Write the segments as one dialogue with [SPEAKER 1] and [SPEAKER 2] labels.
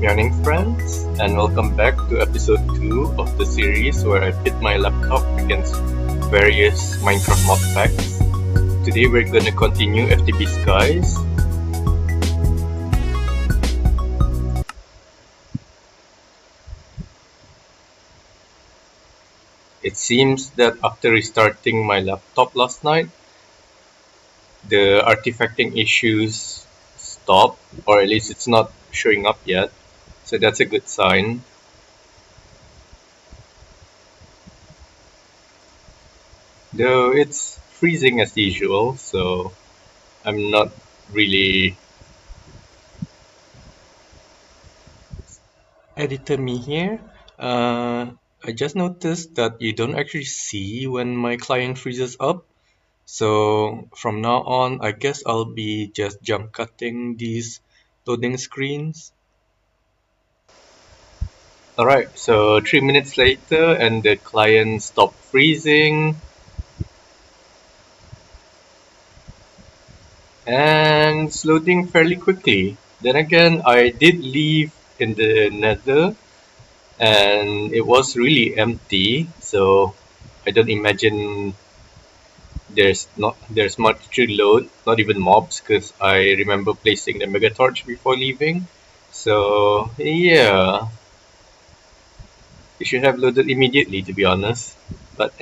[SPEAKER 1] Meowning friends, and welcome back to episode 2 of the series where I pit my laptop against various Minecraft Modpacks. Today we're gonna continue FTB Skies. It seems that after restarting my laptop last night, the artifacting issues stopped, or at least it's not showing up yet, so that's a good sign. Though it's freezing as usual, so I'm not really... Editor me here. I just noticed that you don't actually see when my client freezes up. So from now on, I guess I'll be just jump cutting these loading screens. Alright, so 3 minutes later and the client stopped freezing. And it's loading fairly quickly. Then again, I did leave in the nether and it was really empty, so I don't imagine there's much to load, not even mobs, because I remember placing the mega torch before leaving. So yeah, it should have loaded immediately, to be honest. But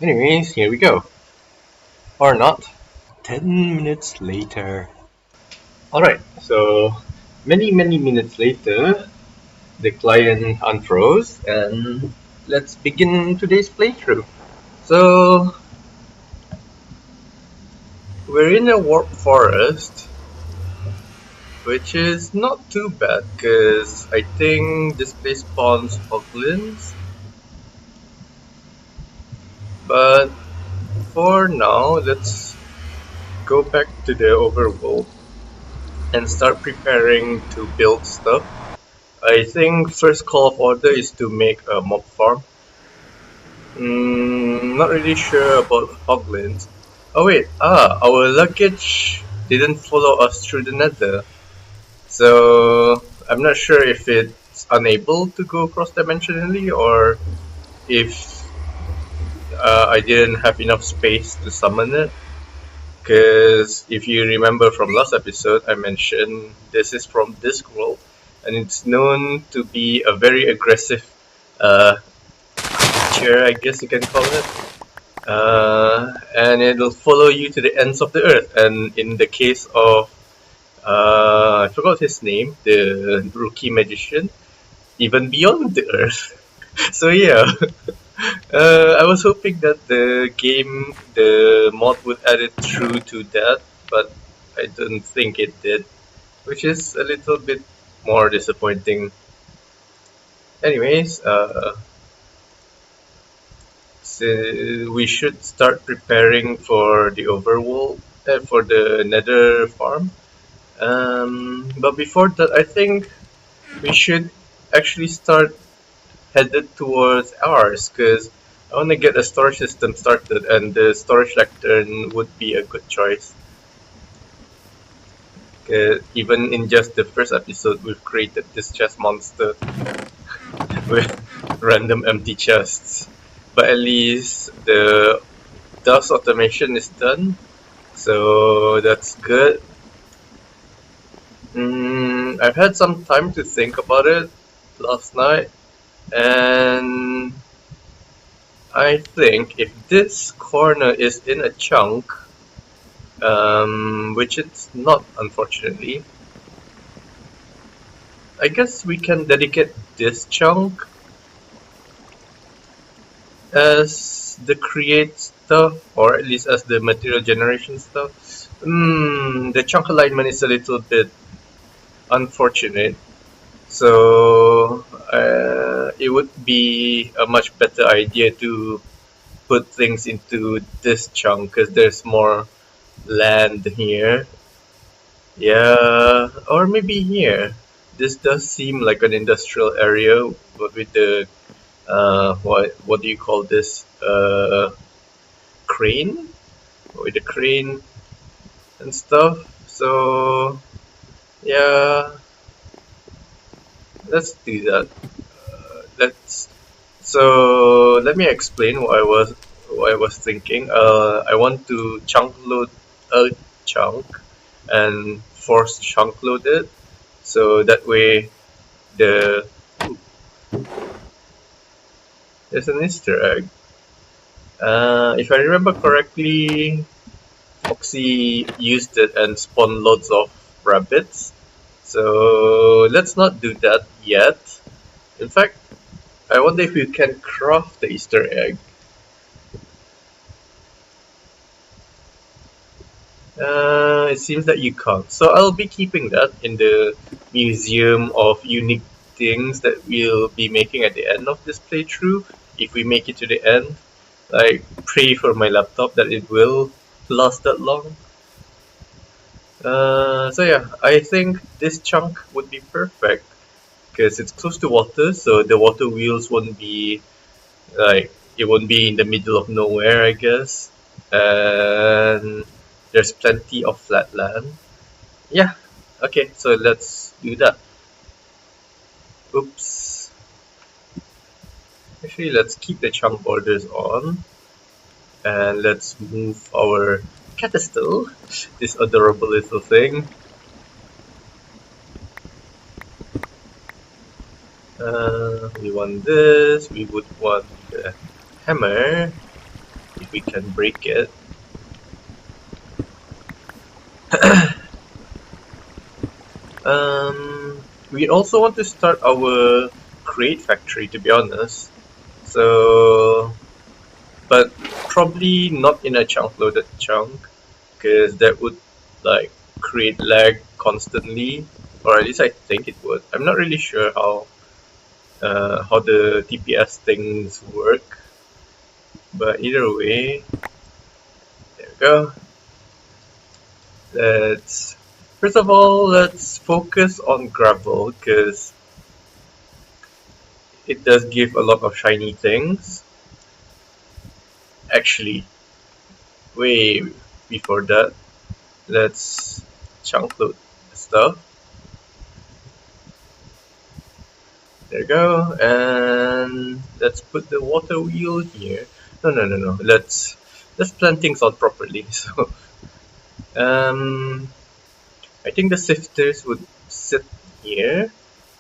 [SPEAKER 1] anyways, here we go. Or not. 10 minutes later. Alright, so many minutes later, the client unfroze, and let's begin today's playthrough. So we're in a warp forest, which is not too bad because I think this place spawns hoglins. But for now, let's go back to the overworld and start preparing to build stuff. I think first call of order is to make a mob farm. Not really sure about hoglins. Oh wait, our luggage didn't follow us through the nether. So I'm not sure if it's unable to go cross-dimensionally or if I didn't have enough space to summon it. Because if you remember from last episode, I mentioned this is from Discworld, and it's known to be a very aggressive creature, I guess you can call it. And it'll follow you to the ends of the earth. And in the case of I forgot his name, the rookie magician, even beyond the earth. So yeah, I was hoping that the mod would add it through to that, but I don't think it did, which is a little bit more disappointing. Anyways, so we should start preparing for the overworld, for the nether farm. But before that, I think we should actually start headed towards ours, because I want to get a storage system started, and the storage lectern would be a good choice. Even in just the first episode, we've created this chest monster with random empty chests. But at least the dust automation is done, so that's good. I've had some time to think about it last night, and I think if this corner is in a chunk, which it's not, unfortunately, I guess we can dedicate this chunk as the create stuff, or at least as the material generation stuff. The chunk alignment is a little bit unfortunate, so it would be a much better idea to put things into this chunk because there's more land here. Yeah, or maybe here. This does seem like an industrial area, but with the what do you call this? Crane? With the crane and stuff. So yeah, let's do that. Let's. So let me explain what I was thinking. I want to chunk load a chunk and force chunk load it, so that way the ooh, there's an Easter egg. If I remember correctly, Foxy used it and spawned loads of rabbits. So let's not do that yet. In fact, I wonder if you can craft the Easter egg. It seems that you can't. So I'll be keeping that in the museum of unique things that we'll be making at the end of this playthrough. If we make it to the end, I pray for my laptop that it will last that long. So yeah, I think this chunk would be perfect because it's close to water, so the water wheels won't be like it won't be in the middle of nowhere, I guess. And there's plenty of flat land. Yeah. Okay, so let's do that. Oops. Actually, let's keep the chunk borders on. And let's move our pedestal, this adorable little thing. We want this. We would want the hammer, if we can break it. We also want to start our crate factory, to be honest. So, but probably not in a chunk loaded chunk, because that would like create lag constantly, or at least I think it would. I'm not really sure how the TPS things work, but either way, there we go. Let's first of all let's focus on gravel because it does give a lot of shiny things. Actually, way before that, let's chunk load the stuff. There we go, and let's put the water wheel here. No. Let's plan things out properly. So, I think the sifters would sit here,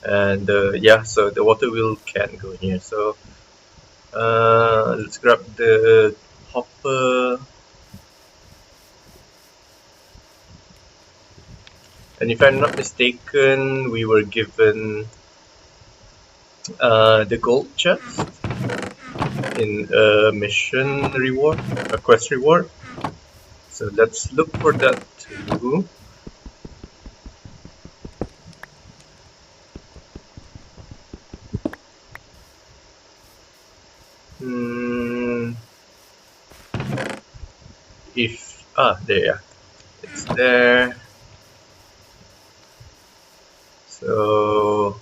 [SPEAKER 1] and yeah, so the water wheel can go here. So, let's grab the hopper. And if I'm not mistaken, we were given the gold chest in a mission reward, a quest reward. So let's look for that too. There, it's there. So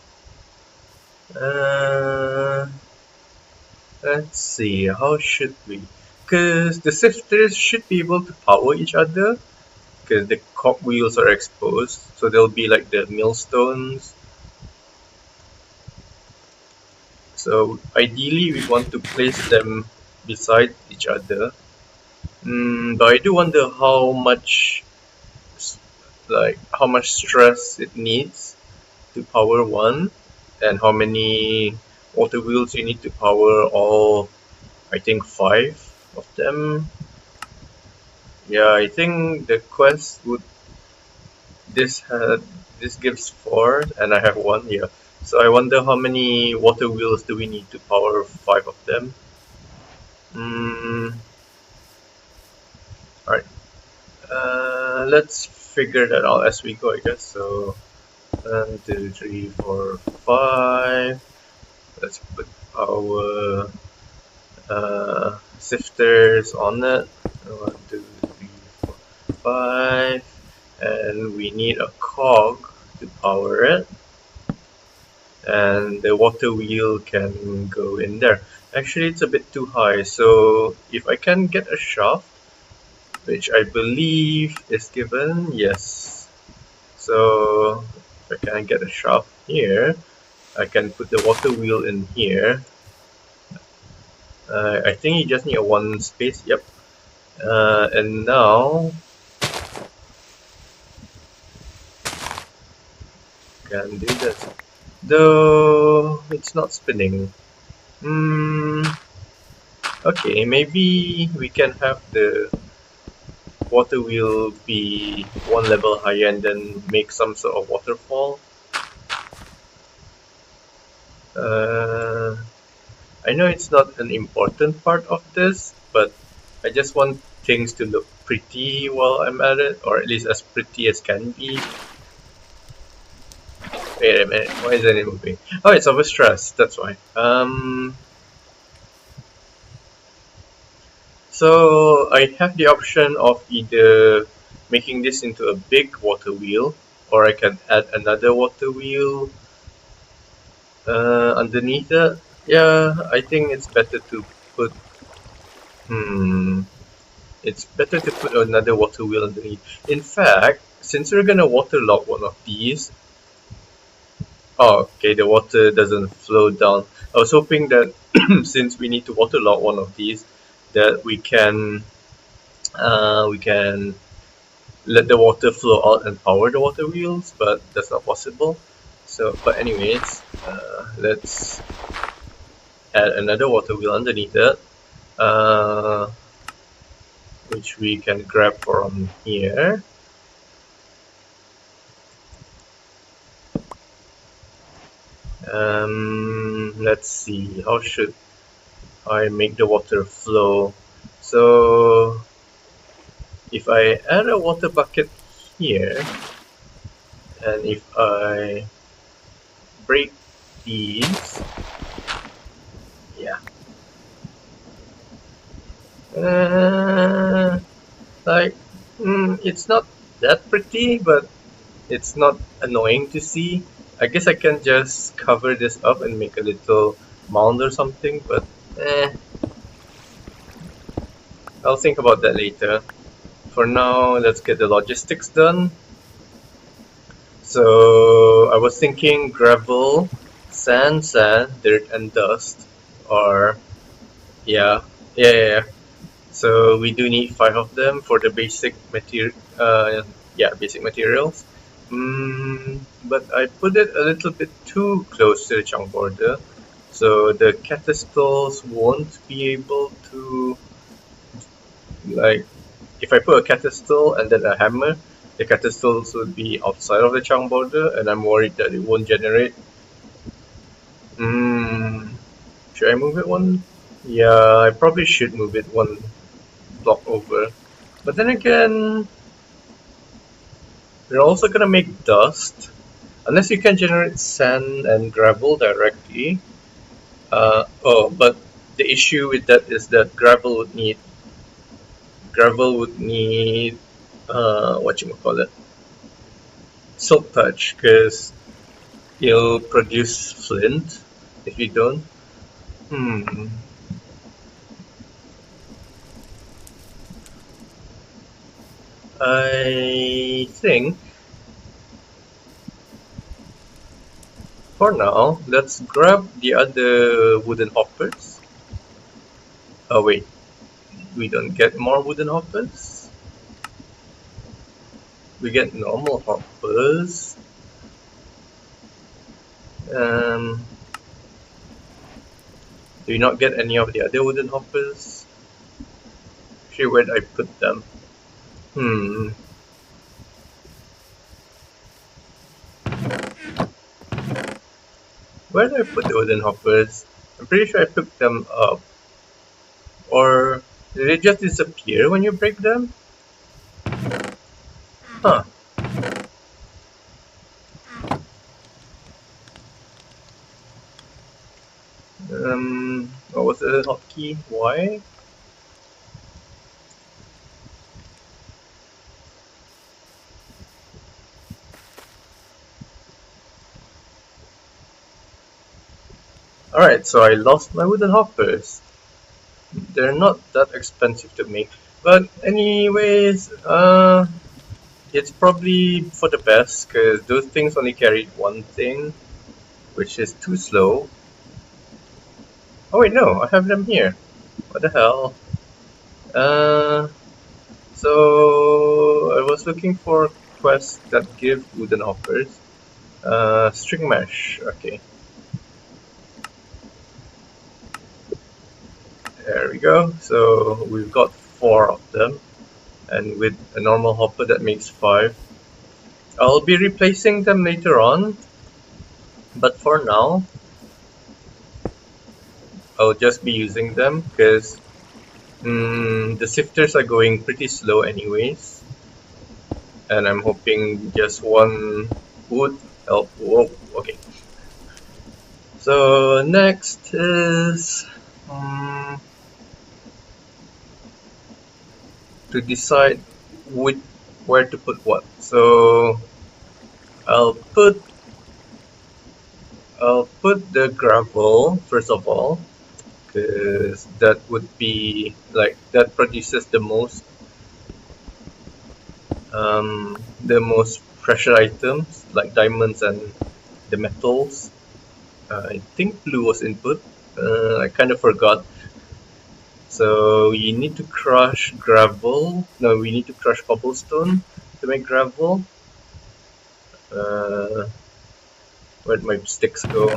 [SPEAKER 1] let's see, how should we? Because the sifters should be able to power each other, because the cogwheels are exposed, so they'll be like the millstones. So ideally we want to place them beside each other. But I do wonder how much stress it needs to power one, and how many water wheels you need to power all. I think 5 of them. Yeah, I think the quest would this gives 4 and I have 1. Yeah, so I wonder how many water wheels do we need to power 5 of them. Alright, let's figure that out as we go, I guess. So 1, 2, 3, 4, 5. Let's put our sifters on it. 1, 2, 3, 4, 5. And we need a cog to power it. And the water wheel can go in there. Actually, it's a bit too high, so if I can get a shaft, which I believe is given, yes. So if I can get a shaft here, I can put the water wheel in here. I think you just need a one space. Yep. And now can do this. Though it's not spinning. Okay, maybe we can have the water wheel be one level higher and then make some sort of waterfall. I know it's not an important part of this, but I just want things to look pretty while I'm at it, or at least as pretty as can be. Wait a minute, why isn't it moving? Oh, it's overstressed, that's why. So I have the option of either making this into a big water wheel, or I can add another water wheel underneath it. Yeah, I think it's better to put. It's better to put another water wheel underneath. In fact, since we're gonna waterlog one of these, oh, okay, the water doesn't flow down. I was hoping that since we need to waterlog one of these, that we can let the water flow out and power the water wheels, but that's not possible. So, but anyways, let's add another water wheel underneath it, which we can grab from here. Let's see, how should I make the water flow? So if I add a water bucket here, and if I break these, yeah, like it's not that pretty, but it's not annoying to see. I guess I can just cover this up and make a little mound or something, but I'll think about that later. For now, let's get the logistics done. So I was thinking gravel, sand, dirt, and dust. Or yeah. So we do need 5 of them for the basic material. Basic materials. But I put it a little bit too close to the chunk border, so the catastals won't be able to, like, if I put a catastal and then a hammer, the catastals would be outside of the chunk border, and I'm worried that it won't generate. Should I move it one? Yeah, I probably should move it one block over. But then again, we're also gonna make dust. Unless you can generate sand and gravel directly. But the issue with that is that gravel would need whatchamacallit, silk touch, because it'll produce flint if you don't. I think for now, let's grab the other wooden hoppers. Oh wait, we don't get more wooden hoppers. We get normal hoppers. Do you not get any of the other wooden hoppers? Actually, where did I put them? Where did I put the wooden hoppers? I'm pretty sure I picked them up. Or did they just disappear when you break them? Huh. What was the hotkey? Y? Alright, so I lost my wooden hoppers. They're not that expensive to make. But anyways, it's probably for the best, because those things only carried one thing. which is too slow. Oh wait, no, I have them here. What the hell? So I was looking for quests that give wooden hoppers. String mesh, okay. There we go. So we've got 4 of them, and with a normal hopper that makes 5. I'll be replacing them later on, but for now, I'll just be using them because the sifters are going pretty slow anyways, and I'm hoping just one would help. Whoa, okay. So next is to decide which, where to put what. So I'll put the gravel first of all, because that would be like that produces the most precious items like diamonds and the metals. I think blue was input. I kind of forgot. So you need to crush gravel. No, we need to crush cobblestone to make gravel. Uh, where'd my sticks go?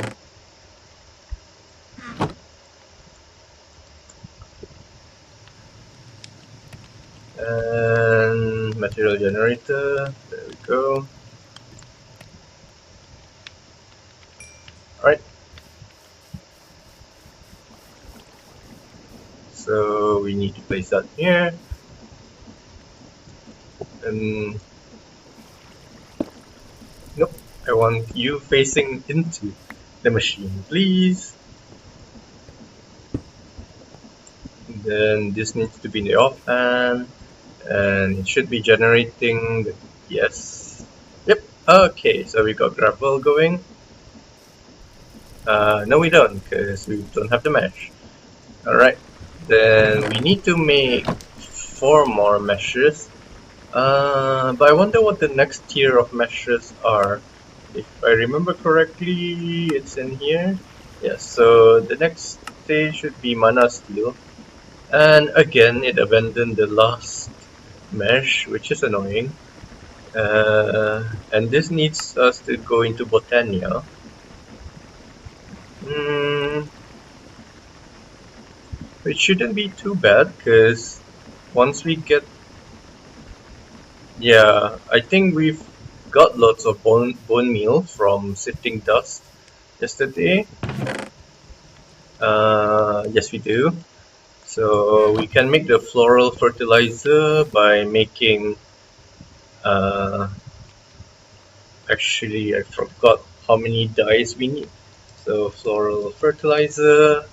[SPEAKER 1] And material generator. There we go. Alright. So we need to place that here. And nope, I want you facing into the machine, please. Then this needs to be in the offhand, and it should be generating the, yes. Yep, okay, so we got gravel going. No we don't, because we don't have the mesh. Alright, then we need to make 4 more meshes. But I wonder what the next tier of meshes are. If I remember correctly, it's in here. Yes, so the next stage should be mana steel. And again, it abandoned the last mesh, which is annoying. And this needs us to go into Botania. It shouldn't be too bad, because once we get... Yeah, I think we've got lots of bone meal from sifting dust yesterday. Yes, we do. So we can make the floral fertilizer by making... actually, I forgot how many dyes we need. So floral fertilizer,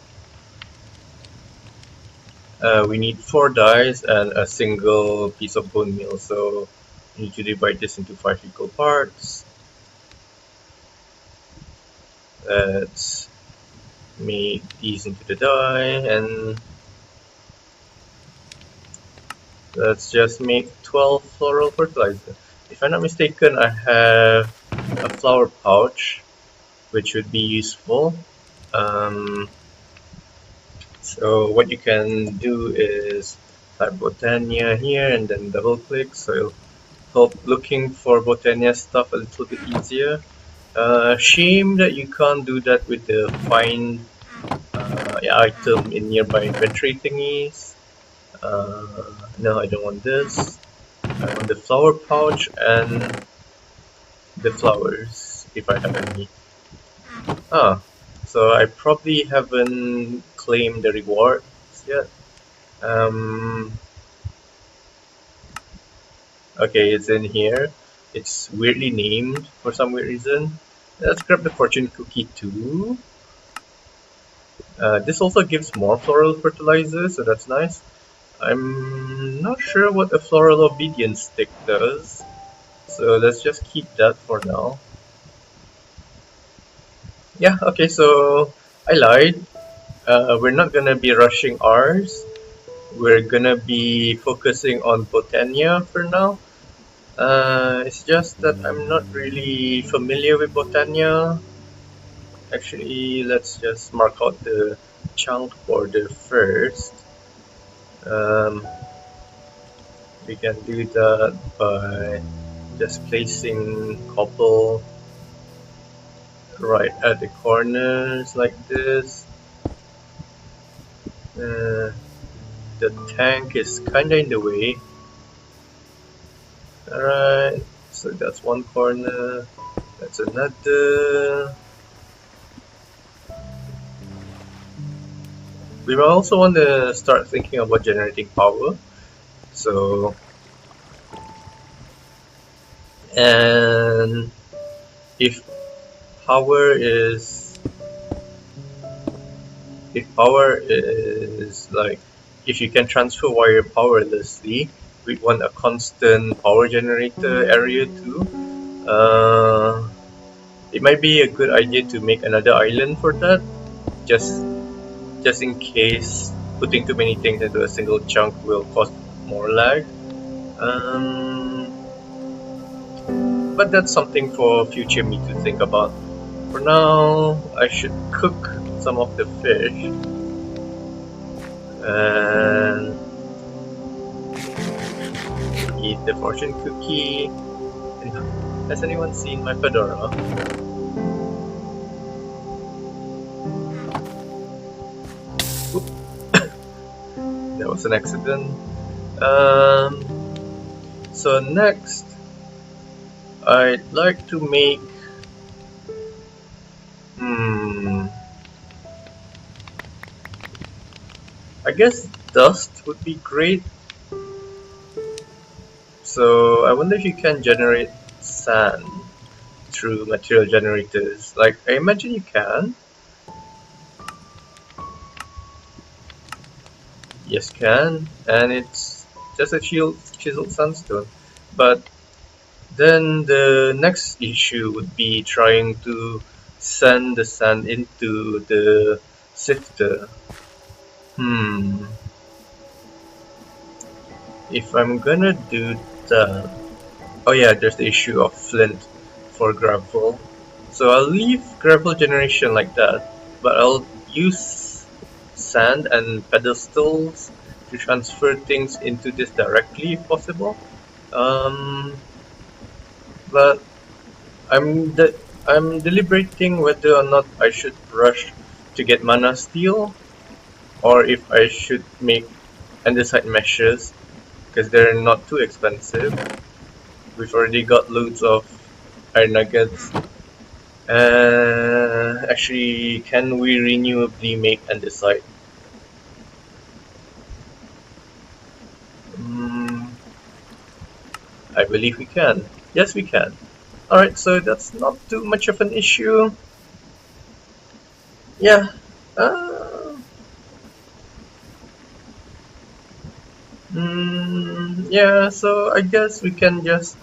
[SPEAKER 1] we need 4 dyes and a single piece of bone meal. So we need to divide this into 5 equal parts. Let's make these into the dye, and let's just make 12 floral fertilizer. If I'm not mistaken, I have a flower pouch, which would be useful. So what you can do is type Botania here and then double click, so it'll help looking for Botania stuff a little bit easier. Shame that you can't do that with the find item in nearby inventory thingies. No, I don't want this. I want the flower pouch and the flowers, if I have any. So I probably haven't claimed the rewards yet. Okay, it's in here. It's weirdly named for some weird reason. Let's grab the fortune cookie too. This also gives more floral fertilizer, so that's nice. I'm not sure what a floral obedience stick does, so let's just keep that for now. Yeah, okay, so I lied. We're not gonna be rushing ours. We're gonna be focusing on Botania for now. It's just that I'm not really familiar with Botania. Actually, let's just mark out the chunk border first. We can do that by just placing cobble right at the corners like this. The tank is kinda in the way. Alright, so that's one corner, that's another. We will also want to start thinking about generating power. So, and if power is like, if you can transfer wire powerlessly, we want a constant power generator area too. It might be a good idea to make another island for that, just in case putting too many things into a single chunk will cause more lag. But that's something for future me to think about. For now, I should cook some of the fish and eat the fortune cookie. Has anyone seen my fedora? That was an accident. So next, I'd like to make I guess dust would be great. So I wonder if you can generate sand through material generators. Like, I imagine you can. Yes, can. And it's just a chiseled sandstone. But then the next issue would be trying to send the sand into the sifter. If I'm gonna do that... Oh yeah, there's the issue of flint for gravel. So I'll leave gravel generation like that, but I'll use sand and pedestals to transfer things into this directly if possible. But I'm deliberating whether or not I should rush to get mana steel, or if I should make andesite meshes, because they're not too expensive. We've already got loads of iron nuggets. Actually, can we renewably make andesite? I believe we can. Yes, we can. Alright, so that's not too much of an issue. Yeah. Yeah, so I guess we can just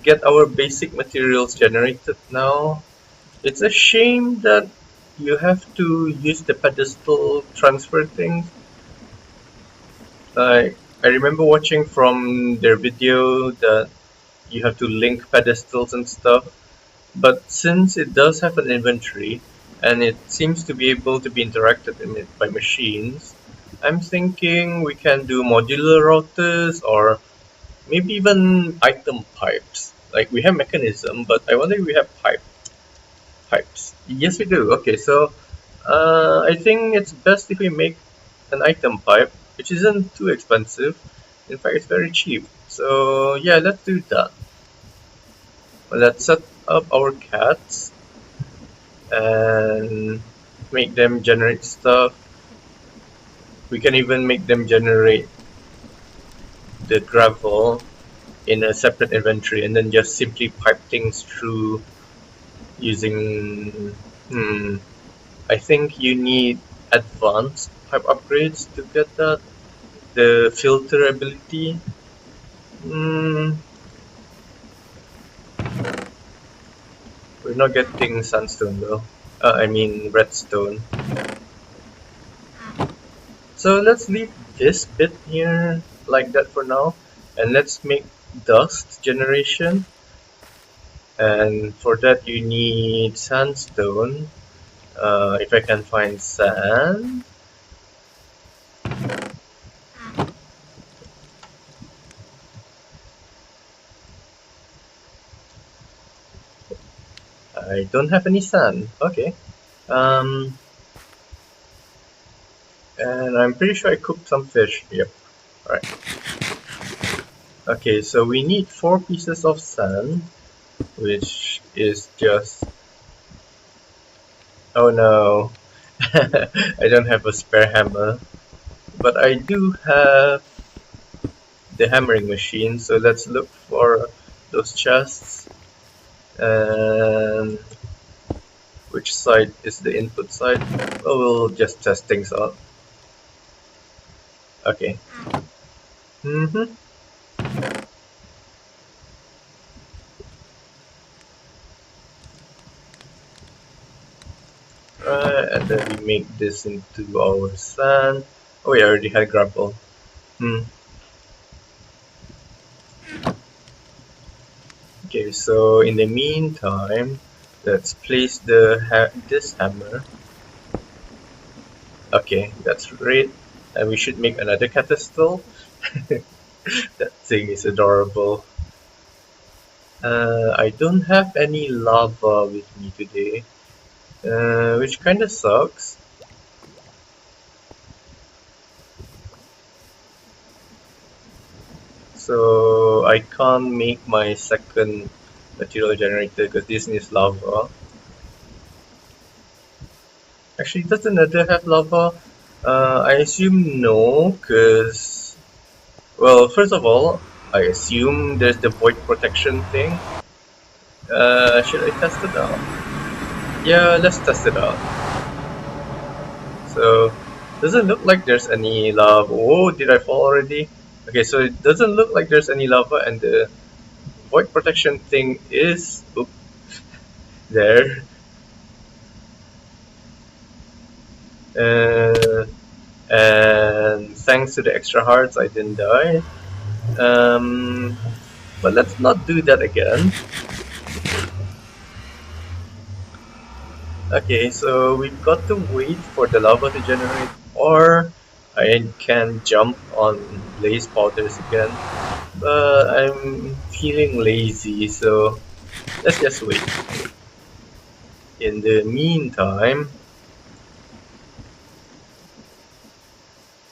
[SPEAKER 1] get our basic materials generated now. It's a shame that you have to use the pedestal transfer thing. Like, I remember watching from their video that you have to link pedestals and stuff, but since it does have an inventory and it seems to be able to be interacted in it by machines, I'm thinking we can do modular routers or maybe even item pipes. Like, we have mechanism, but I wonder if we have pipes. Yes, we do. Okay, so I think it's best if we make an item pipe, which isn't too expensive. In fact, it's very cheap. So yeah, let's do that. Well, let's set up our cats and make them generate stuff. We can even make them generate the gravel in a separate inventory and then just simply pipe things through using... I think you need advanced pipe upgrades to get that. The filter ability. We're not getting sandstone though. I mean redstone. So let's leave this bit here like that for now, and let's make dust generation. And for that you need sandstone. If I can find sand. I don't have any sand. Okay. Um, and I'm pretty sure I cooked some fish. Yep. Alright. Okay, so we need 4 pieces of sand, which is just... Oh no. I don't have a spare hammer. But I do have the hammering machine, so let's look for those chests. And which side is the input side? Oh, we'll just test things out. Okay. Mm-hmm. And then we make this into our sand. Oh, we already had gravel. Okay, so in the meantime, let's place this hammer. Okay, that's great. And we should make another pedestal. That thing is adorable. I don't have any lava with me today, which kinda sucks. So I can't make my second material generator because this needs lava. Actually, does the nether have lava? I assume no, because... Well, first of all, I assume there's the void protection thing. Should I test it out? Yeah, let's test it out. So, doesn't look like there's any lava. Oh, did I fall already? Okay, so it doesn't look like there's any lava, and the void protection thing is there. Uh, and thanks to the extra hearts, I didn't die. But let's not do that again. Okay, so we've got to wait for the lava to generate, or I can jump on blaze powders again. But I'm feeling lazy, so let's just wait. In the meantime,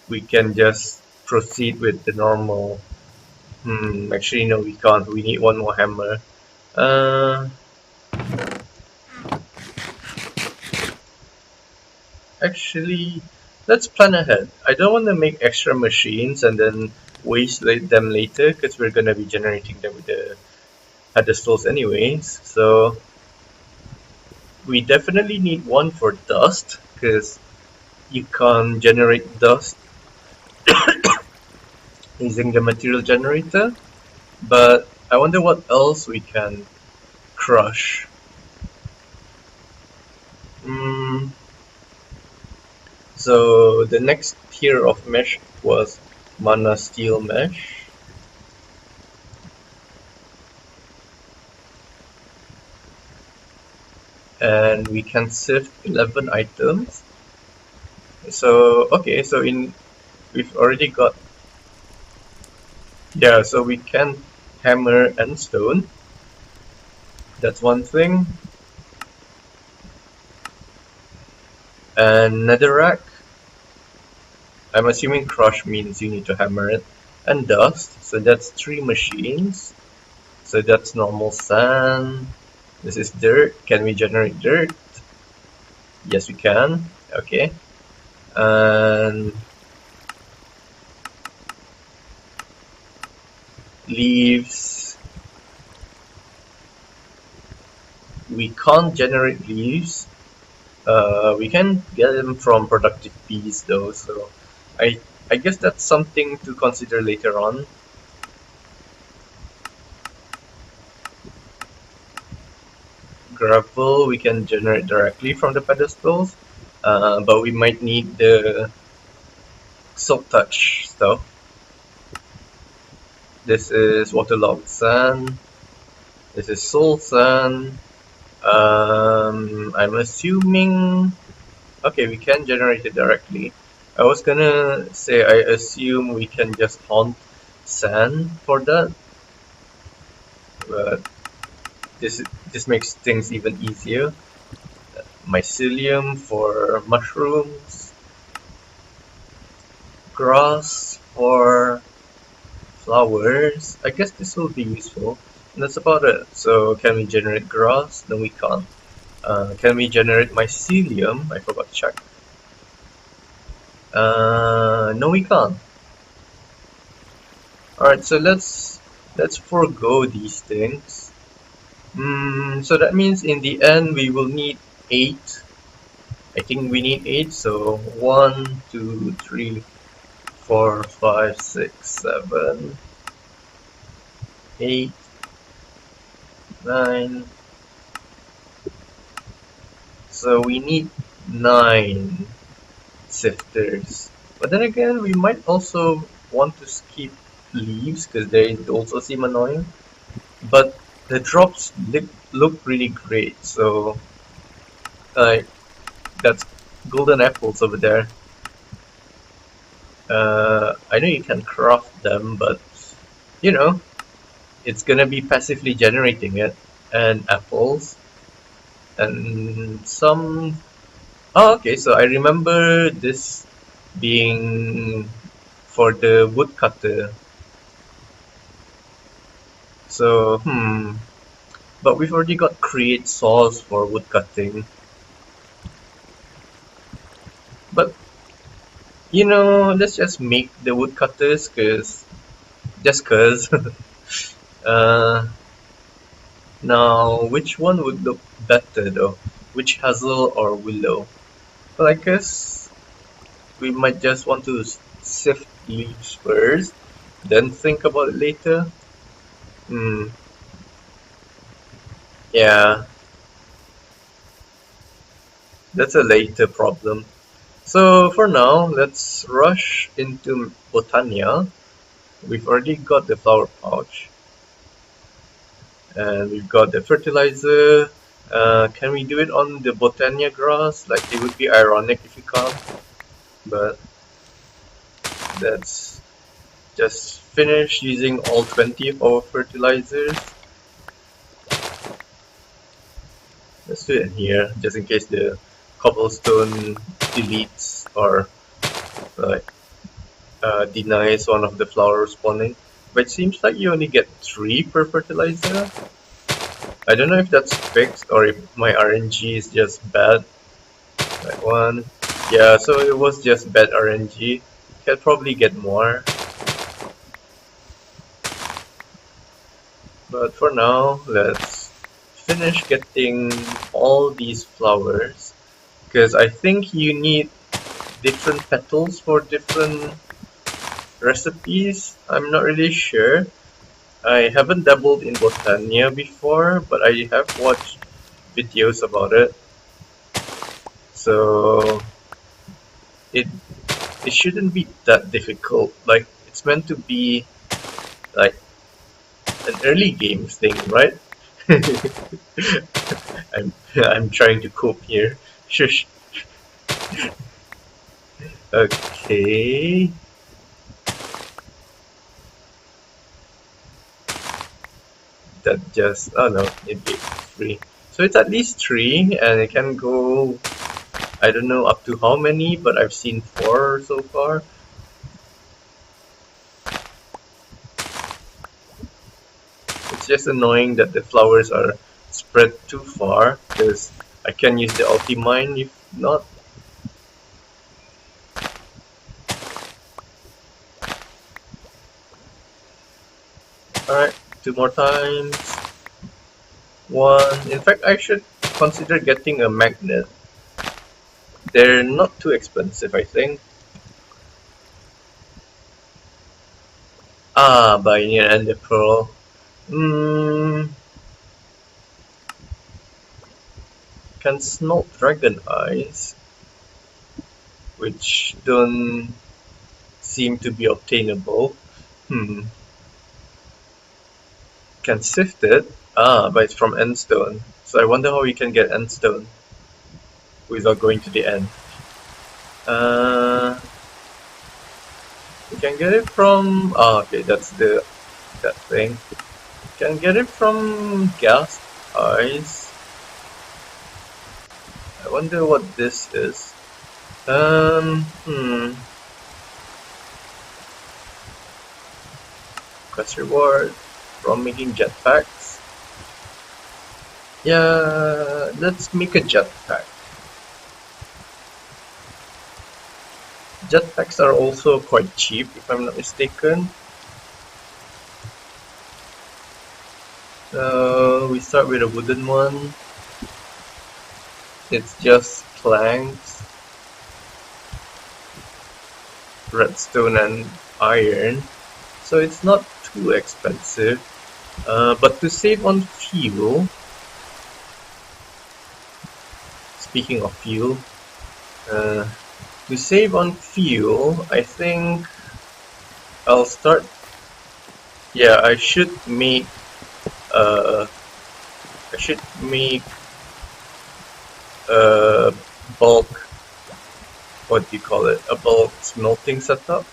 [SPEAKER 1] we can just proceed with the normal... actually no, we can't. We need one more hammer. Actually, let's plan ahead. I don't want to make extra machines and then waste them later, because we're gonna be generating them with the pedestals anyways. So we definitely need one for dust, because you can't generate dust using the material generator. But I wonder what else we can crush. So the next tier of mesh was mana steel mesh. And we can sift 11 items. So okay, so we've already got... Yeah, so we can hammer and stone. That's one thing. And netherrack. I'm assuming crush means you need to hammer it. And dust. So that's 3 machines. So that's normal sand. This is dirt. Can we generate dirt? Yes, we can. Okay. And leaves. We can't generate leaves. We can get them from productive bees though, so I guess that's something to consider later on. Gravel we can generate directly from the pedestals, but we might need the silk touch stuff. This is waterlogged sand. This is soul sand. I'm assuming... Okay, we can generate it directly. I was gonna say I assume we can just haunt sand for that, but this makes things even easier. Mycelium for mushrooms, grass for flowers. I guess this will be useful. And that's about it. So can we generate grass? No, we can't. Can we generate mycelium? I forgot to check. No, we can't. Alright, so let's forego these things. So that means in the end we will need 8. I think we need 8, so 1, 2, 3, 4, 5, 6, 7, 8, 9. So we need 9 sifters. But then again, we might also want to skip leaves because they also seem annoying. But the drops look really great, so that's golden apples over there. I know you can craft them, but you know, it's gonna be passively generating it. And apples. And some... Oh, okay, so I remember this being for the woodcutter. So, but we've already got create saws for woodcutting. But, let's just make the woodcutters just cause. Now, which one would look better though? Which hazel or willow? Well, I guess we might just want to sift leaves first, then think about it later. Yeah, that's a later problem. So for now, let's rush into Botania. We've already got the flower pouch. And we've got the fertilizer. Can we do it on the Botania grass? Like, it would be ironic if we can't. But let's just finish using all 20 of our fertilizers. Let's do it in here, just in case the cobblestone deletes or like denies one of the flowers spawning. But it seems like you only get 3 per fertilizer. I don't know if that's fixed or if my RNG is just bad. Like 1. Yeah, so it was just bad RNG. Can probably get more. But for now, let's finish getting all these flowers. Because I think you need different petals for different recipes. I'm not really sure. I haven't dabbled in Botania before, but I have watched videos about it. So it shouldn't be that difficult. Like, it's meant to be like an early games thing, right? I'm trying to cope here. Shush. Okay. That just... oh no, it gave 3. So it's at least 3, and it can go... I don't know up to how many, but I've seen 4 so far. It's just annoying that the flowers are spread too far, because I can use the ulti-mine if not. Alright, 2 more times. 1. In fact, I should consider getting a magnet. They're not too expensive, I think. Buying an ender pearl. Can smelt dragon eyes, which don't seem to be obtainable. Can sift it. But it's from endstone. So I wonder how we can get endstone. without going to the end. You can get it from... okay, that's that thing. You can get it from gas ice. I wonder what this is. Quest reward from making jetpacks. Yeah, let's make a jetpack. Jetpacks are also quite cheap, if I'm not mistaken. We start with a wooden one. It's just planks, redstone and iron, so it's not too expensive. But to save on fuel, speaking of fuel, to save on fuel, I think I'll start. Yeah, I should make bulk. What do you call it? A bulk smelting setup.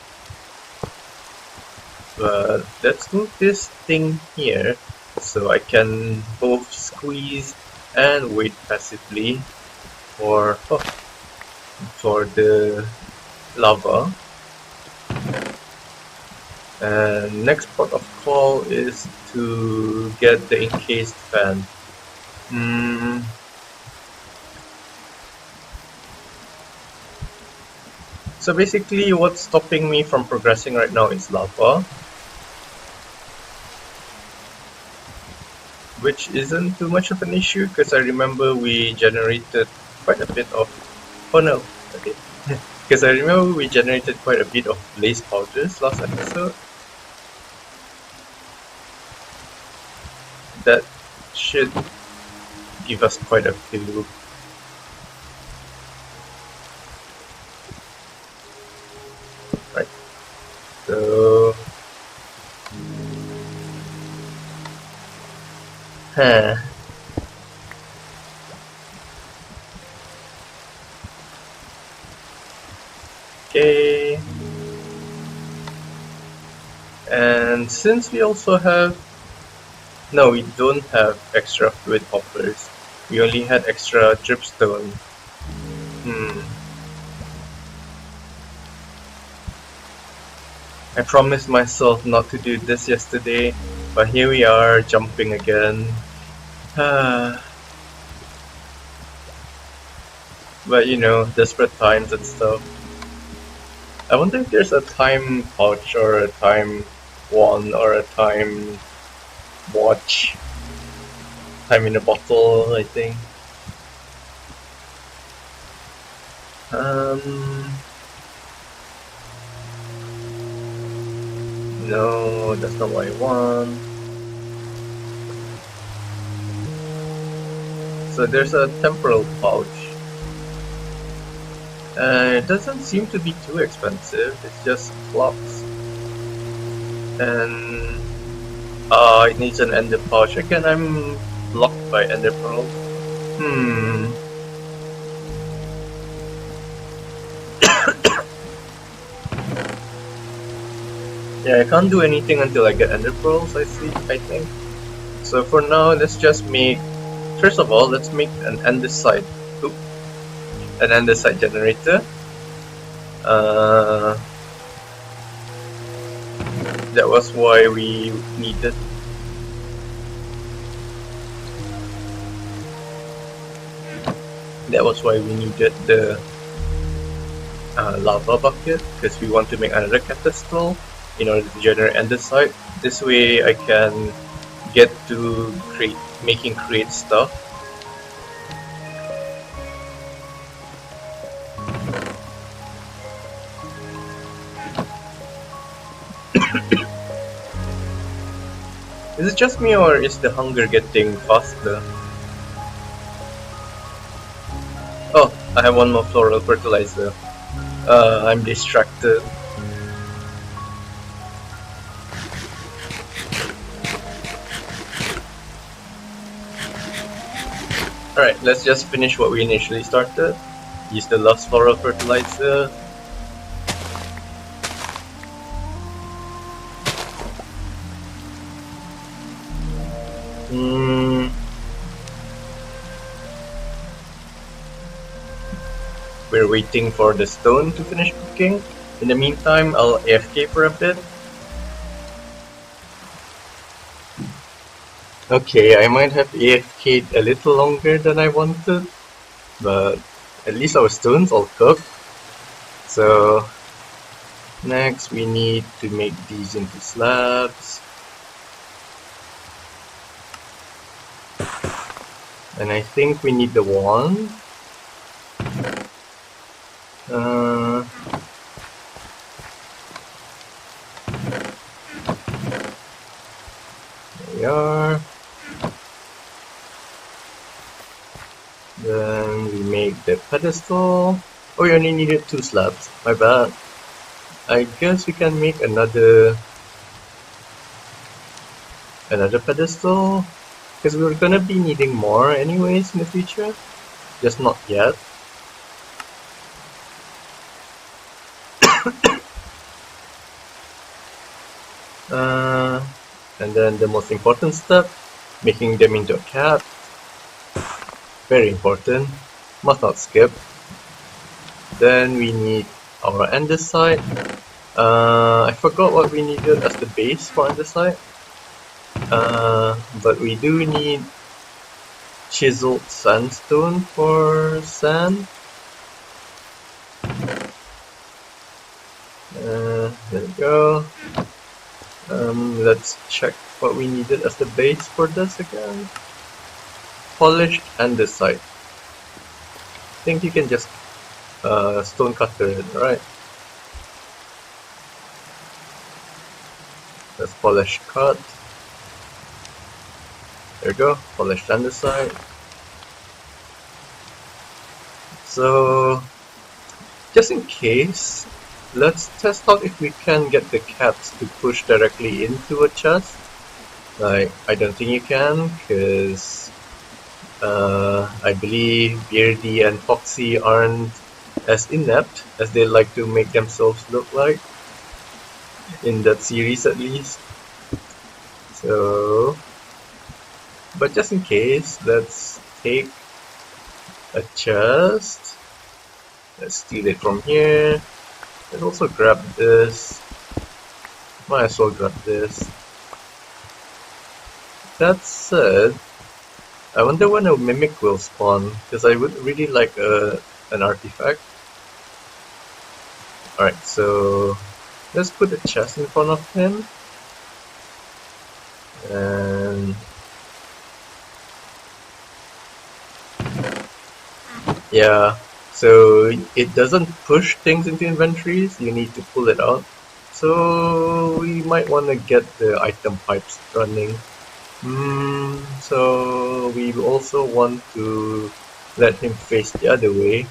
[SPEAKER 1] But let's move this thing here so I can both squeeze and wait passively for the lava. And next port of call is to get the encased fan. So basically what's stopping me from progressing right now is lava, which isn't too much of an issue because I remember we generated quite a bit of... oh no, okay. Because I remember we generated quite a bit of blaze powders last episode. That should give us quite a few. Right. So... okay. And since we also have... no, we don't have extra fluid hoppers. We only had extra dripstone. I promised myself not to do this yesterday, but here we are, jumping again. But you know, desperate times and stuff. I wonder if there's a time pouch or a time wand or a time watch. Time in a bottle, I think. No, that's not what I want. So there's a temporal pouch. It doesn't seem to be too expensive, it's just clocks. And it needs an ender pouch. Again, I'm blocked by ender pearls. Yeah, I can't do anything until I get ender pearls, I think. So for now, let's just make... first of all, let's make an andesite. An andesite generator. That was why we needed... that was why we needed the lava bucket, because we want to make another pedestal in order to generate andesite. This way I can get to making crate stuff. Is it just me or is the hunger getting faster? Oh, I have one more floral fertilizer. I'm distracted. Alright, let's just finish what we initially started. Use the last floral fertilizer. We're waiting for the stone to finish cooking. In the meantime, I'll AFK for a bit. Okay, I might have AFK'd a little longer than I wanted, but at least our stone's all cooked. So next we need to make these into slabs. And I think we need the wand. There we are. Then we make the pedestal. Oh, we only needed 2 slabs. My bad. I guess we can make another pedestal, because we're gonna be needing more anyways in the future, just not yet. And then the most important step, making them into a cat. Very important, must not skip. Then we need our andesite. I forgot what we needed as the base for andesite. But we do need chiseled sandstone for sand. There we go. Let's check what we needed as the base for this again. Polished andesite. I think you can just stone cutter it, right? Let's polish cut. There we go, polished andesite. So, just in case, let's test out if we can get the cats to push directly into a chest. Like, I don't think you can, because I believe Beardy and Foxy aren't as inept as they like to make themselves look like, in that series at least. So, but just in case, let's take a chest. Let's steal it from here. Let's also grab this. Might as well grab this. That said, I wonder when a mimic will spawn, because I would really like an artifact. Alright, so let's put a chest in front of him. And yeah, so it doesn't push things into inventories, you need to pull it out. So we might want to get the item pipes running. So we also want to let him face the other way.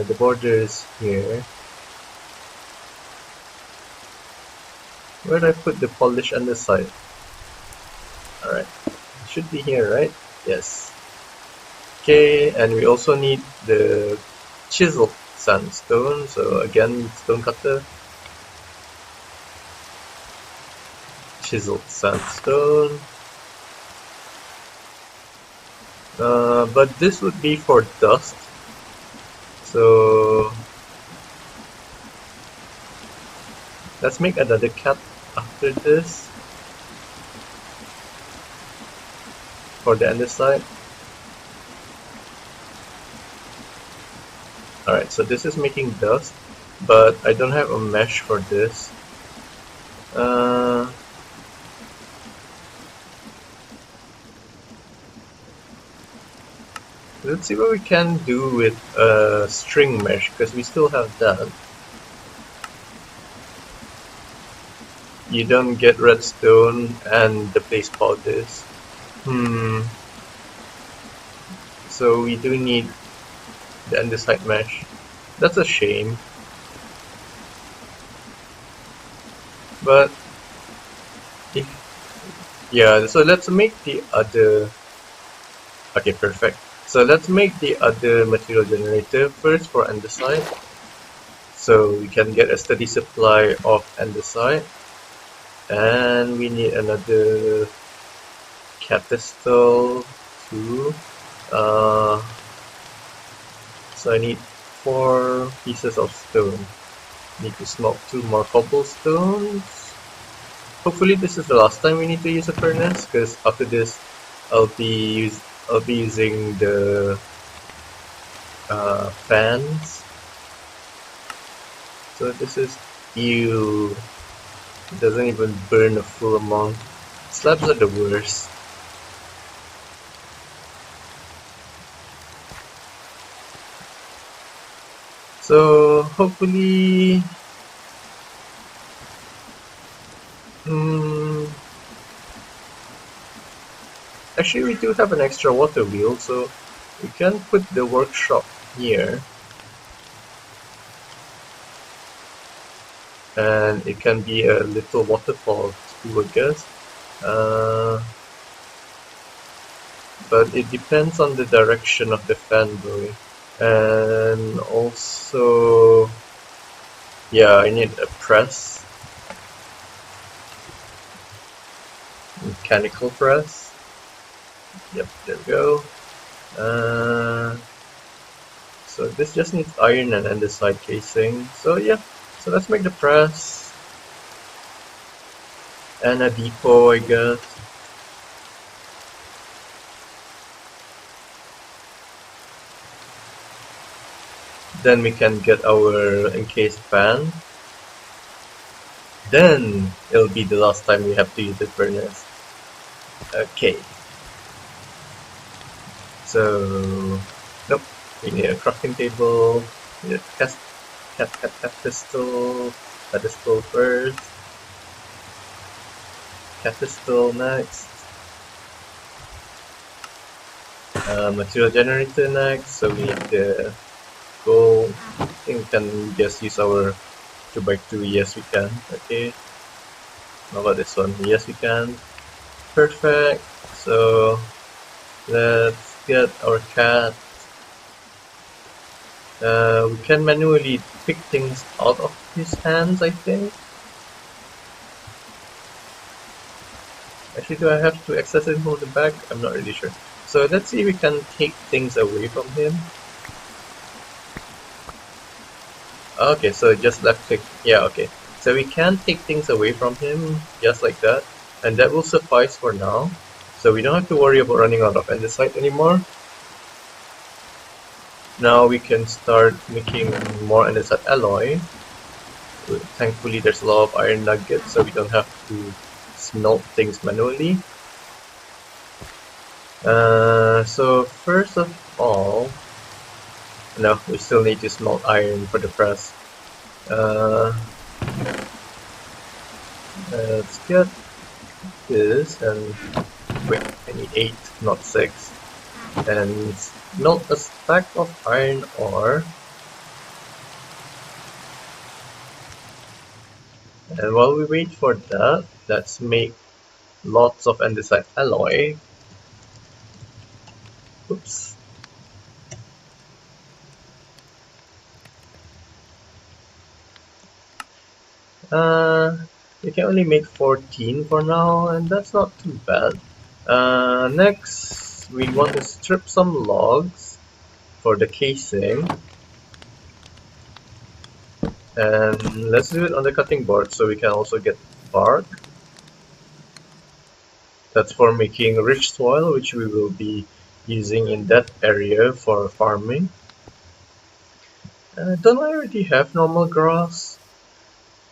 [SPEAKER 1] The border is here. Where did I put the polish andesite? Alright, it should be here, right? Yes. Okay, and we also need the chiseled sandstone, so again, stone cutter. Chiseled sandstone. But this would be for dust. So let's make another cat after this for the andesite. Alright, so this is making dust, but I don't have a mesh for this. Let's see what we can do with string mesh, because we still have that. You don't get redstone and the place powders. So we do need the andesite mesh. That's a shame. But Yeah, so let's make the other. Okay, perfect. So let's make the other material generator first for andesite. So we can get a steady supply of andesite. And we need another capistel too. Uh, so I need 4 pieces of stone. Need to smelt 2 more cobblestones. Hopefully this is the last time we need to use a furnace, because after this I'll be using the fans. So this is ew. It doesn't even burn a full amount. Slabs are the worst. So hopefully, actually we do have an extra water wheel, so we can put the workshop here. And it can be a little waterfall too, I guess. But it depends on the direction of the fan blowing. And also, yeah, I need a press. Mechanical press. Yep, there we go. So this just needs iron and andesite casing. So yeah, so let's make the press. And a depot, I guess. Then we can get our encased fan. Then it'll be the last time we have to use the furnace. Okay. So, nope. We need a crafting table. We need a pedestal first. Pedestal next. Material generator next. So we need the gold. I think we can just use our 2x2. Yes, we can. Okay. How about this one? Yes, we can. Perfect. So let's get our cat. We can manually pick things out of his hands, I think. Actually, do I have to access him from the back? I'm not really sure. So let's see if we can take things away from him. Okay, so just left click. Yeah, okay. So we can take things away from him, just like that. And that will suffice for now. So we don't have to worry about running out of andesite anymore. Now we can start making more andesite alloy. Thankfully there's a lot of iron nuggets, so we don't have to smelt things manually. So first of all, no, we still need to smelt iron for the press. Let's get this, and wait, I need 8, not 6. And smelt a stack of iron ore. And while we wait for that, let's make lots of andesite alloy. Oops. We can only make 14 for now, and that's not too bad. Next, we want to strip some logs for the casing. And let's do it on the cutting board so we can also get bark. That's for making rich soil, which we will be using in that area for farming. Don't I already have normal grass?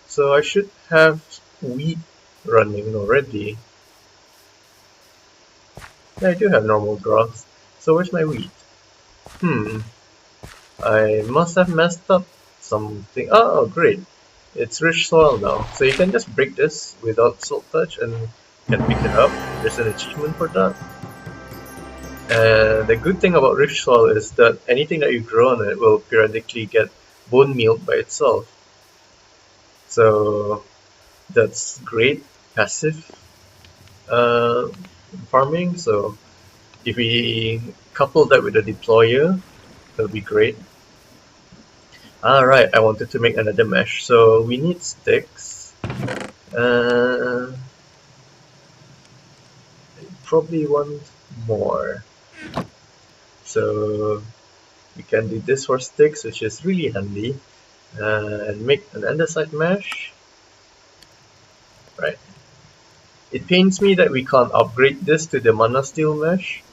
[SPEAKER 1] So I should have wheat running already. Yeah, I do have normal grass. So where's my wheat? I must have messed up something. Oh, great. It's rich soil now. So you can just break this without salt touch and can pick it up. There's an achievement for that. And the good thing about rich soil is that anything that you grow on it will periodically get bone mealed by itself. So that's great passive. uh, farming. So if we couple that with a deployer, that'll be great. Alright, I wanted to make another mesh, so we need sticks. Probably want more. So we can do this for sticks, which is really handy. And make an andesite mesh. Right. It pains me that we can't upgrade this to the mana steel mesh.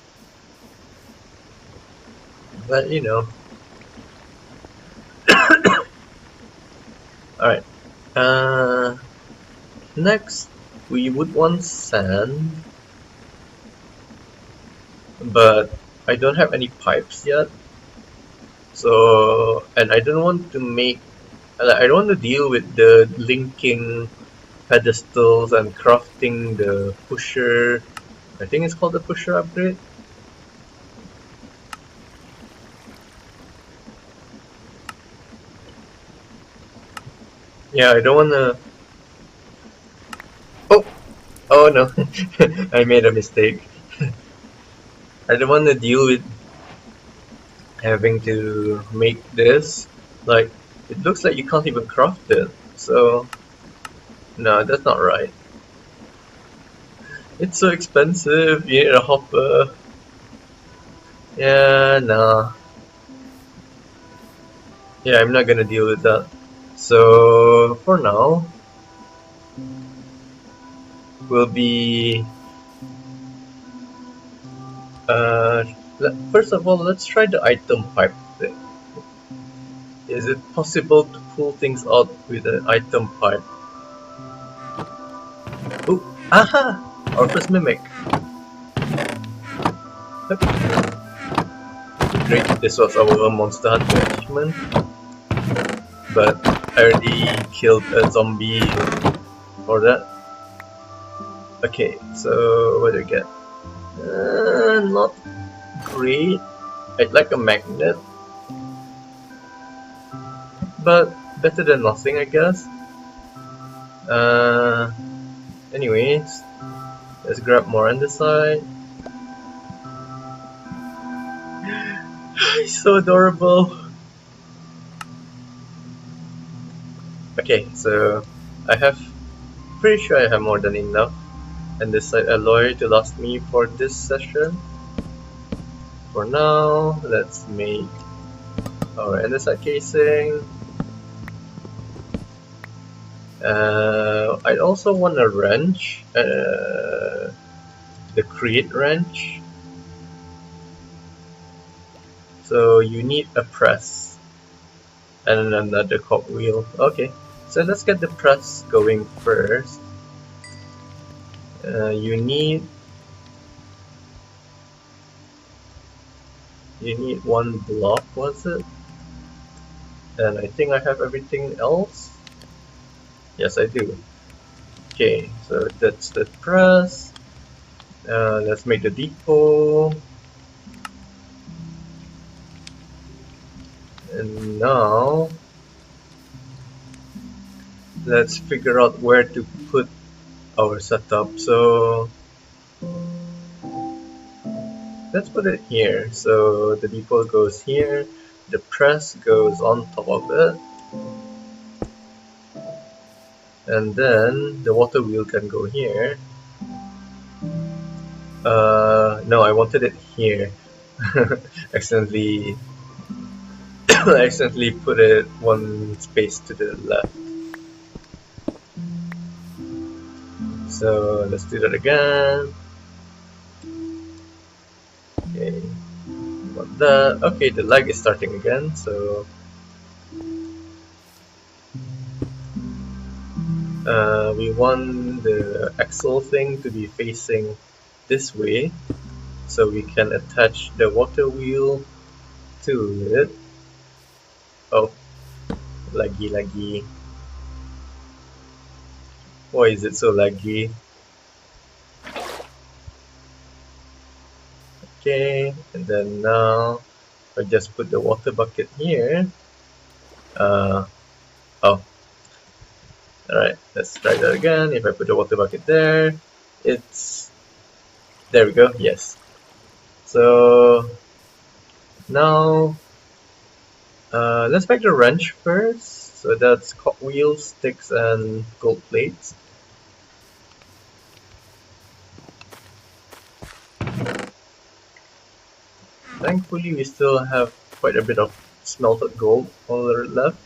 [SPEAKER 1] But you know. Alright. Next, we would want sand. But I don't have any pipes yet. So, and I don't want to make. I don't want to deal with the linking pedestals and crafting the pusher. I think it's called the pusher upgrade. Yeah, I don't wanna. Oh! Oh no! I made a mistake. I don't wanna deal with having to make this. Like, it looks like you can't even craft it. So, no, that's not right. It's so expensive, you need a hopper. Yeah, nah. Yeah, I'm not gonna deal with that. So, for now, we'll be first of all, let's try the item pipe thing. Is it possible to pull things out with an item pipe? Ooh, aha! Our first mimic. Yep. Great, this was our monster hunter achievement. But I already killed a zombie for that. Okay, so what do I get? Not great. I'd like a magnet, but better than nothing, I guess. Anyways, let's grab more on the side. He's so adorable. Okay, so I have pretty sure I have more than enough andesite alloy to last me for this session. For now, let's make our andesite casing. I also want a wrench, the create wrench. So you need a press and another cogwheel. Okay, so let's get the press going first. You need one block, was it? And I think I have everything else. Yes, I do. Okay, so that's the press. Let's make the depot. And now let's figure out where to put our setup. So let's put it here. So the depot goes here, the press goes on top of it, and then the water wheel can go here. No, I wanted it here. accidentally accidentally put it one space to the left. So let's do that again. Okay, got that. Okay, the lag is starting again, so we want the axle thing to be facing this way, so we can attach the water wheel to it. Oh, laggy. Why is it so laggy? Okay, and then now I just put the water bucket here. Oh, alright, let's try that again. If I put the water bucket there, It's there we go. Yes. So now let's make the wrench first. So that's cogwheels, sticks, and gold plates. Thankfully, we still have quite a bit of smelted gold all left.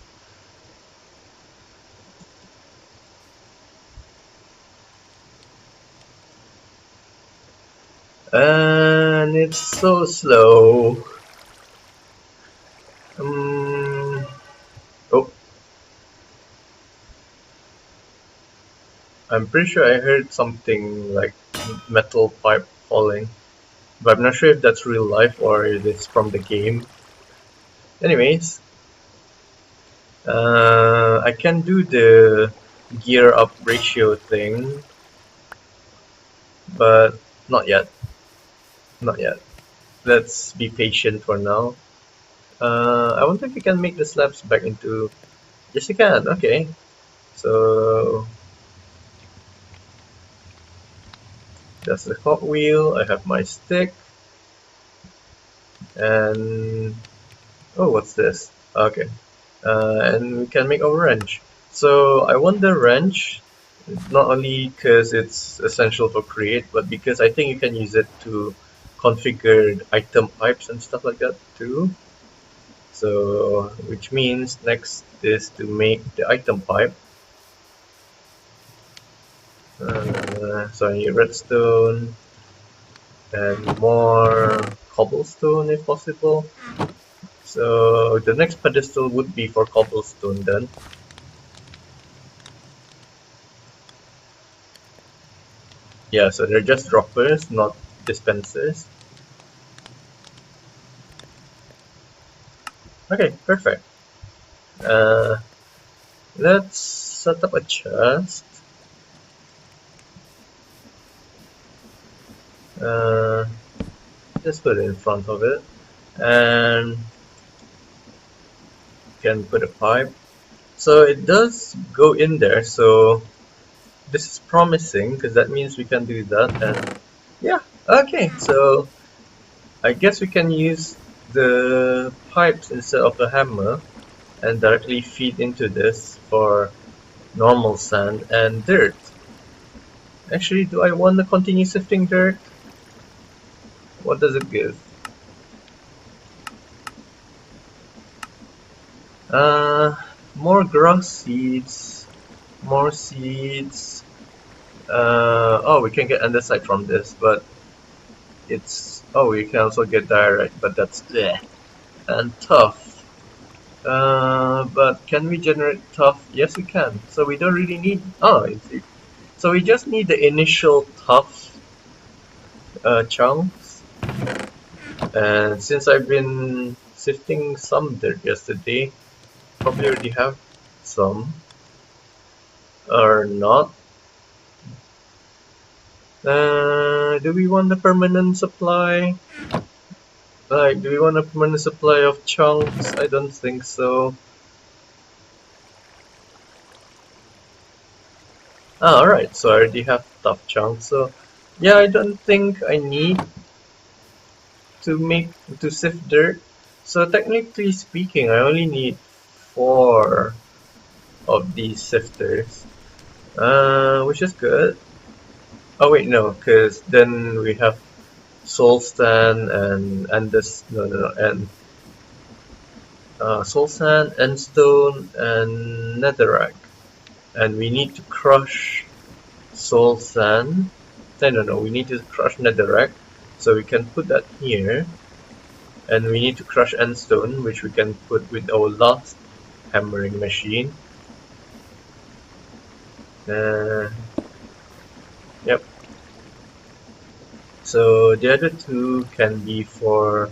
[SPEAKER 1] And it's so slow. Oh, I'm pretty sure I heard something like metal pipe falling. But I'm not sure if that's real life or if it's from the game. Anyways, I can do the gear up ratio thing, but not yet. Not yet. Let's be patient for now. I wonder if we can make the slabs back into. Yes, you can. Okay. So that's the cogwheel. I have my stick. And oh, what's this? Okay. And we can make a wrench. So I want the wrench not only because it's essential for create, but because I think you can use it to configure item pipes and stuff like that too. So which means next is to make the item pipe. So I need redstone and more cobblestone if possible. So the next pedestal would be for cobblestone then. Yeah, so they're just droppers, not dispensers. Okay, perfect. Uh, let's set up a chest. Uh, just put it in front of it, and can put a pipe. So it does go in there. So this is promising because that means we can do that. And yeah, okay. So I guess we can use the pipes instead of the hammer and directly feed into this for normal sand and dirt. Actually, do I want to continue sifting dirt? What does it give? More grass seeds, more seeds. Oh, we can get andesite from this, but it's oh, we can also get diorite, but that's bleh. And tough. But can we generate tough? Yes, we can. So we don't really need. Oh, so we just need the initial tough chunks. And since I've been sifting some dirt yesterday, probably already have some or not. Do we want a permanent supply? Like, do we want a permanent supply of chunks? I don't think so. Ah, alright, so I already have tough chunks, so yeah, I don't think I need to sift dirt. So technically speaking, I only need 4 of these sifters, which is good. Oh wait, no, because then we have soul sand and this no and soul sand, endstone, and netherrack, and we need to crush soul sand. No, we need to crush netherrack, so we can put that here, and we need to crush endstone, which we can put with our last hammering machine. Yep. So the other 2 can be for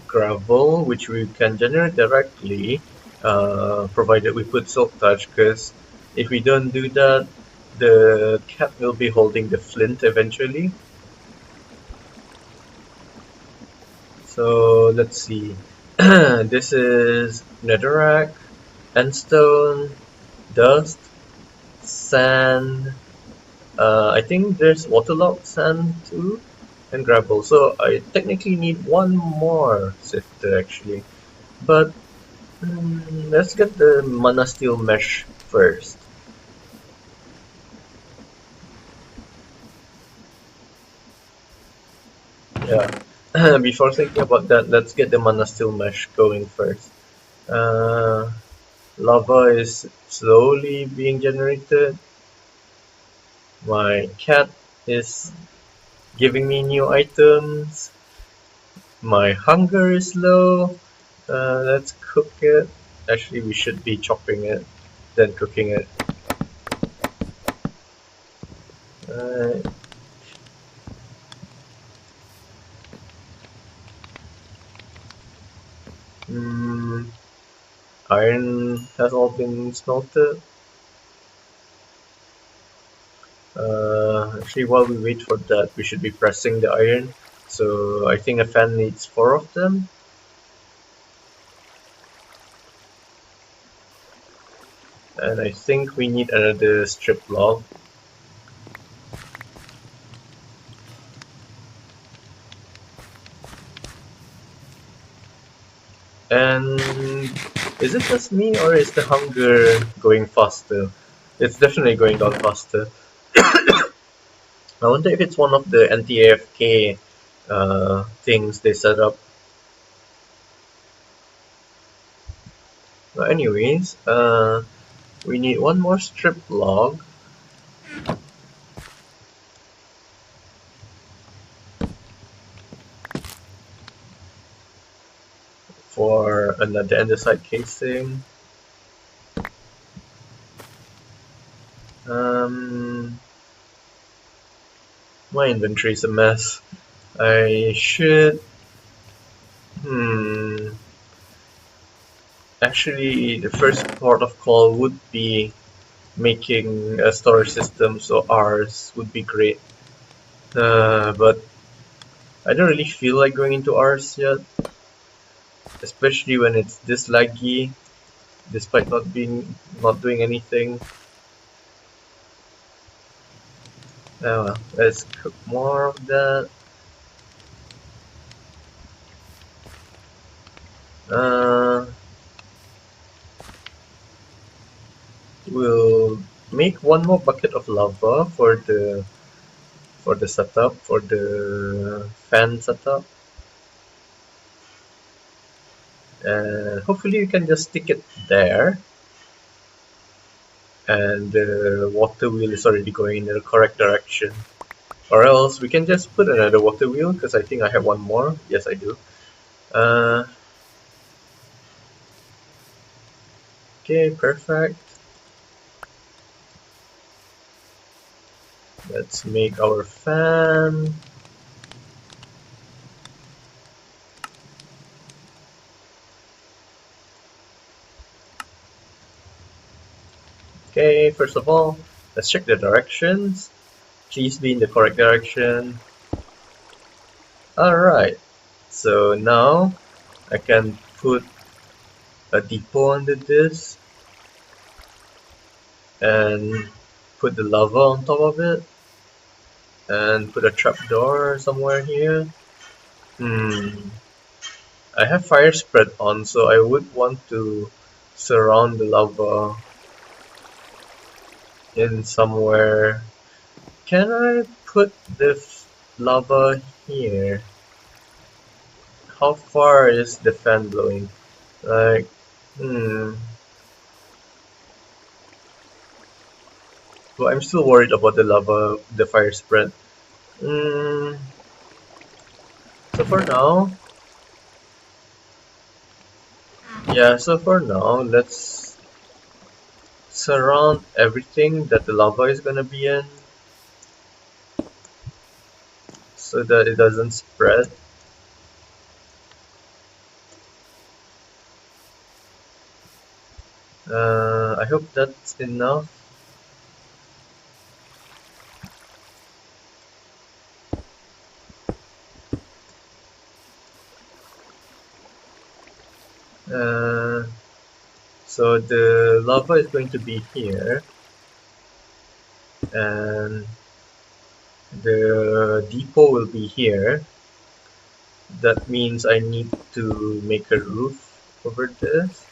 [SPEAKER 1] gravel, which we can generate directly, provided we put silk touch, because if we don't do that, the cat will be holding the flint eventually. So let's see. This is netherrack, endstone, dust, sand, I think there's waterlogged sand too, and gravel. So I technically need one more sifter actually. But let's get the mana steel mesh first. Yeah. Before thinking about that, let's get the mana steel mesh going first. Uh, Lava is slowly being generated. My cat is giving me new items. My hunger is low. Let's cook it. Actually, we should be chopping it, then cooking it. Uh, mm, Iron has all been smelted. Actually, while we wait for that, we should be pressing the iron. So I think a fan needs 4 of them. And I think we need another strip log. And is it just me or is the hunger going faster? It's definitely going down faster. I wonder if it's one of the anti-AFK things they set up. But anyways, we need one more strip log for another andesite casing. Um, my inventory is a mess. I should. Hmm. Actually, the first port of call would be making a storage system, so ours would be great. But I don't really feel like going into ours yet, especially when it's this laggy, despite not doing anything. Well, let's cook more of that. Uh, we'll make one more bucket of lava for the setup, for the fan setup, and hopefully you can just stick it there. And the water wheel is already going in the correct direction. Or else we can just put another water wheel because I think I have one more. Yes, I do. Uh, okay, perfect. Let's make our fan. Okay, first of all, let's check the directions. Please be in the correct direction. Alright, so now I can put a depot under this and put the lava on top of it and put a trapdoor somewhere here. I have fire spread on, so I would want to surround the lava in somewhere. Can I put the lava here? How far is the fan blowing? Like, hmm. Well, I'm still worried about the lava, the fire spread. Hmm. So for now, yeah, so for now, let's surround everything that the lava is gonna be in so that it doesn't spread. I hope that's enough. Uh, so the lava is going to be here, and The depot will be here. That means I need to make a roof over this.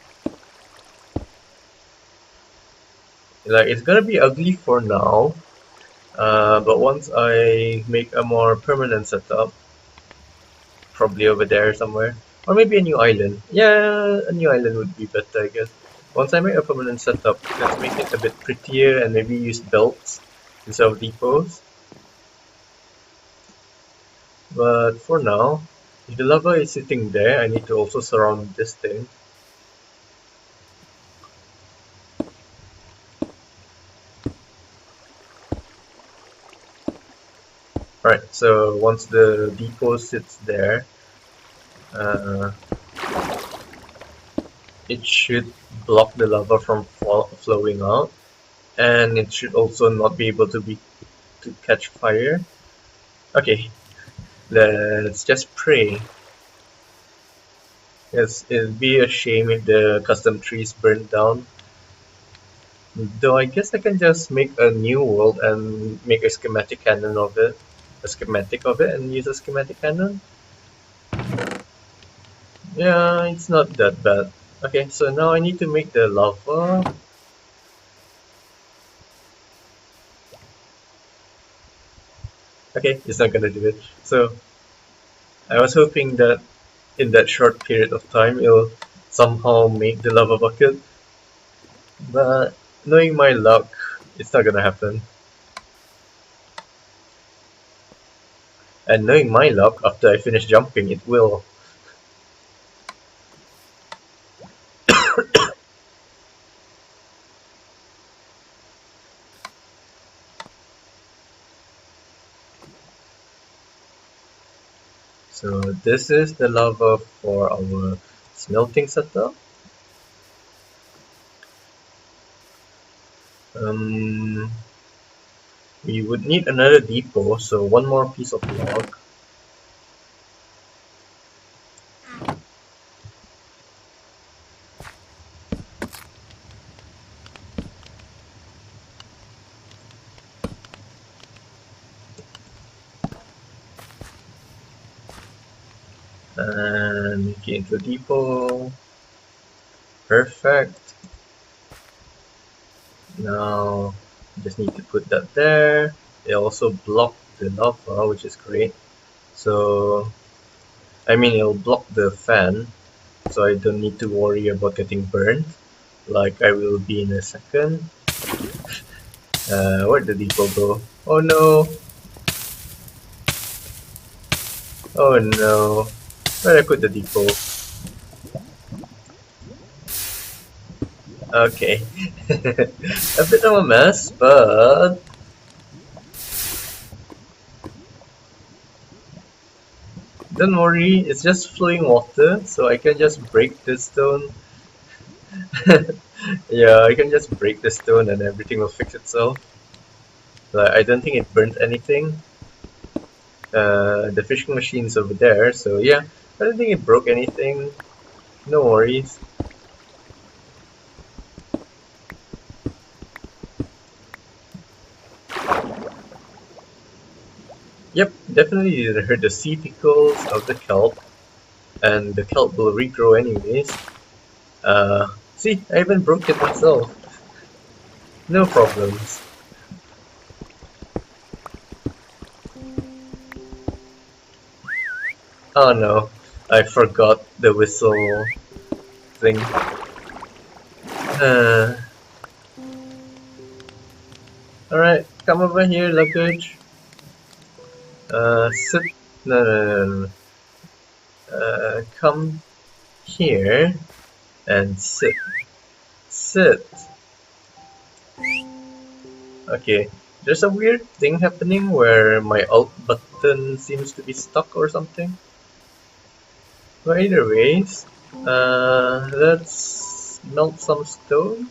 [SPEAKER 1] Like, it's gonna be ugly for now, but once I make a more permanent setup, probably over there somewhere, or maybe a new island. Yeah, a new island would be better, I guess. Once I make a permanent setup, let's make it a bit prettier and maybe use belts instead of depots. But for now, if the lava is sitting there, I need to also surround this thing. Right, so once the depot sits there, uh, it should block the lava from flowing out, and it should also not be able to catch fire. Okay, let's just pray. Yes, it'd be a shame if the custom trees burned down. Though I guess I can just make a new world and make a schematic cannon of it. A schematic of it and use a schematic cannon. Yeah, it's not that bad. Okay, so now I need to make the lava. Okay, it's not gonna do it. So I was hoping that in that short period of time it'll somehow make the lava bucket. But knowing my luck, it's not gonna happen. And knowing my luck, after I finish jumping, it will. So this is the lava for our smelting setup. Um, we would need another depot, so one more piece of log. And make it into a depot. Perfect. Now just need to put that there. It also block the lava, which is great. So I mean it'll block the fan, so I don't need to worry about getting burned, like I will be in a second. Where'd the depot go? Oh no! Oh no! Where'd I put the depot? Okay. A bit of a mess, but don't worry, it's just flowing water, so I can just break the stone. Yeah, I can just break the stone and everything will fix itself. Like, I don't think it burnt anything. The fishing machine's over there, so yeah, I don't think it broke anything. No worries. Yep, definitely didn't hurt the sea pickles of the kelp, and the kelp will regrow anyways. See, I even broke it myself. No problems. Oh no, I forgot the whistle thing. Alright, come over here, luggage. Sit. No, no, no, no. Come here and sit. Sit. Okay, there's a weird thing happening where my alt button seems to be stuck or something. But either ways, let's melt some stone.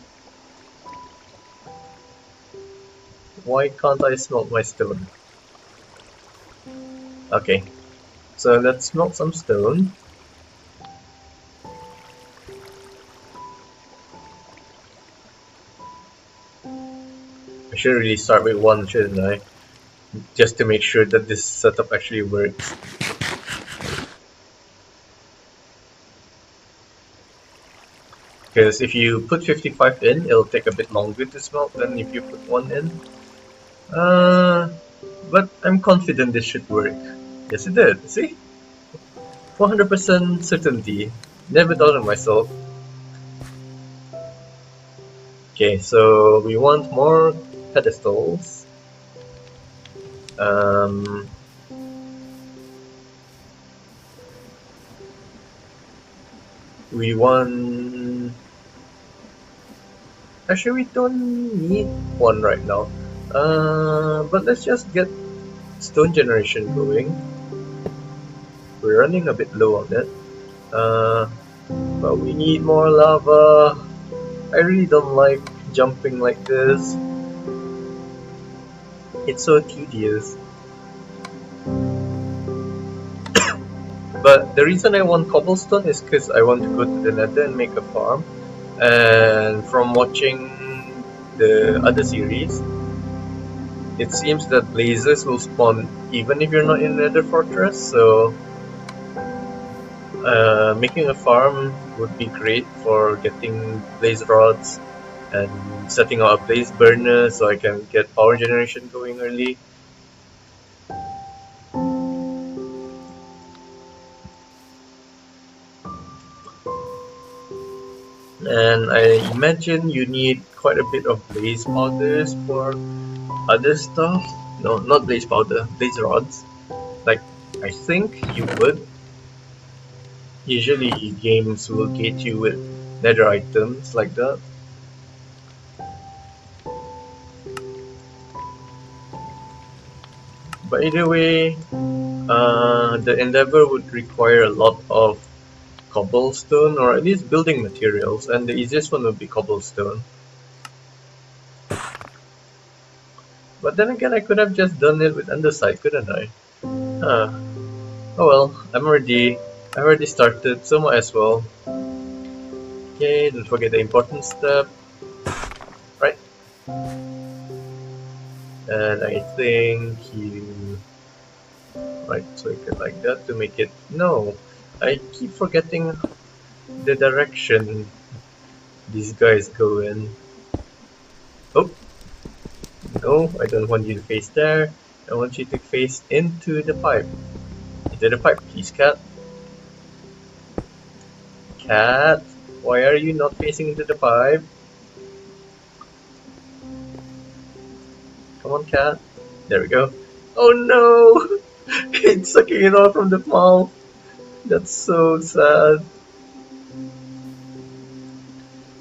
[SPEAKER 1] Why can't I smelt my stone? Okay, so let's smelt some stone. I should really start with one, shouldn't I? just to make sure that this setup actually works. Because if you put 55 in, it'll take a bit longer to smelt than if you put 1 in. But I'm confident this should work. Yes, it did. See? 400% certainty. Never doubted myself. Okay, so we want more pedestals. Um, we want... Actually, we don't need one right now. But let's just get stone generation going. We're running a bit low on it. But we need more lava. I really don't like jumping like this. It's so tedious. But the reason I want cobblestone is because I want to go to the nether and make a farm. And from watching the other series, it seems that blazes will spawn even if you're not in nether fortress, so making a farm would be great for getting blaze rods and setting up a blaze burner so I can get power generation going early. And I imagine you need quite a bit of blaze powders for other stuff. No, not blaze powder, blaze rods. Like, I think you would. Usually games will get you with nether items like that. But either way, the endeavor would require a lot of cobblestone or at least building materials, and the easiest one would be cobblestone. But then again, I could have just done it with andesite, couldn't I? Huh. Oh well, I already started, so might as well. Okay, don't forget the important step. Right. And I think you... Right, so you could like that to make it... No, I keep forgetting the direction these guys go in. Oh, no, I don't want you to face there. I want you to face into the pipe. Into the pipe, please, cat. Cat, why are you not facing into the pipe? Come on, cat. There we go. Oh no! It's sucking it all from the mouth. That's so sad.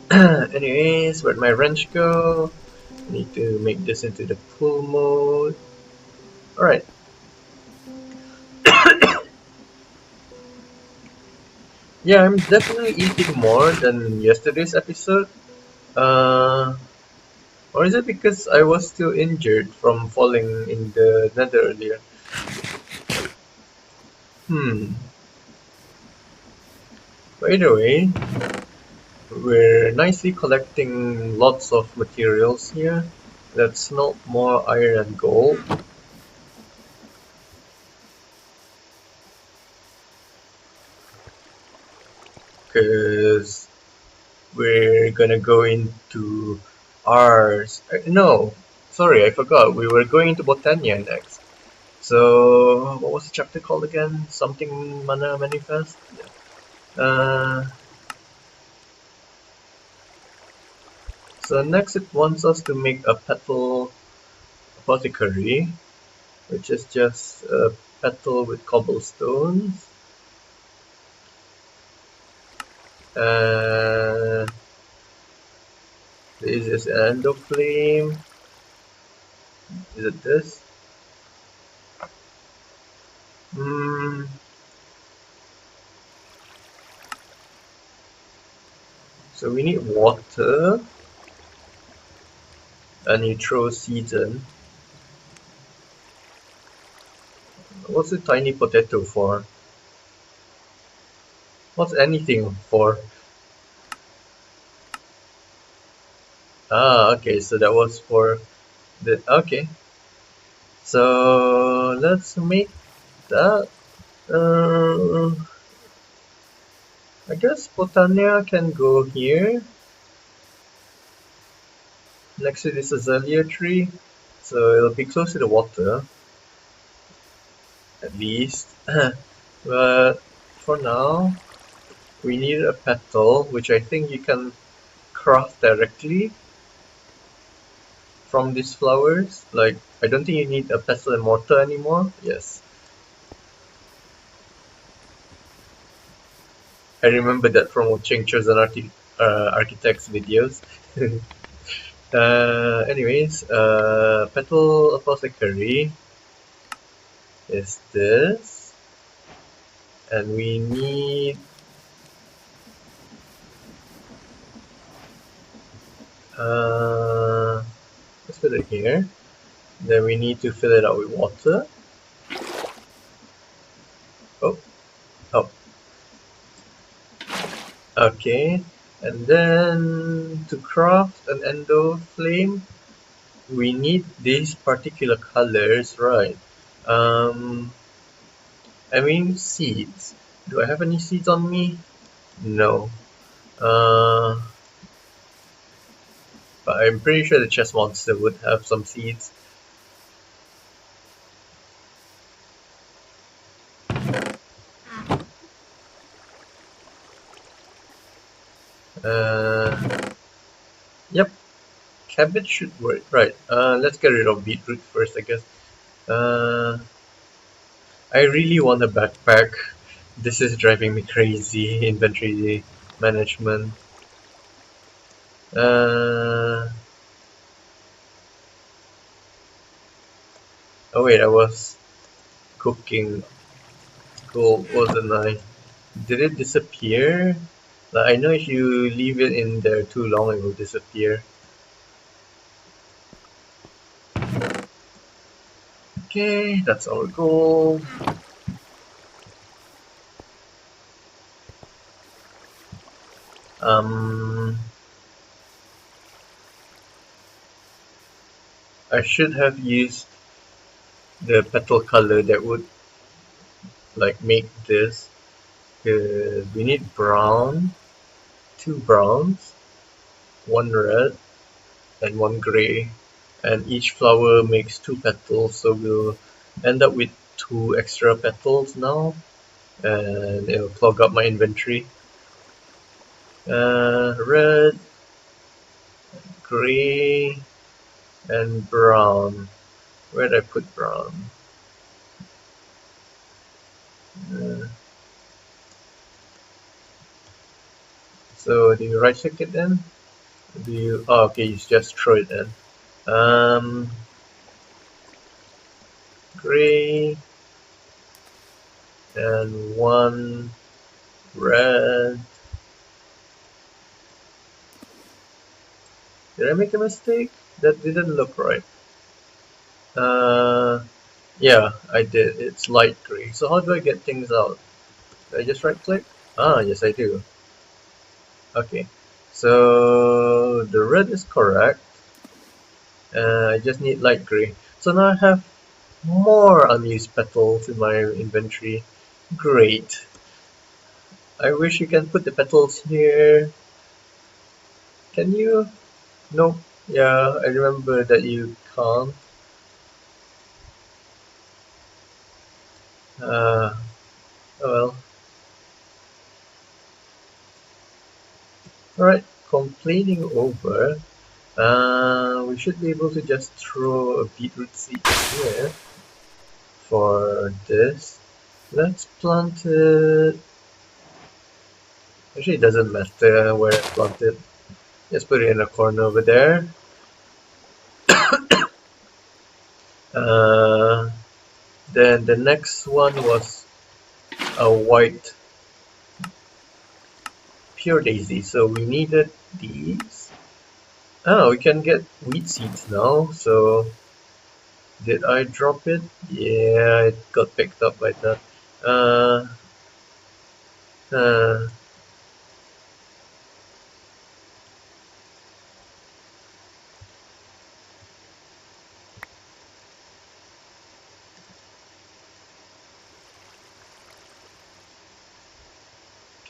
[SPEAKER 1] Anyways, where'd my wrench go? I need to make this into the pull mode. Alright. Yeah, I'm definitely eating more than yesterday's episode. Or is it because I was still injured from falling in the nether earlier? Hmm. By the way, we're nicely collecting lots of materials here. Let's smelt more iron and gold. Because we're gonna go into ours. No, sorry, I forgot. We were going into Botania next. So, what was the chapter called again? Something Mana Manifest? Yeah. So next it wants us to make a petal apothecary, which is just a petal with cobblestones. And this is an endoflame. Is it this? Hmm. So we need water, and you throw seeds in. What's a tiny potato for? What's anything for? Ah, okay, so that was for the... Okay. So let's make that. I guess Botania can go here next to this azalea tree, so it'll be close to the water at least. But for now, we need a petal, which I think you can craft directly from these flowers. Like, I don't think you need a pestle and mortar anymore. Yes, I remember that from watching Chosen Architects videos. Anyways, petal apothecary is this, and we need let's put it here. Then we need to fill it out with water. Oh, oh, okay. And then to craft an endo flame, we need these particular colors, right? I mean seeds. Do I have any seeds on me? No. Uh, but I'm pretty sure the chest monster would have some seeds. Yep, cabbage should work. Right. Let's get rid of beetroot first, I guess. I really want a backpack. This is driving me crazy. Inventory management. Uh, oh wait, I was cooking gold, wasn't I? Did it disappear? Like, I know if you leave it in there too long, it will disappear. Okay, that's our goal. I should have used the petal color that would like make this. We need brown, 2 browns, 1 red, and 1 gray. And each flower makes 2 petals, so we'll end up with 2 extra petals now, and it'll clog up my inventory. Red, gray, and brown. Where did I put brown? Uh, so do you right click it then? Do you? Oh, okay, you just throw it in. Gray and 1 red. Did I make a mistake? That didn't look right. Yeah, I did. It's light gray. So how do I get things out? Do I just right click? Ah, yes I do. Okay. So the red is correct. I just need light gray. So now I have more unused petals in my inventory. Great. I wish you can put the petals here. Can you? Nope. Yeah, I remember that you can't. Oh well. Alright, complaining over. We should be able to just throw a beetroot seed here for this. Let's plant it. Actually, it doesn't matter where I plant it. Just put it in a corner over there. Uh, then the next one was a white pure daisy. So we needed these. Oh, we can get wheat seeds now. So did I drop it? Yeah, it got picked up by that. Uh, uh,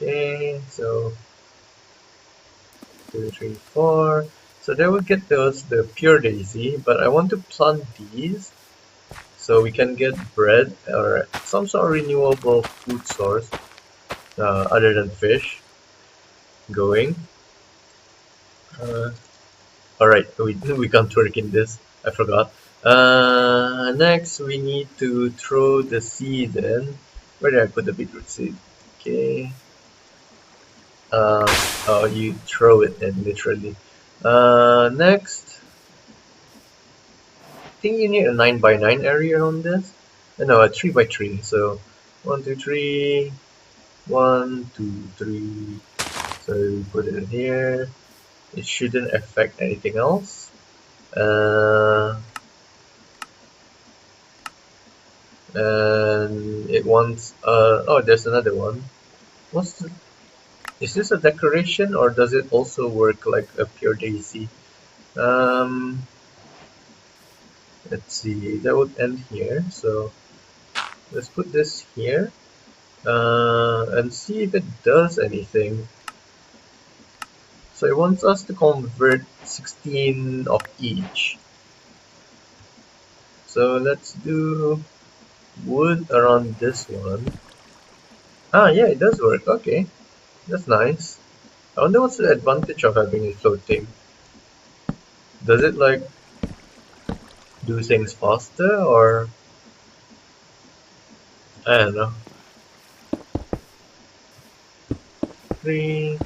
[SPEAKER 1] Okay, so 2, 3, 4. So there we get the pure daisy, but I want to plant these so we can get bread or some sort of renewable food source other than fish going. Uh, Alright, we can't work in this. I forgot. Next we need to throw the seed in. Where did I put the beetroot seed? Okay. Oh, you throw it in literally. Next, I think you need a 9 by 9 area on this. No, a 3 by 3. So 1, 2, 3. 1, 2, 3. So we put it in here. It shouldn't affect anything else. And it wants oh, there's another one. Is this a decoration or does it also work like a pure daisy? Um, let's see, that would end here, so let's put this here and see if it does anything. So it wants us to convert 16 of each. So let's do wood around this one. Ah, yeah, it does work. Okay, that's nice. I wonder what's the advantage of having it floating. Does it like do things faster or I don't know. 3,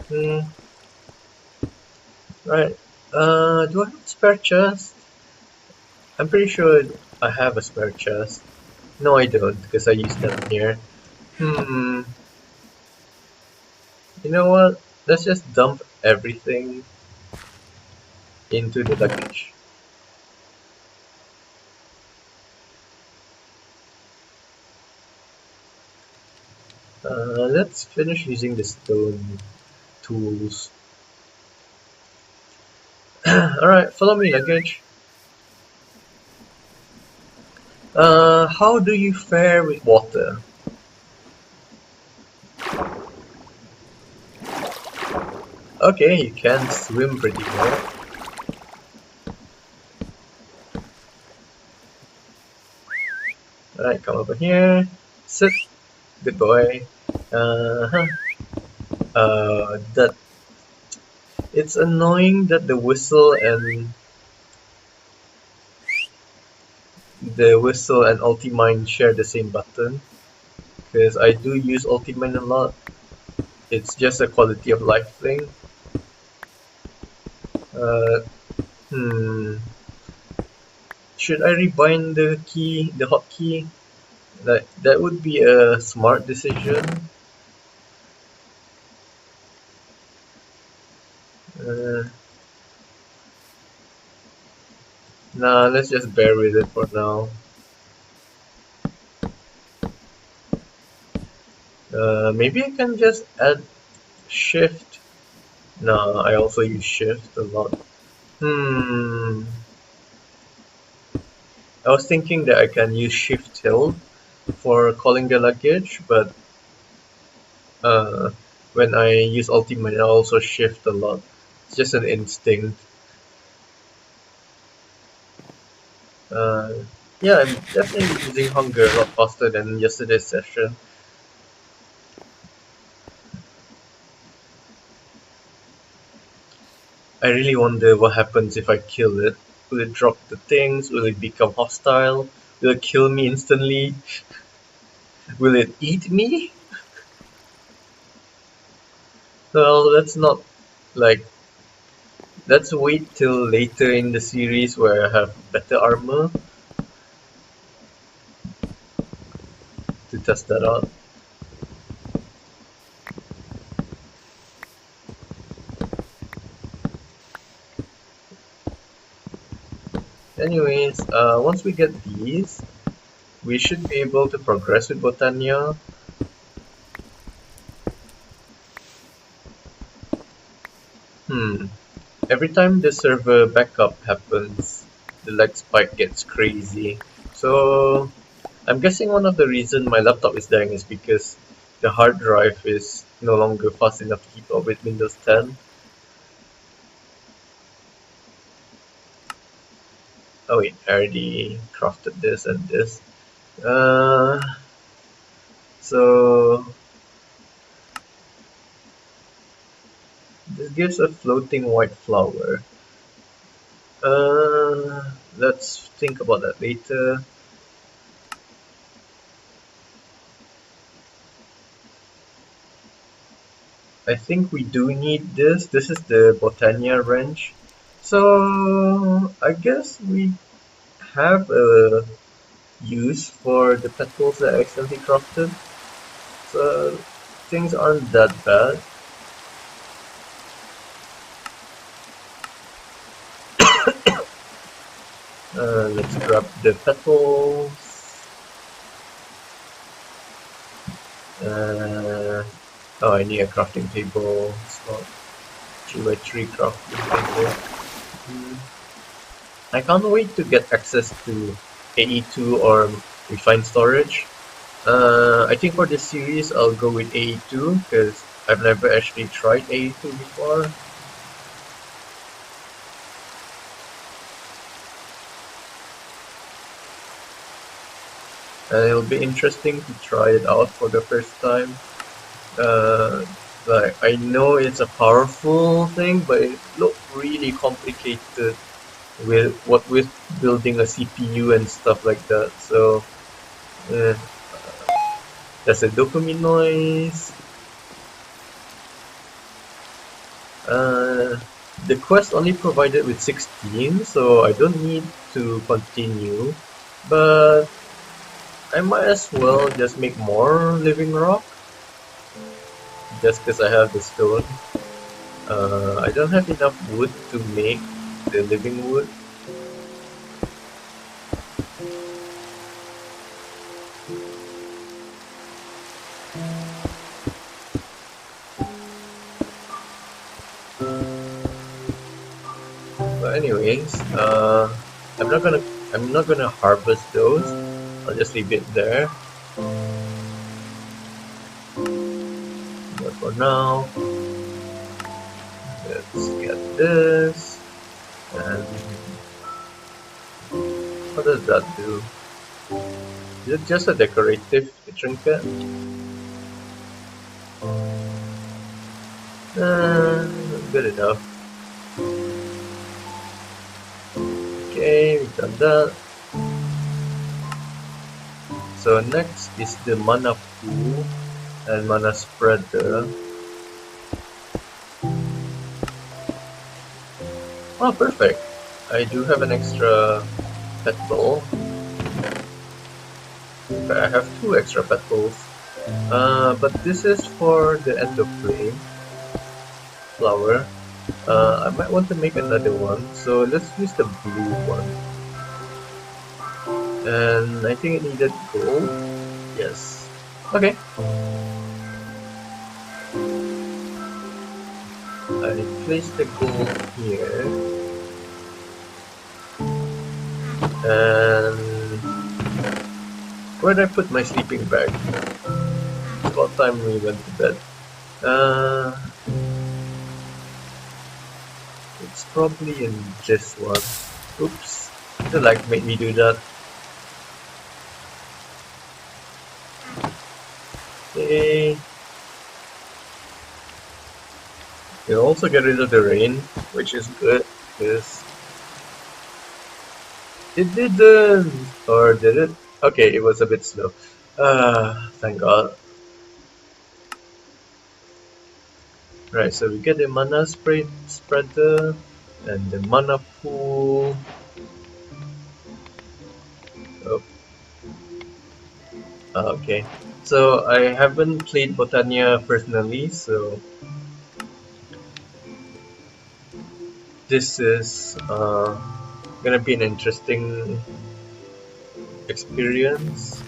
[SPEAKER 1] right. Do I have a spare chest? I'm pretty sure I have a spare chest. No, I don't because I used them here. You know what? Let's just dump everything into the luggage. Let's finish using the stone tools. Alright, follow me, luggage. How do you fare with water? Okay, you can swim pretty well. Alright, come over here. Sit. Good boy. Uh-huh. That it's annoying that the whistle and Ultimine share the same button. Because I do use Ultimine a lot. It's just a quality of life thing. Should I rebind the key, the hotkey? That would be a smart decision. Nah, let's just bear with it for now. Maybe I can just add shift. No, I also use shift a lot. I was thinking that I can use shift tilde for calling the luggage, but when I use ultimate I also shift a lot. It's just an instinct. Yeah, I'm definitely using hunger a lot faster than yesterday's session. I really wonder what happens if I kill it. Will it drop the things? Will it become hostile? Will it kill me instantly? Will it eat me? Well, let's not like let's wait till later in the series where I have better armor to test that out. Anyways, once we get these, we should be able to progress with Botania. Every time the server backup happens, the lag spike gets crazy. So I'm guessing one of the reasons my laptop is dying is because the hard drive is no longer fast enough to keep up with Windows 10. Oh wait, I already crafted this and this. So this gives a floating white flower. Let's think about that later. I think we do need this. This is the Botania wrench. So I guess we have a use for the petals that I accidentally crafted. So things aren't that bad. Let's grab the petals. Oh, I need a crafting table. It's not 3x3 crafting table. I can't wait to get access to AE2 or refined storage. I think for this series I'll go with AE2 because I've never actually tried AE2 before. And it'll be interesting to try it out for the first time. Like I know it's a powerful thing, but it looked really complicated with building a CPU and stuff like that. So there's a dopamine noise. The quest only provided with 16, so I don't need to continue. But I might as well just make more living rock. Just because I have the stone. I don't have enough wood to make the living wood. But anyways, I'm not gonna harvest those. I'll just leave it there. But for now, let's get this. And what does that do? Is it just a decorative trinket? Good enough. Okay, we've done that. So next is the mana pool and mana spreader. Oh, perfect. I do have an extra petal. Okay, I have 2 extra petals. But this is for the end of flame flower. I might want to make another one, so let's use the blue one. And I think it needed gold. Yes. Okay. I place the gold here. And where did I put my sleeping bag? It's about time we went to bed. It's probably in this one. Oops. The lag made me do that. Okay. You can also get rid of the rain, which is good, because it didn't, or did it? Okay, it was a bit slow. Thank God. Right, so we get the mana spreader and the mana pool. Oh. Okay, so I haven't played Botania personally, so this is gonna be an interesting experience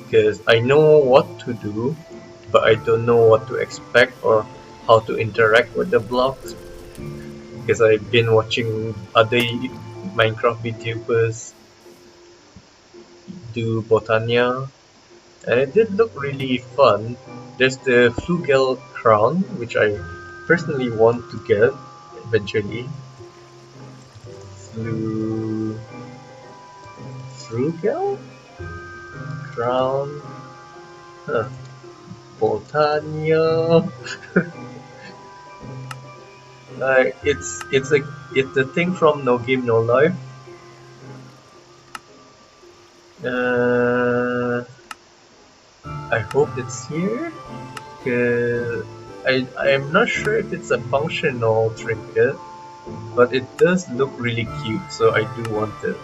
[SPEAKER 1] because I know what to do, but I don't know what to expect or how to interact with the blocks because I've been watching other Minecraft YouTubers do Botania and it did look really fun, There's the Flugel crown, which I personally want to get eventually. Flugel crown, huh. Botania. It's the thing from No Game No Life. I hope it's here. Cause I'm not sure if it's a functional trinket, but it does look really cute, so I do want it.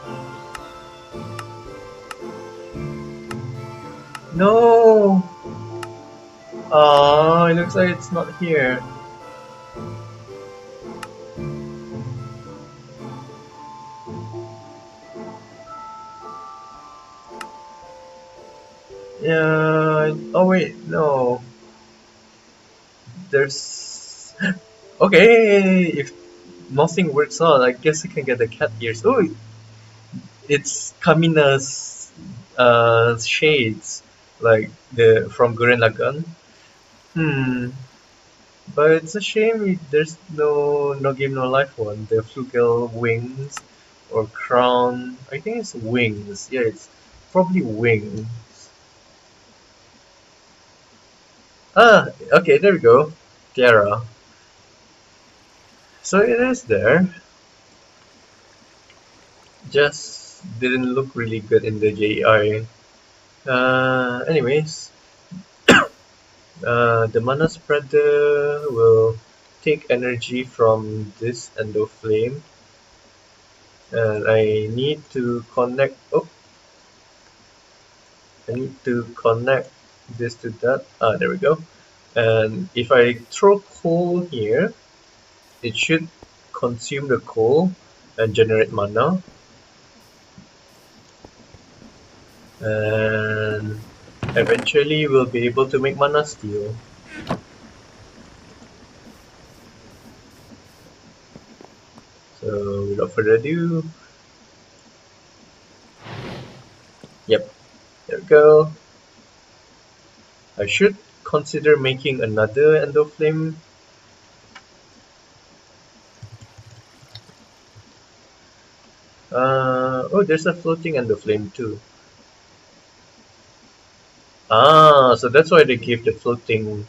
[SPEAKER 1] No! Ah, it looks like it's not here. Yeah. Oh wait, no. There's. Okay, if nothing works out, I guess I can get the cat ears. Oh, it's Kamina's shades, like the from Gurren Lagann. Hmm. But it's a shame there's no game no life one. The Flugel wings or crown. I think it's wings. Yeah, it's probably wings. Ah, okay, there we go. Tiara. So it is there. Just didn't look really good in the JI. Anyways, the mana spreader will take energy from this endo flame, and I need to connect. Oh, I need to connect this to that. Ah, there we go. And if I throw coal here, it should consume the coal and generate mana. And eventually we'll be able to make mana steel. So without further ado, yep, there we go. I should consider making another endo flame. Oh, there's a floating endo flame too. Ah, so that's why they gave the floating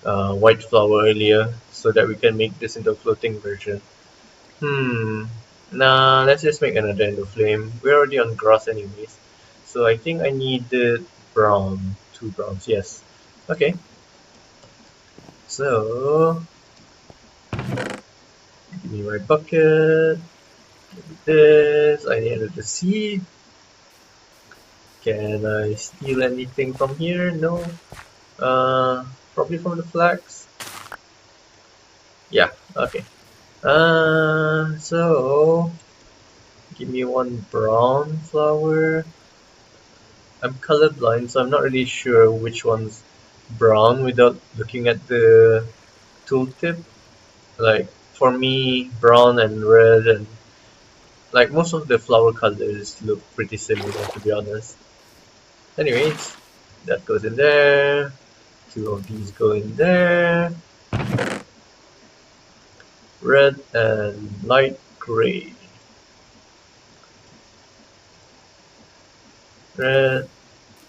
[SPEAKER 1] white flower earlier, so that we can make this into a floating version. Nah, let's just make another endo flame. We're already on grass anyways. So I think I needed brown. 2 browns, yes. Okay. So give me my bucket. This. I needed the seed. Can I steal anything from here? No. Probably from the flags. Yeah, okay. So give me 1 brown flower. I'm colorblind, so I'm not really sure which one's brown without looking at the tooltip. Like for me, brown and red and like most of the flower colors look pretty similar, to be honest. Anyways, that goes in there. 2 of these go in there. Red and light gray. Red,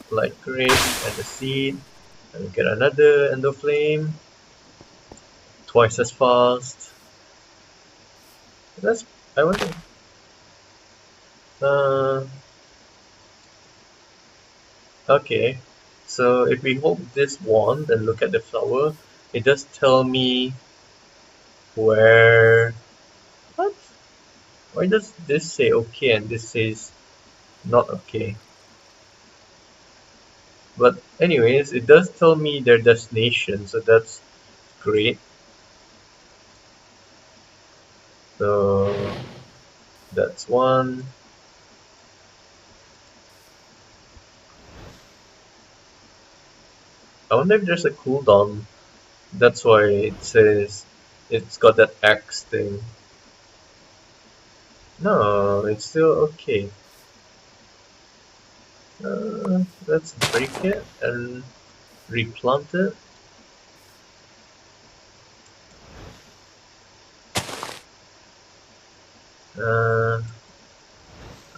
[SPEAKER 1] light gray, and the seed. And we get another endo flame. Twice as fast. That's I wonder. Uh, okay. So if we hold this wand and look at the flower, it does tell me where. What? Why does this say okay and this says not okay? But anyways, it does tell me their destination, so that's great. So that's one. I wonder if there's a cooldown. That's why it says it's got that X thing. No, it's still okay. Let's break it and replant it.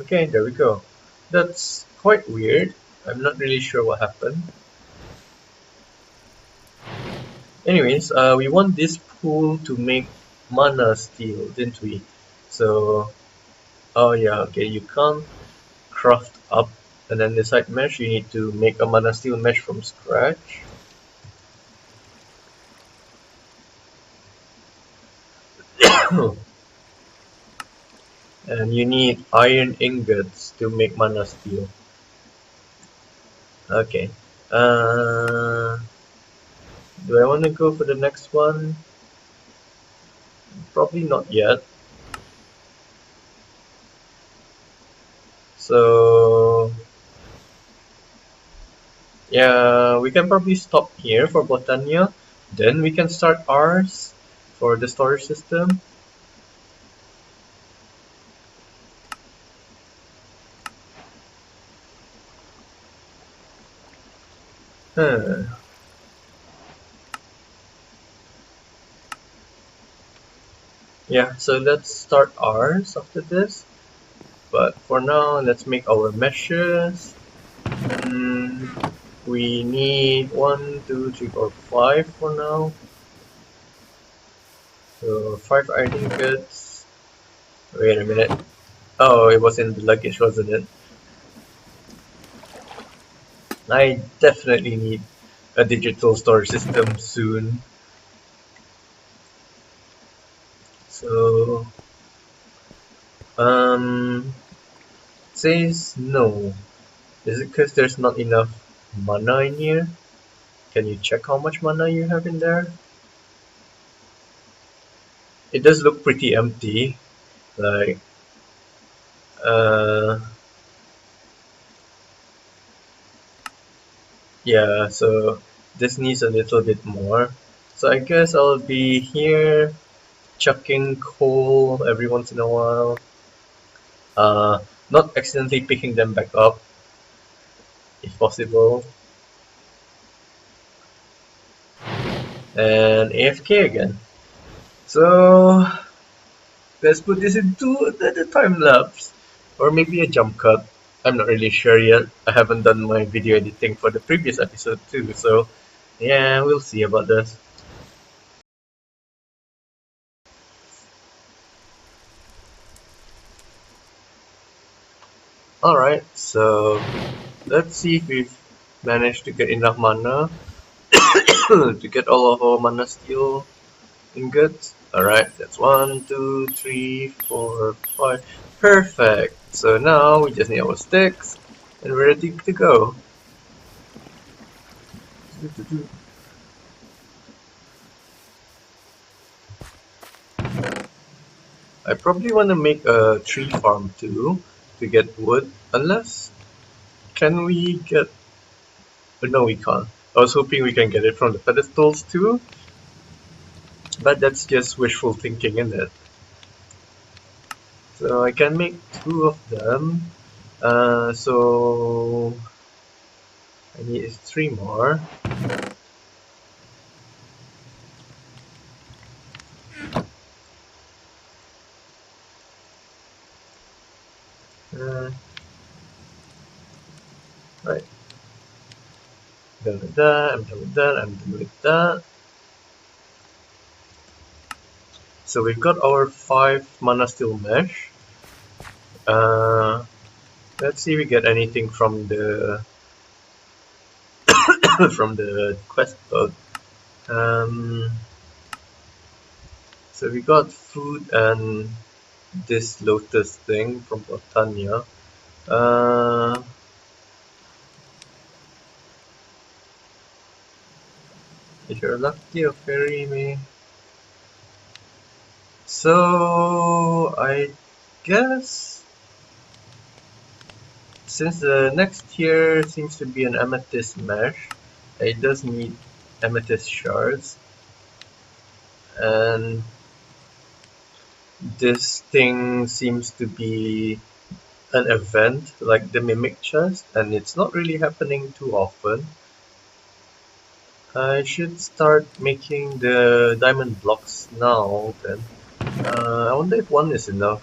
[SPEAKER 1] Okay, there we go. That's quite weird. I'm not really sure what happened. Anyways, we want this pool to make mana steel, didn't we? So, oh yeah, okay, you can't craft up and then the side mesh, you need to make a mana steel mesh from scratch. And you need iron ingots to make mana steel. Okay. Do I want to go for the next one? Probably not yet. So yeah, we can probably stop here for Botania. Then we can start ours for the storage system. Huh. Yeah, so let's start ours after this. But for now, let's make our meshes. We need 1, 2, 3, 4, 5 for now. So 5 iron ingots. Wait a minute. Oh, it was in the luggage, wasn't it? I definitely need a digital storage system soon. So, says no. Is it because there's not enough mana in here? Can you check how much mana you have in there? It does look pretty empty. Like, yeah, so this needs a little bit more. So I guess I'll be here chucking coal every once in a while. Not accidentally picking them back up, if possible. And AFK again. So let's put this into the time lapse. Or maybe a jump cut. I'm not really sure yet. I haven't done my video editing for the previous episode too, so yeah, we'll see about this. Alright, so let's see if we've managed to get enough mana to get all of our mana steel ingots. Alright, that's 1, 2, 3, 4, 5. Perfect! So now we just need our sticks and we're ready to go. I probably want to make a tree farm too to get wood. Unless, can we get... Oh, no, we can't. I was hoping we can get it from the pedestals too. But that's just wishful thinking, isn't it? So I can make 2 of them. So I need 3 more. Right. Done with that, I'm done with that, I'm done with that. So we've got our 5 mana steel mesh. Let's see if we get anything from the from the quest bug. So we got food and this lotus thing from Botania. If you're lucky, you'll carry me. So I guess since the next tier seems to be an amethyst mesh, it does need amethyst shards. And this thing seems to be an event like the mimic chest, and it's not really happening too often. I should start making the diamond blocks now then. I wonder if one is enough.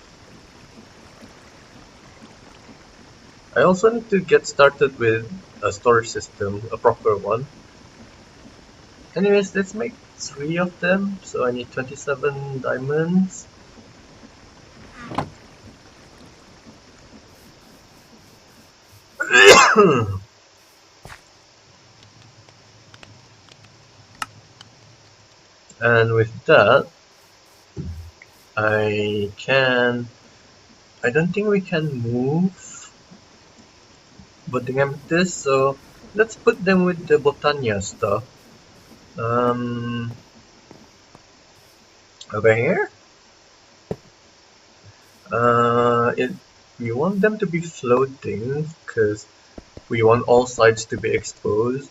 [SPEAKER 1] I also need to get started with a storage system, a proper one. Anyways, let's make 3 of them. So I need 27 diamonds. And with that, I can... I don't think we can move budding amethyst, so let's put them with the botania stuff. Um, Over here? It we want them to be floating because we want all sides to be exposed,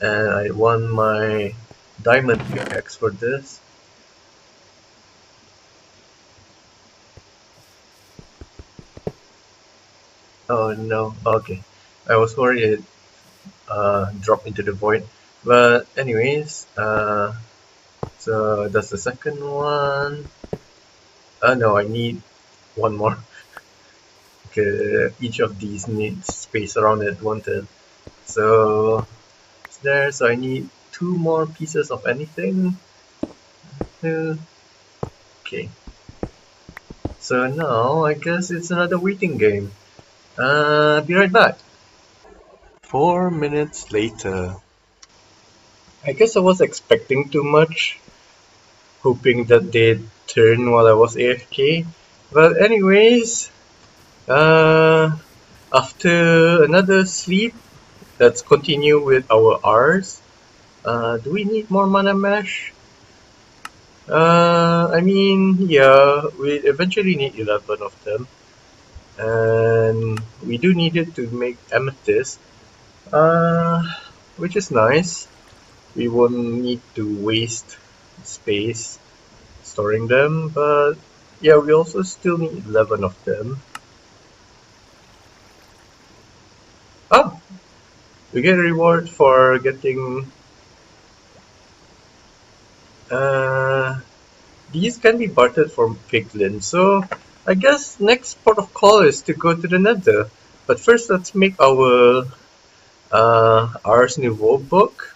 [SPEAKER 1] and I want my diamond pickaxe for this. Oh no, okay. I was worried it dropped into the void. But anyways, so that's the second one. No, I need one more. Okay, each of these needs space around it, wanted. So it's there. So I need 2 more pieces of anything. Okay. So now I guess it's another waiting game. Be right back. 4 minutes later. I guess I was expecting too much, hoping that they'd turn while I was AFK. But anyways, uh, after another sleep, let's continue with our R's. Do we need more mana mash? I mean, yeah, we eventually need 11 of them. And we do need it to make amethyst, uh, which is nice. We won't need to waste space storing them, but yeah, we also still need 11 of them. Oh, we get a reward for getting... Uh, these can be bartered for piglin, so I guess next port of call is to go to the nether. But first, let's make our Ars Nouveau book.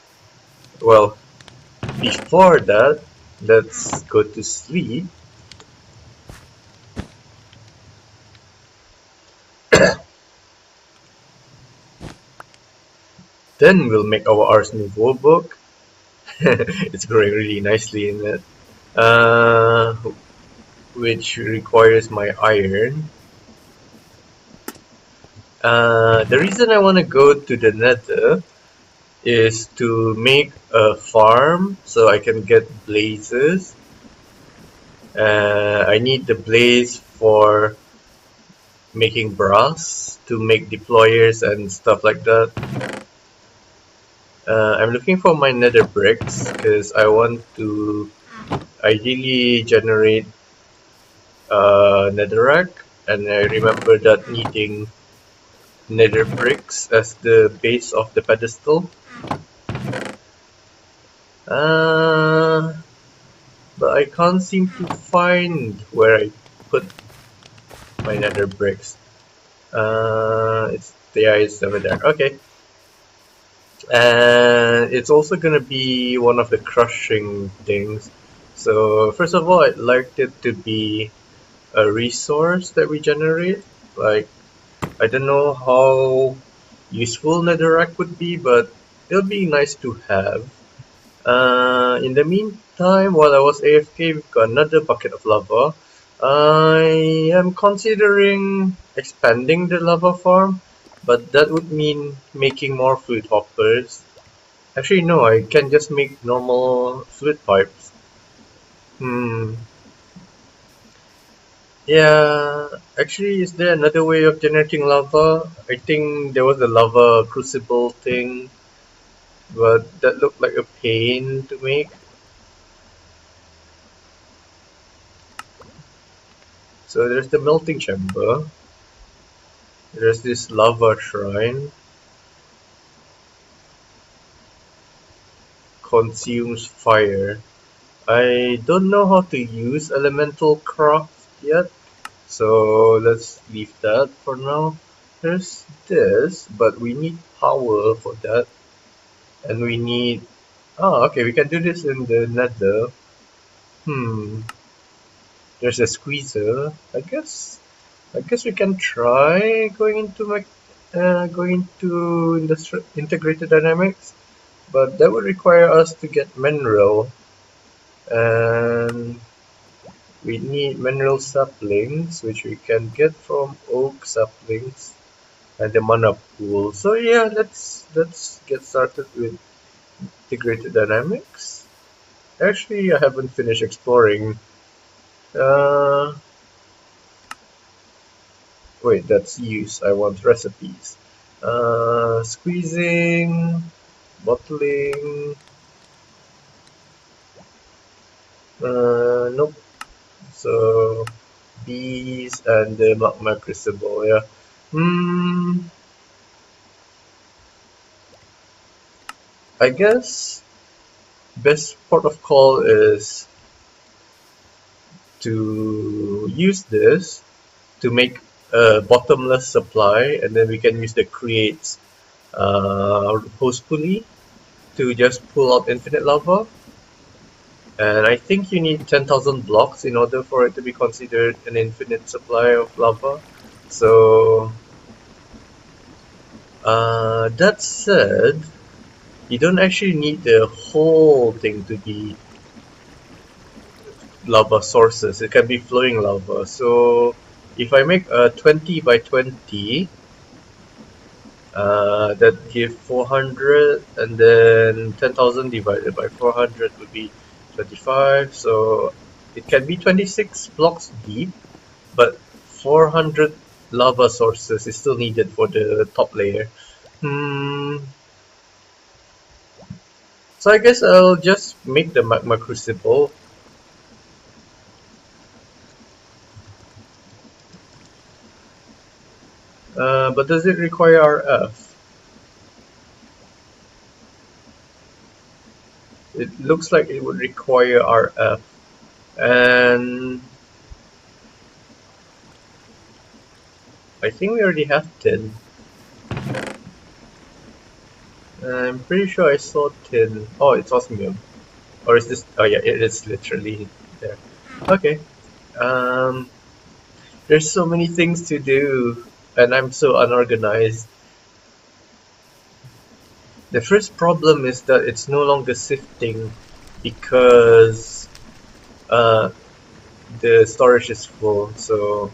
[SPEAKER 1] Well, before that, let's go to sleep. Then we'll make our Ars Nouveau book. It's growing really nicely in it. Which requires my iron. The reason I want to go to the nether is to make a farm so I can get blazes. I need the blaze for making brass to make deployers and stuff like that. I'm looking for my nether bricks because I want to ideally generate netherrack, and I remember that needing nether bricks as the base of the pedestal. Uh, but I can't seem to find where I put my nether bricks. It's over there. Okay. And it's also gonna be one of the crushing things. So first of all, I'd like it to be a resource that we generate. Like, I don't know how useful netherrack would be, but it'll be nice to have. In the meantime, while I was AFK, we've got another bucket of lava. I am considering expanding the lava farm, but that would mean making more fluid hoppers. Actually, no, I can just make normal fluid pipes. Hmm. Yeah, actually, is there another way of generating lava? I think there was a lava crucible thing, but that looked like a pain to make. So there's the melting chamber. There's this lava shrine. consumes fire. I don't know how to use elemental craft yet, so let's leave that for now. There's this, but we need power for that, and we need... Oh, okay, we can do this in the nether. There's a squeezer. I guess we can try going into integrated dynamics, but that would require us to get mineral, and we need mineral saplings, which we can get from oak saplings and the mana pool. So yeah, let's get started with integrated dynamics. Actually, I haven't finished exploring. Uh, Wait, that's use. I want recipes. Squeezing, bottling. Nope. So bees and the magma crucible. Yeah. I guess best port of call is to use this to make a bottomless supply, and then we can use the creates host pulley to just pull out infinite lava. And I think you need 10,000 blocks in order for it to be considered an infinite supply of lava. So that said, you don't actually need the whole thing to be lava sources. It can be flowing lava. So if I make a 20 by 20, that give 400, and then 10,000 divided by 400 would be 25. So it can be 26 blocks deep, but 400 lava sources is still needed for the top layer. So I guess I'll just make the magma crucible. But does it require RF? It looks like it would require RF. And I think we already have tin. I'm pretty sure I saw tin. Oh, it's osmium. Or is this? Oh yeah, it is literally there. Okay. There's so many things to do, and I'm so unorganized. The first problem is that it's no longer sifting because the storage is full. So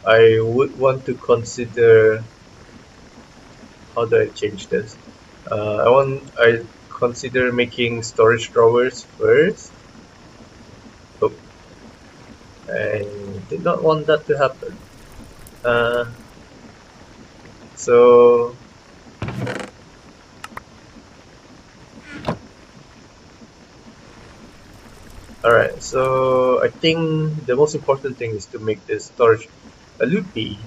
[SPEAKER 1] I would want to consider, how do I change this? I consider making storage drawers first. Oh, I did not want that to happen. So alright, so I think the most important thing is to make this storage a loopy.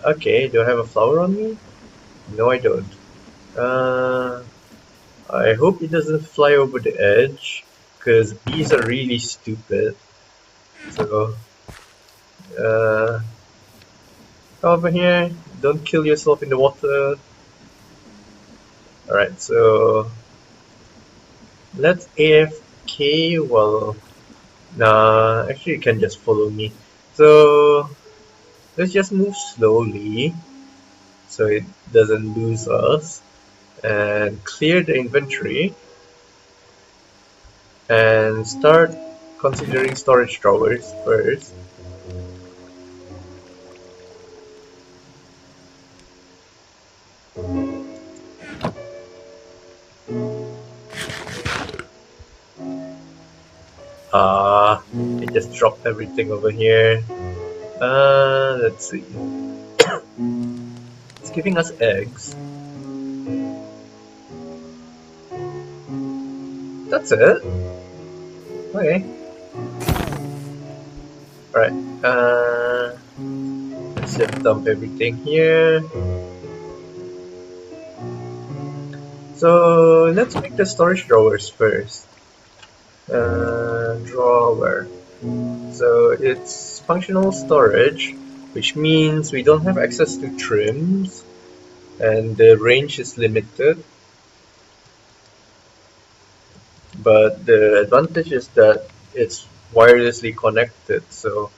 [SPEAKER 1] Okay, do I have a flower on me? No, I don't. I hope it doesn't fly over the edge, because bees are really stupid. So, come over here, don't kill yourself in the water. Alright, so let's AFK while... Nah, actually you can just follow me. So, let's just move slowly so it doesn't lose us, and clear the inventory and start considering storage drawers first. It just dropped everything over here. Let's see. It's giving us eggs. That's it. Okay. Alright. Let's just dump everything here. So let's make the storage drawers first. Drawer. So it's functional storage, which means we don't have access to trims, and the range is limited. But the advantage is that it's wirelessly connected, so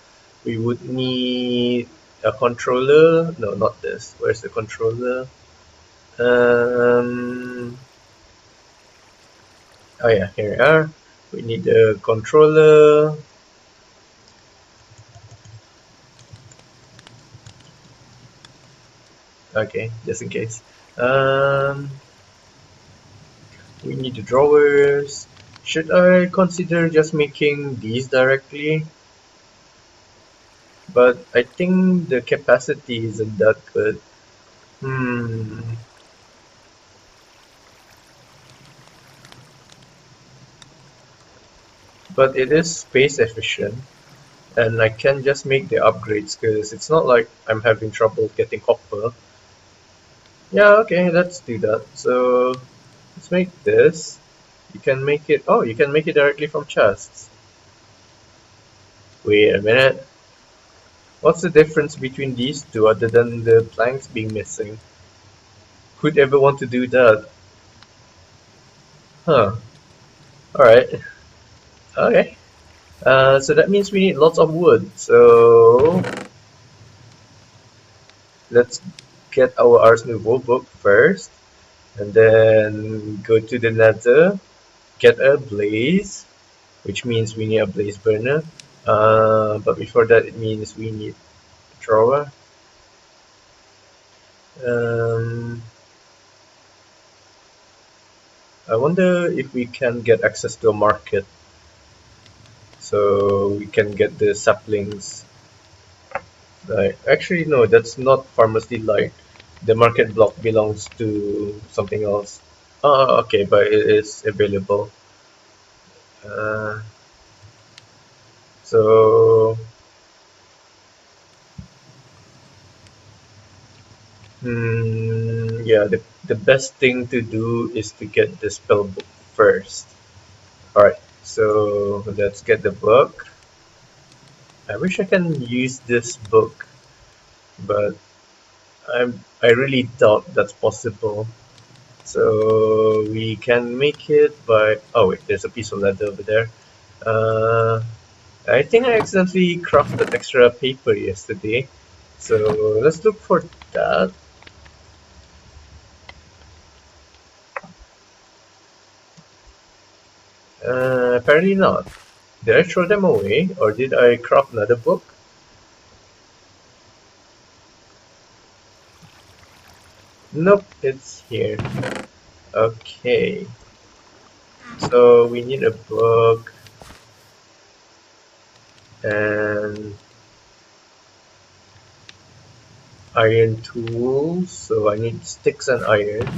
[SPEAKER 1] we would need a controller. No, not this. Where's the controller? Oh yeah, here we are. We need a controller. Okay, just in case. We need the drawers. Should I consider just making these directly? But I think the capacity isn't that good. But it is space efficient, and I can just make the upgrades because it's not like I'm having trouble getting copper. Yeah, okay, let's do that. So let's make this. You can make it. Oh, you can make it directly from chests. Wait a minute. What's the difference between these two other than the planks being missing? Who'd ever want to do that? Huh. Alright. Okay. So that means we need lots of wood. So let's get our Ars Nouveau book first. And then go to the nether. Get a blaze. Which means we need a blaze burner. But before that it means we need a drawer. I wonder if we can get access to a market so we can get the saplings. Right. Actually, no, that's not Farmer's Delight. The market block belongs to something else. Oh, okay, but it is available. Uh, so, yeah, the best thing to do is to get the spell book first. Alright, so let's get the book. I wish I can use this book, but I really doubt that's possible. So we can make it by. Oh wait, there's a piece of leather over there. I think I accidentally crafted extra paper yesterday, so let's look for that. Apparently not. Did I throw them away, or did I craft another book? Nope, it's here. Okay. So we need a book and iron tools. So I need sticks and iron.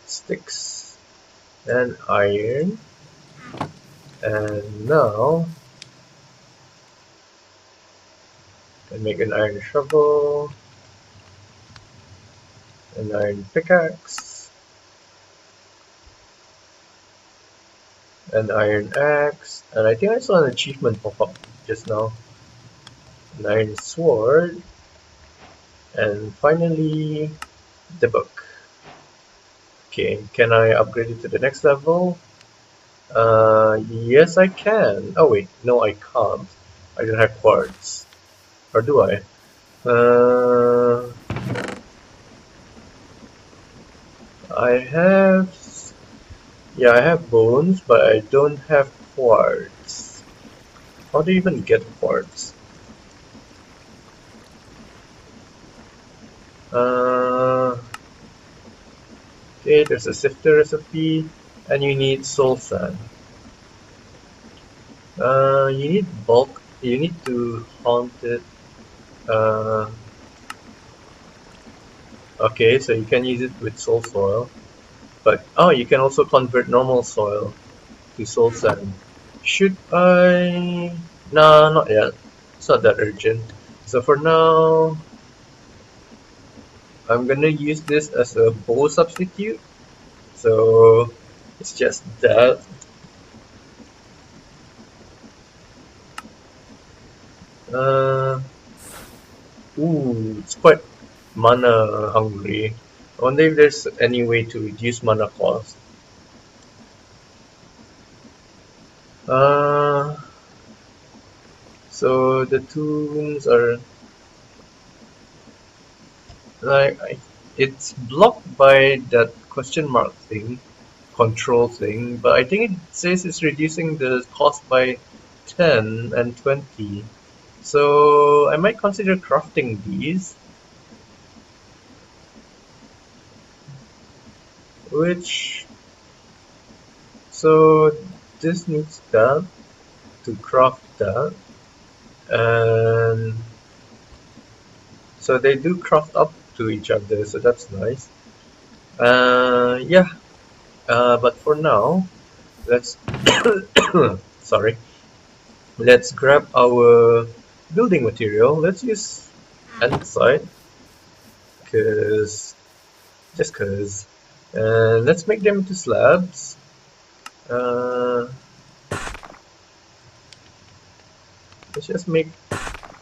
[SPEAKER 1] Sticks and iron. And now I make an iron shovel, an iron pickaxe, an iron axe, and I think I saw an achievement pop up just now. An iron sword, and finally the book. Okay, can I upgrade it to the next level? Yes I can. Oh wait, no I can't. I don't have quartz. Or do I? I have... Yeah, I have bones, but I don't have quartz. How do you even get quartz? Okay, there's a sifter recipe, and you need soul sand. You need bulk. You need to haunt it. Okay, so you can use it with soul soil, but oh, you can also convert normal soil to soul sand. Should I? No, not yet. It's not that urgent. So for now, I'm gonna use this as a bow substitute. So it's just that. Uh, it's quite mana hungry. I wonder if there's any way to reduce mana cost. Uh, so the two rooms are like it's blocked by that question mark thing, control thing, but I think it says it's reducing the cost by 10 and 20. So I might consider crafting these, which so this needs that to craft that, and so they do craft up to each other, so that's nice. Yeah, but for now, let's sorry, let's grab our building material. Let's use andesite, cause just cause, and let's make them into slabs. Uh, let's just make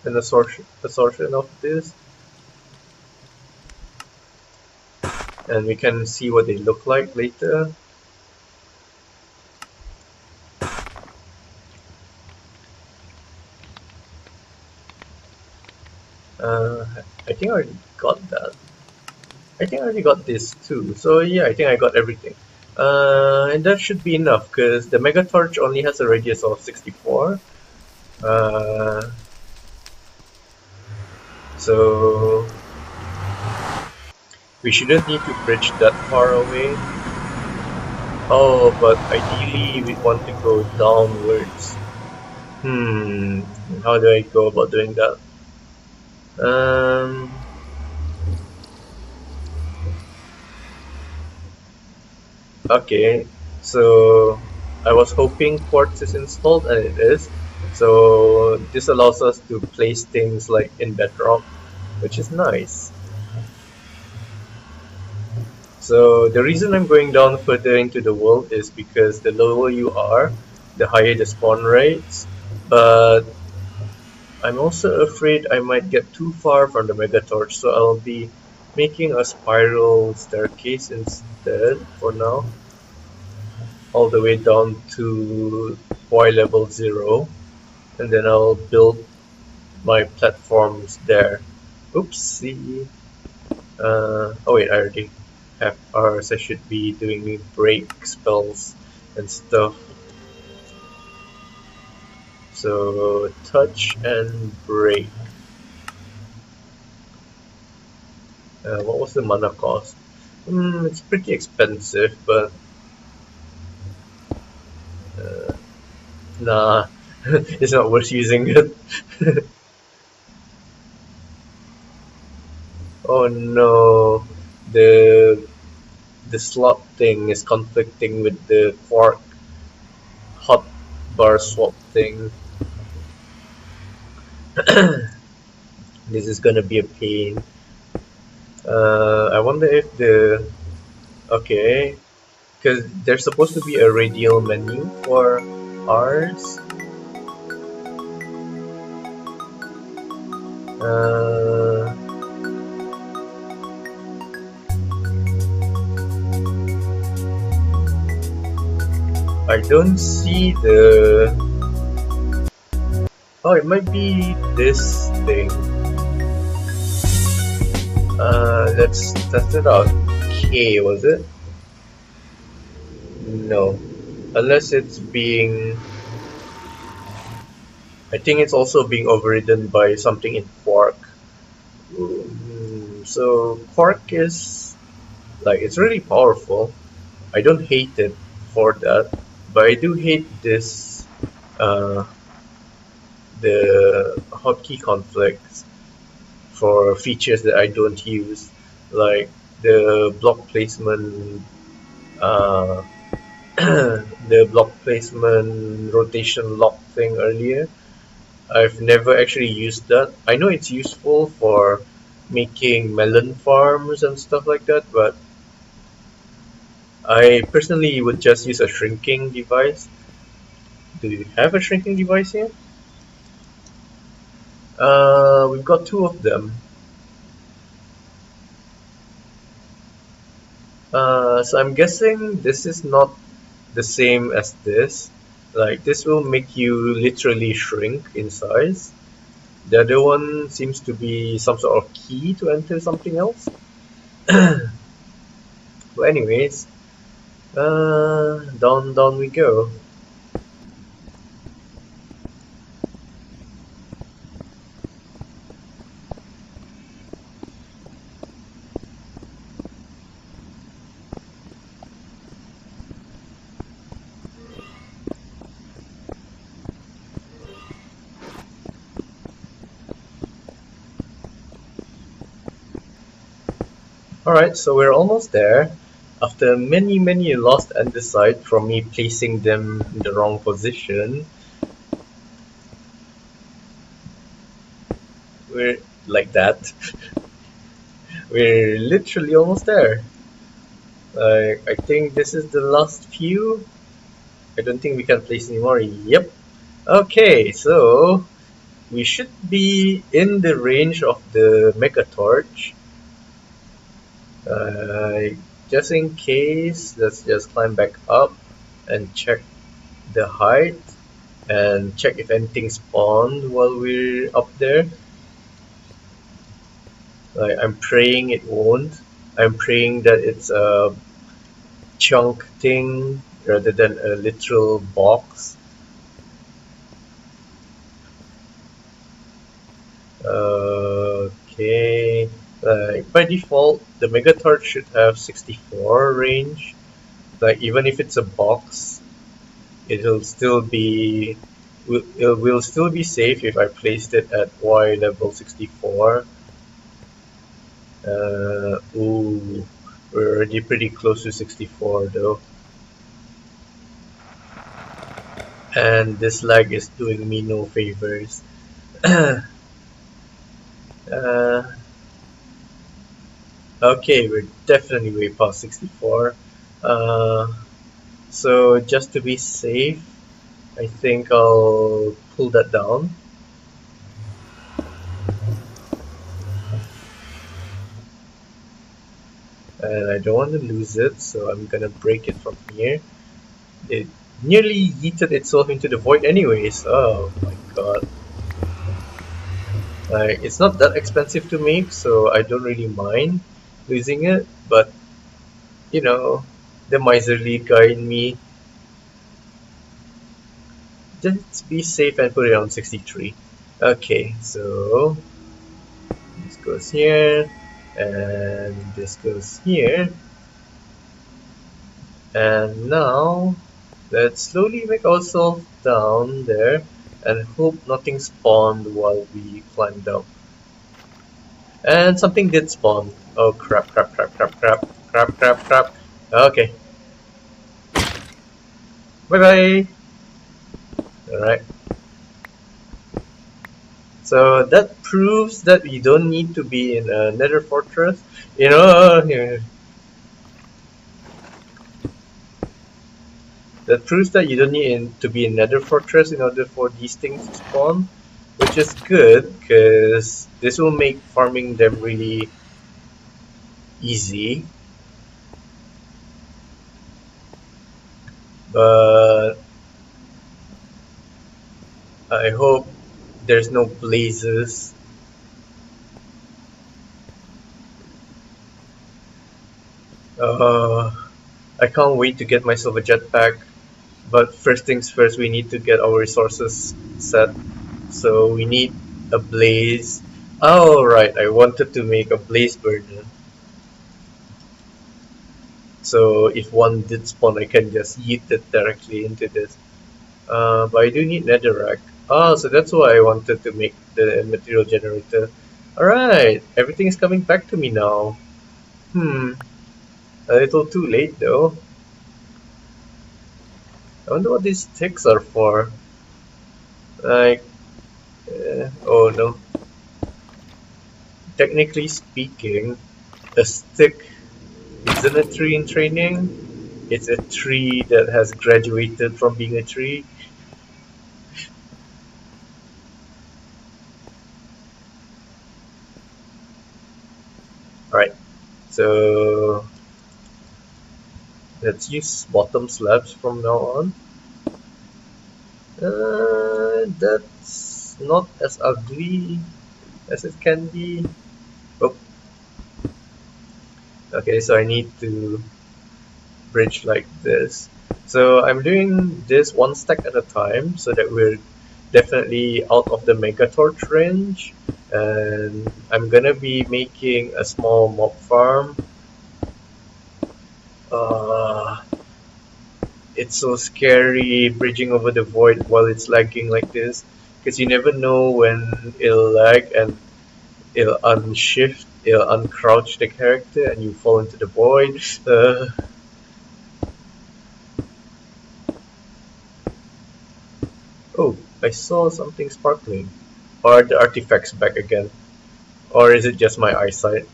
[SPEAKER 1] an assortment of this, and we can see what they look like later. I think I already got that. I think I already got this too. So yeah, I think I got everything. And that should be enough because the Mega Torch only has a radius of 64. So we shouldn't need to bridge that far away. Oh, but ideally we want to go downwards. How do I go about doing that? Okay, so I was hoping quartz is installed, and it is. So this allows us to place things like in bedrock, which is nice. So the reason I'm going down further into the world is because the lower you are, the higher the spawn rates. But I'm also afraid I might get too far from the Mega Torch, so I'll be making a spiral staircase instead for now, all the way down to Y level 0, and then I'll build my platforms there. Oopsie. Oh wait, I already have ours. I should be doing break spells and stuff. So touch and break. What was the mana cost? It's pretty expensive, but nah, it's not worth using it. Oh no, the slot thing is conflicting with the quark hotbar swap thing. This is gonna be a pain. I wonder if the okay, because there's supposed to be a radial menu for ours. I don't see the. Oh, it might be this thing. Let's test it out. K, was it? No. Unless it's being. I think it's also being overridden by something in Quark. So Quark is. Like, it's really powerful. I don't hate it for that. But I do hate this. The hotkey conflicts for features that I don't use, like the block placement, the block placement rotation lock thing earlier. I've never actually used that. I know it's useful for making melon farms and stuff like that, but I personally would just use a shrinking device. Do you have a shrinking device here? We've got two of them. So I'm guessing this is not the same as this. Like this will make you literally shrink in size. The other one seems to be some sort of key to enter something else. But anyways, down we go. Alright, so we're almost there. After many lost andesite from me placing them in the wrong position, we're like that. We're literally almost there. I think this is the last few. I don't think we can place anymore. Yep. Okay, so we should be in the range of the Mega Torch. Just in case, let's just climb back up and check the height and check if anything spawned while we're up there. I'm praying it won't. I'm praying that it's a chunk thing rather than a literal box. Okay. By default, the Mega Torch should have 64 range. Like even if it's a box, it'll still be it will still be safe if I placed it at Y level 64. Ooh, we're already pretty close to 64 though. And this lag is doing me no favors. uh, okay, we're definitely way past 64. Uh, so just to be safe, I think I'll pull that down. And I don't want to lose it, so I'm gonna break it from here. It nearly yeeted itself into the void anyways. Oh my god. It's not that expensive to make, so I don't really mind losing it, but you know, the miserly guy in me, just be safe and put it on 63. Okay, so this goes here, and this goes here, and now let's slowly make ourselves down there and hope nothing spawned while we climbed up. And something did spawn. Oh crap. Okay, bye bye. Alright. So that proves that you don't need to be in a nether fortress. You know, that proves that you don't need to be in nether fortress in order for these things to spawn. Which is good, because this will make farming them really easy. But I hope there's no blazes. I can't wait to get myself a jetpack. But first things first, we need to get our resources set. So we need a blaze. Oh right, I wanted to make a blaze burner. So if one did spawn, I can just yeet it directly into this. But I do need netherrack. Ah, so that's why I wanted to make the material generator. Alright, everything is coming back to me now. A little too late though. I wonder what these sticks are for. Like, Oh no. Technically speaking, a stick isn't a tree in training. It's a tree that has graduated from being a tree. Alright, so let's use bottom slabs from now on. That's not as ugly as it can be. Oh, okay, so I need to bridge like this. So I'm doing this one stack at a time so that we're definitely out of the mega torch range. And I'm gonna be making a small mob farm. Uh, it's so scary bridging over the void while it's lagging like this because you never know when it'll lag and it'll unshift, it'll uncrouch the character and you fall into the void. Oh, I saw something sparkling. Are the artifacts back again? Or is it just my eyesight?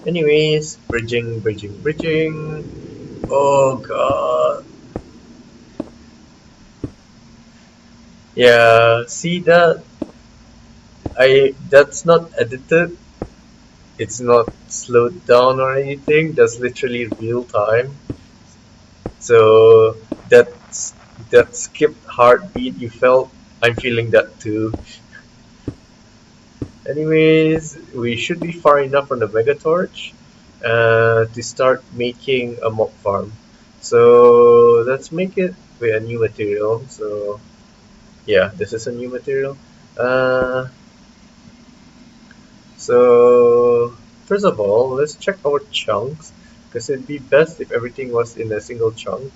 [SPEAKER 1] Anyways, bridging, bridging, bridging. Oh god. Yeah, see that? That's not edited. It's not slowed down or anything. That's literally real time. So that's that skipped heartbeat you felt. I'm feeling that too. Anyways, we should be far enough from the Megatorch to start making a mob farm. So let's make it with a new material. So yeah, this is a new material. Uh, so first of all, let's check our chunks because it'd be best if everything was in a single chunk.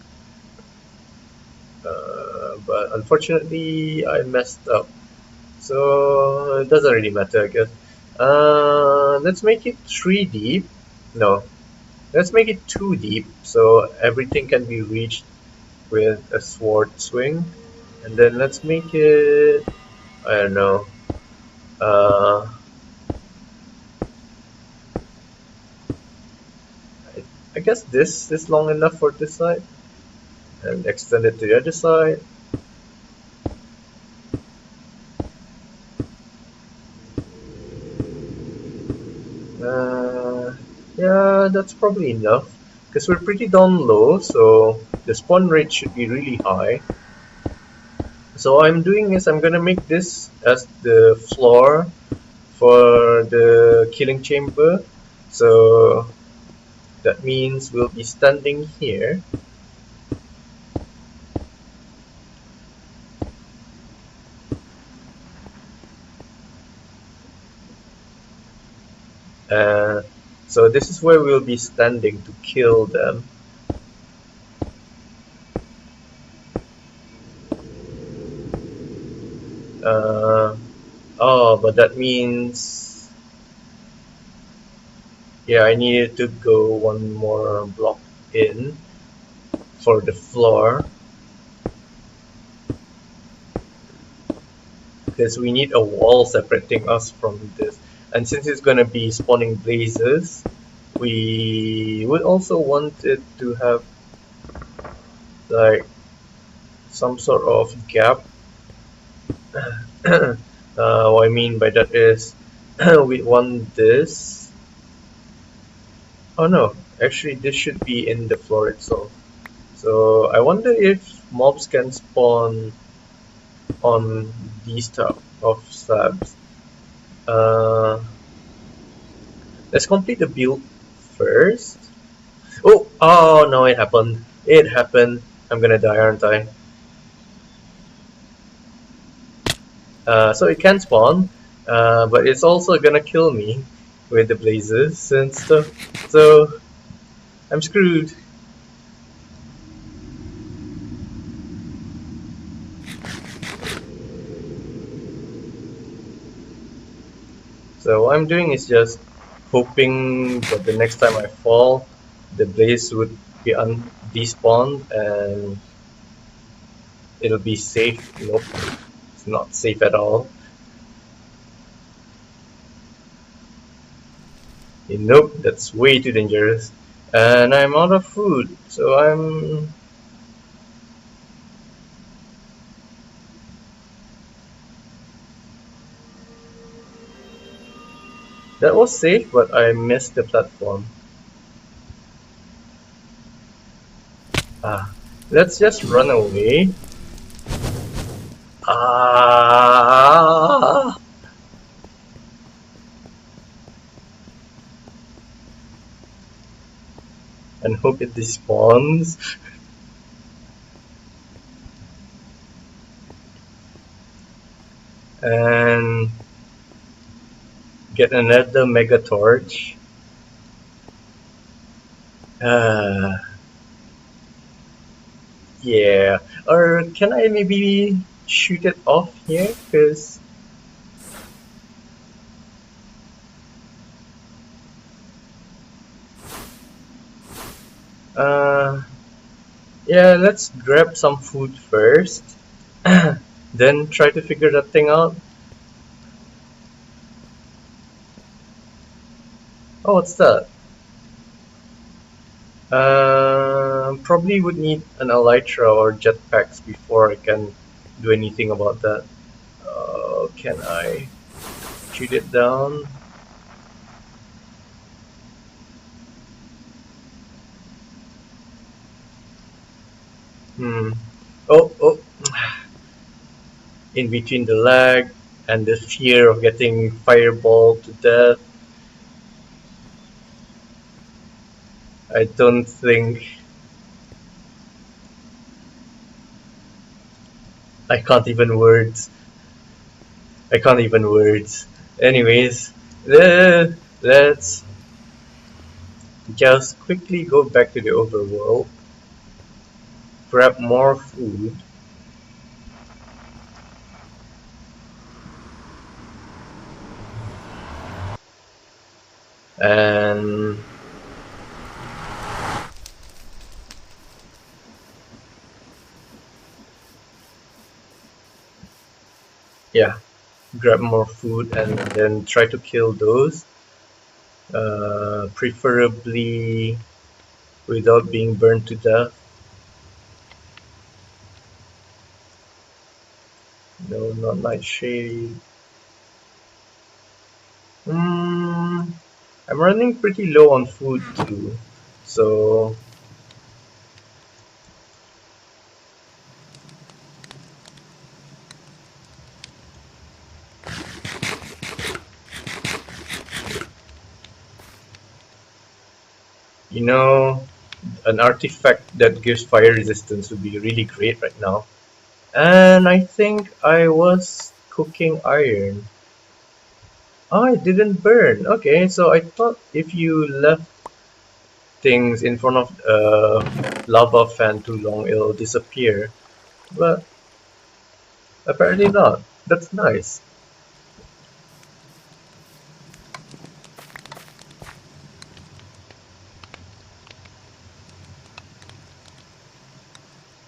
[SPEAKER 1] But unfortunately, I messed up. So it doesn't really matter, I guess. Let's make it 3 deep. No, let's make it 2 deep so everything can be reached with a sword swing. And then let's make it, I don't know, uh, I guess this is long enough for this side. And extend it to the other side. Uh, yeah, that's probably enough. Because we're pretty down low, so the spawn rate should be really high. So what I'm doing is I'm gonna make this as the floor for the killing chamber. So that means we'll be standing here. Uh, so this is where we'll be standing to kill them. Oh, but that means, yeah, I needed to go one more block in for the floor because we need a wall separating us from this. And since it's gonna be spawning blazes, we would also want it to have like some sort of gap. What I mean by that is we want this. Oh no, actually this should be in the floor itself. So I wonder if mobs can spawn on these type of slabs. Let's complete the build first. Oh no, it happened. It happened. I'm gonna die, aren't I? So it can spawn, but it's also gonna kill me with the blazes and stuff. So I'm screwed. So what I'm doing is just hoping that the next time I fall, the blaze would be despawned and it'll be safe. Nope, it's not safe at all. Nope, that's way too dangerous. And I'm out of food, so I'm... That was safe, but I missed the platform. Ah, let's just run away. Ah! And hope it despawns. And get another mega torch. Yeah. Or can I maybe shoot it off here? Because yeah, let's grab some food first. Then try to figure that thing out. Oh, what's that? Probably would need an elytra or jetpacks before I can do anything about that. Can I shoot it down? Oh, in between the lag and the fear of getting fireballed to death, I don't think I can't even words. I can't even words. Anyways, let's just quickly go back to the overworld, grab more food, and yeah, grab more food and then try to kill those, preferably without being burned to death. No, not nightshade. I'm running pretty low on food too, so you know, an artifact that gives fire resistance would be really great right now. And I think I was cooking iron. Oh, it didn't burn. Okay, so I thought if you left things in front of a lava fan too long, it'll disappear. But apparently not. That's nice.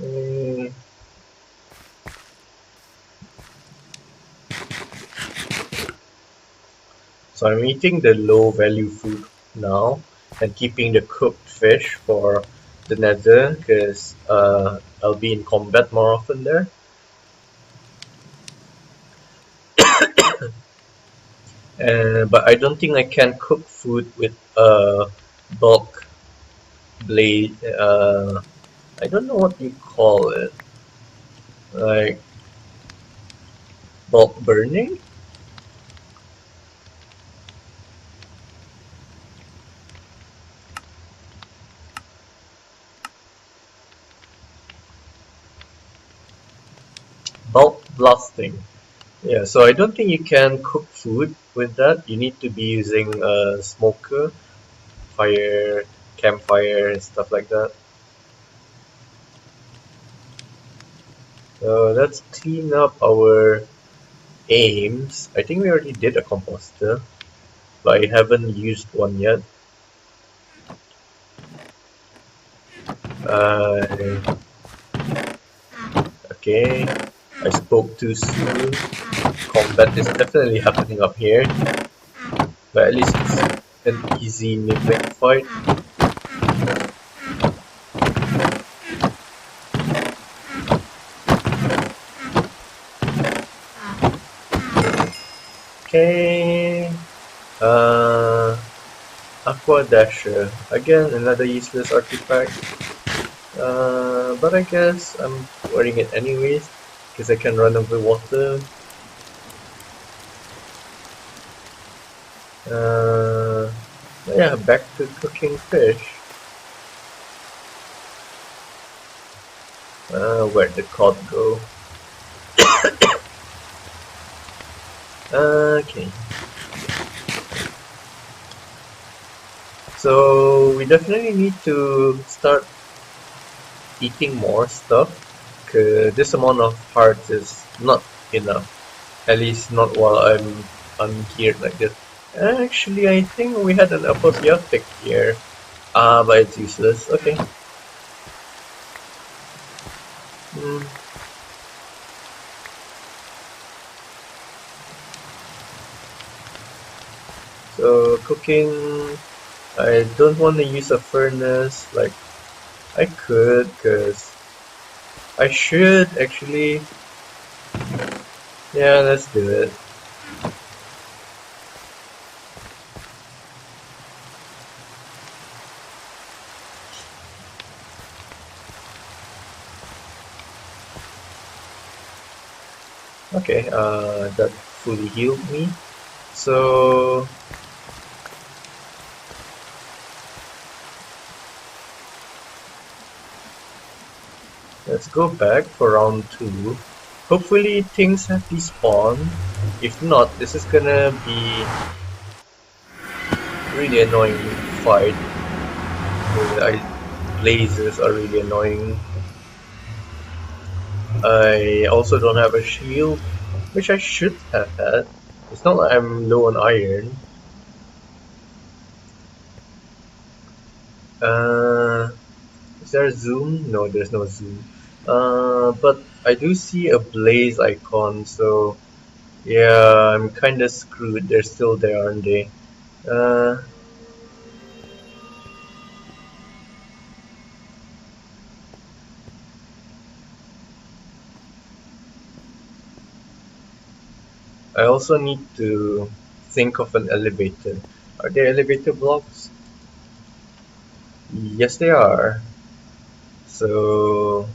[SPEAKER 1] Mm, So I'm eating the low value food now and keeping the cooked fish for the nether because I'll be in combat more often there. But I don't think I can cook food with a bulk blade. I don't know what you call it. Like bulk burning? Bulk blasting. Yeah, so I don't think you can cook food with that. You need to be using a smoker, fire, campfire, and stuff like that. So let's clean up our aims. I think we already did a composter, but I haven't used one yet. A Okay, I spoke too soon. Combat is definitely happening up here, but at least it's an easy mimic fight. Okay, Aqua Dasher. Again, another useless artifact. But I guess I'm wearing it anyways, because I can run over water. Yeah, back to cooking fish. Where'd the cod go? Okay. So we definitely need to start eating more stuff, cause this amount of hearts is not enough. At least not while I'm here like this. Actually, I think we had an apotheotic here. But it's useless. Okay. Hmm. So cooking, I don't want to use a furnace. Like I could, cause I should actually. Yeah, let's do it. Okay, that fully healed me. So let's go back for round 2. Hopefully things have despawned. If not, this is gonna be really annoying fight. Lasers are really annoying. I also don't have a shield, which I should have had. It's not like I'm low on iron. Is there a zoom? No, there's no zoom. But I do see a blaze icon, so yeah, I'm kinda screwed. They're still there, aren't they? Uh, I also need to think of an elevator. Are there elevator blocks? Yes, they are. So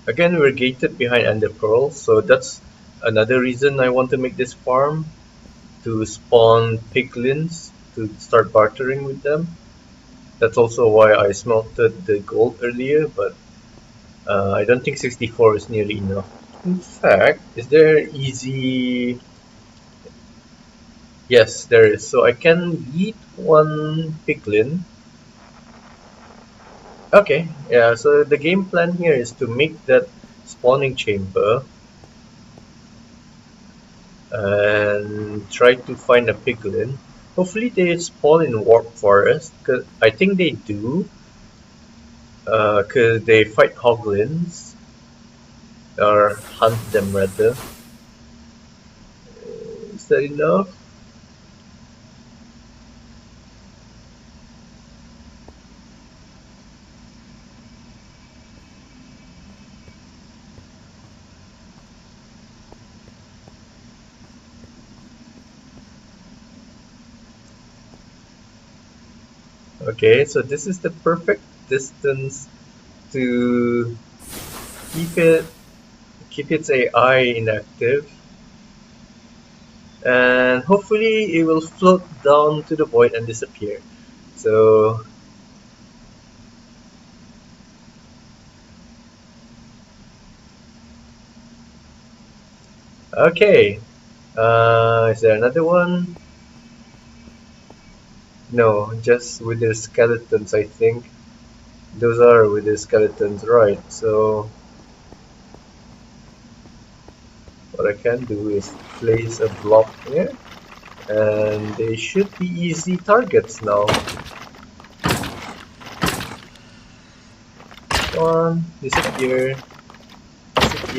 [SPEAKER 1] again, we're gated behind Ender Pearl, so that's another reason I want to make this farm, to spawn piglins to start bartering with them. That's also why I smelted the gold earlier, but I don't think 64 is nearly enough. In fact, is there easy? Yes, there is. So I can eat one piglin. Okay, yeah, so the game plan here is to make that spawning chamber and try to find a piglin. Hopefully they spawn in Warp Forest, cause I think they do, cause they fight hoglins, or hunt them rather. Is that enough? Okay, so this is the perfect distance to keep it keep its AI inactive, and hopefully it will float down to the void and disappear. So okay, is there another one? No, just with the skeletons, I think. Those are with the skeletons, right? So what I can do is place a block here, and they should be easy targets now. One, disappear.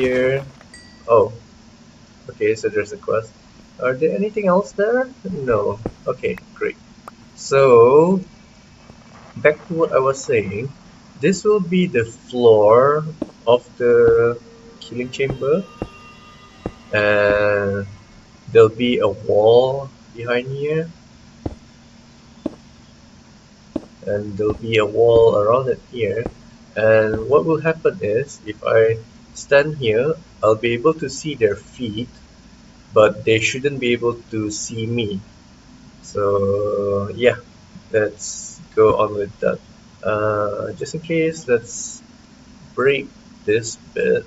[SPEAKER 1] here. Oh, okay, so there's a quest. Are there anything else there? No. Okay, great. So, back to what I was saying. This will be the floor of the killing chamber. And there'll be a wall behind here. And there'll be a wall around it here. And what will happen is, if I stand here, I'll be able to see their feet, but they shouldn't be able to see me. So yeah, let's go on with that. Just in case, let's break this bit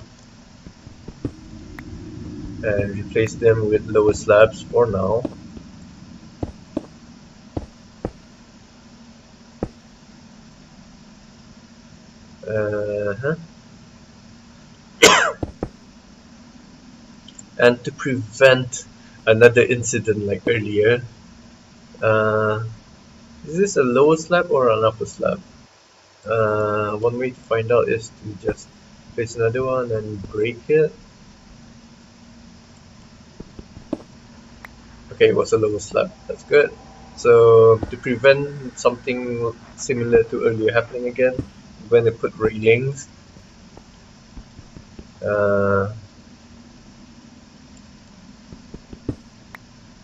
[SPEAKER 1] and replace them with lower slabs for now. Uh-huh. And to prevent another incident like earlier, uh, is this a lower slab or an upper slab? One way to find out is to just place another one and break it. Okay, it was a lower slab. That's good. So to prevent something similar to earlier happening again, I'm going to put railings.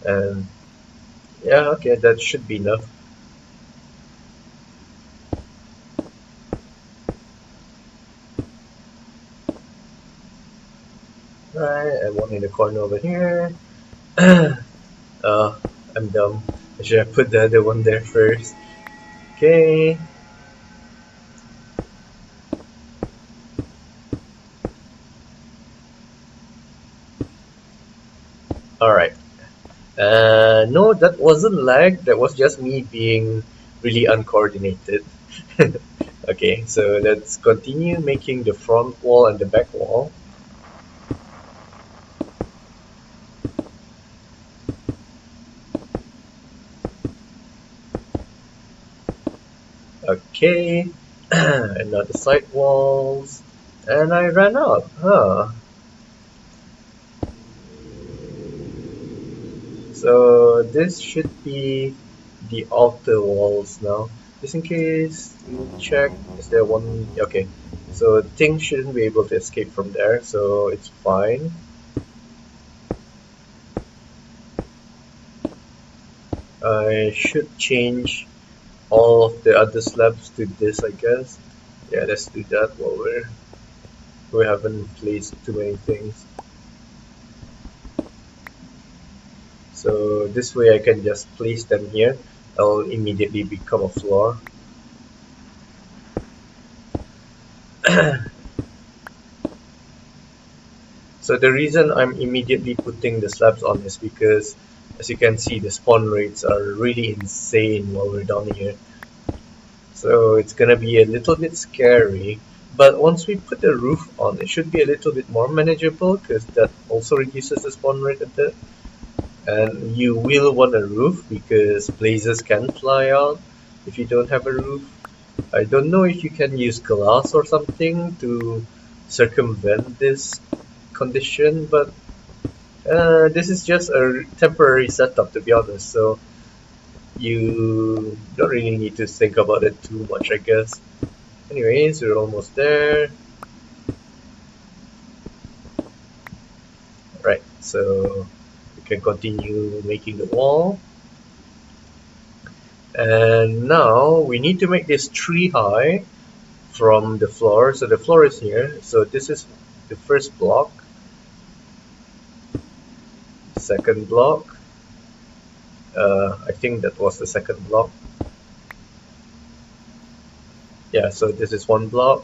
[SPEAKER 1] And yeah, okay, that should be enough. Right, and one in the corner over here. I'm dumb. I should have put the other one there first. Okay. Alright. No, that wasn't lag. That was just me being really uncoordinated. Okay, so let's continue making the front wall and the back wall. Okay, and now the side walls. And I ran out, huh? So this should be the outer walls now. Just in case, check, is there one? Okay, so things shouldn't be able to escape from there, so it's fine. I should change all of the other slabs to this, I guess. Yeah, let's do that while we haven't placed too many things. So this way I can just place them here. I'll immediately become a floor. So the reason I'm immediately putting the slabs on is because, as you can see, the spawn rates are really insane while we're down here. So it's gonna be a little bit scary, but once we put the roof on, it should be a little bit more manageable because that also reduces the spawn rate a bit. And you will want a roof because blazes can fly out if you don't have a roof. I don't know if you can use glass or something to circumvent this condition, but this is just a temporary setup, to be honest, so you don't really need to think about it too much, I guess. Anyways, we're almost there. Right, so we can continue making the wall. And now we need to make this tree high from the floor. So the floor is here. So this is the first block. Second block. I think that was the second block. Yeah, so this is one block,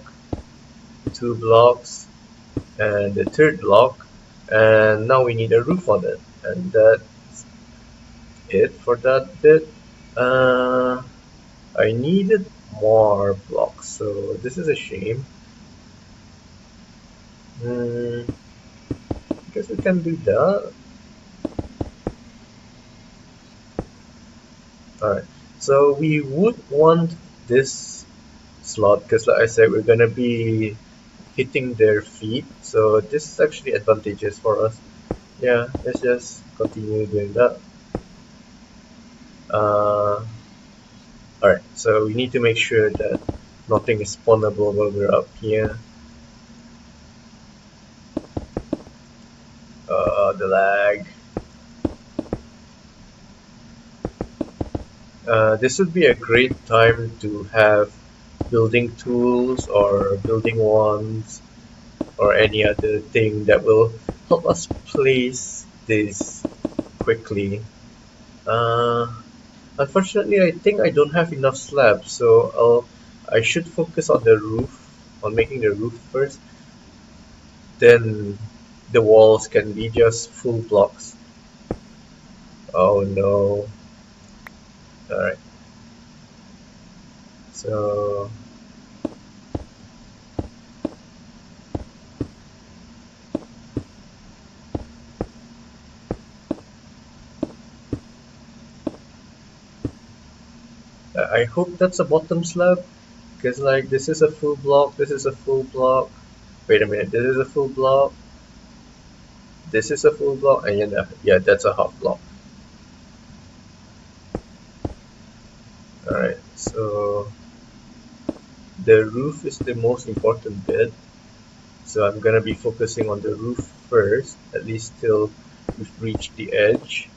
[SPEAKER 1] two blocks, and the third block. And now we need a roof on it. And that's it for that bit. I needed more blocks, so this is a shame. I guess we can do that. Alright, so we would want this slot because, like I said, we're gonna be hitting their feet. So this is actually advantageous for us. Yeah, let's just continue doing that. Alright, so we need to make sure that nothing is spawnable while we're up here. The lag. This would be a great time to have building tools or building wands or any other thing that will help us place this quickly. Uh, Unfortunately, I think I don't have enough slabs, so I should focus on the roof, on making the roof first. Then the walls can be just full blocks. Oh no. Alright, so I hope that's a bottom slab, because like this is a full block, this is a full block. Wait a minute, this is a full block, this is a full block, and yeah, that's a half block. Alright, so the roof is the most important bit. So I'm gonna be focusing on the roof first, at least till we've reached the edge.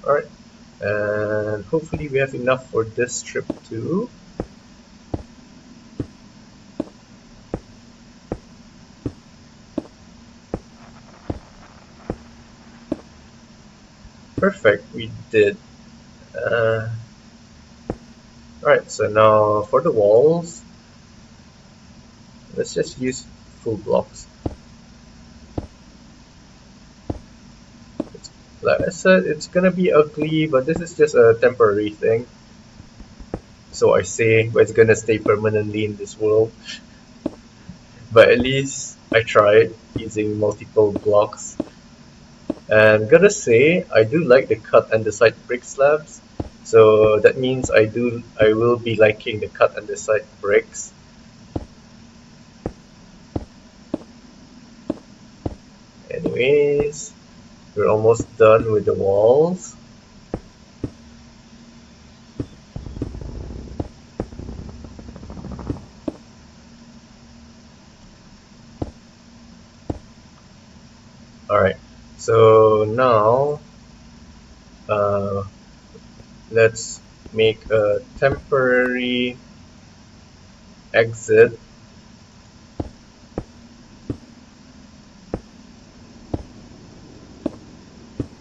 [SPEAKER 1] Alright, and hopefully we have enough for this strip too. Perfect, we did. Alright, so now for the walls, let's just use full blocks. Like I said, it's gonna be ugly, but this is just a temporary thing. So I say, but it's gonna stay permanently in this world. But at least I tried using multiple blocks. And gotta say, I do like the cut and the side brick slabs. So that means I will be liking the cut and the side bricks. Anyways, we're almost done with the walls. Alright, so now let's make a temporary exit.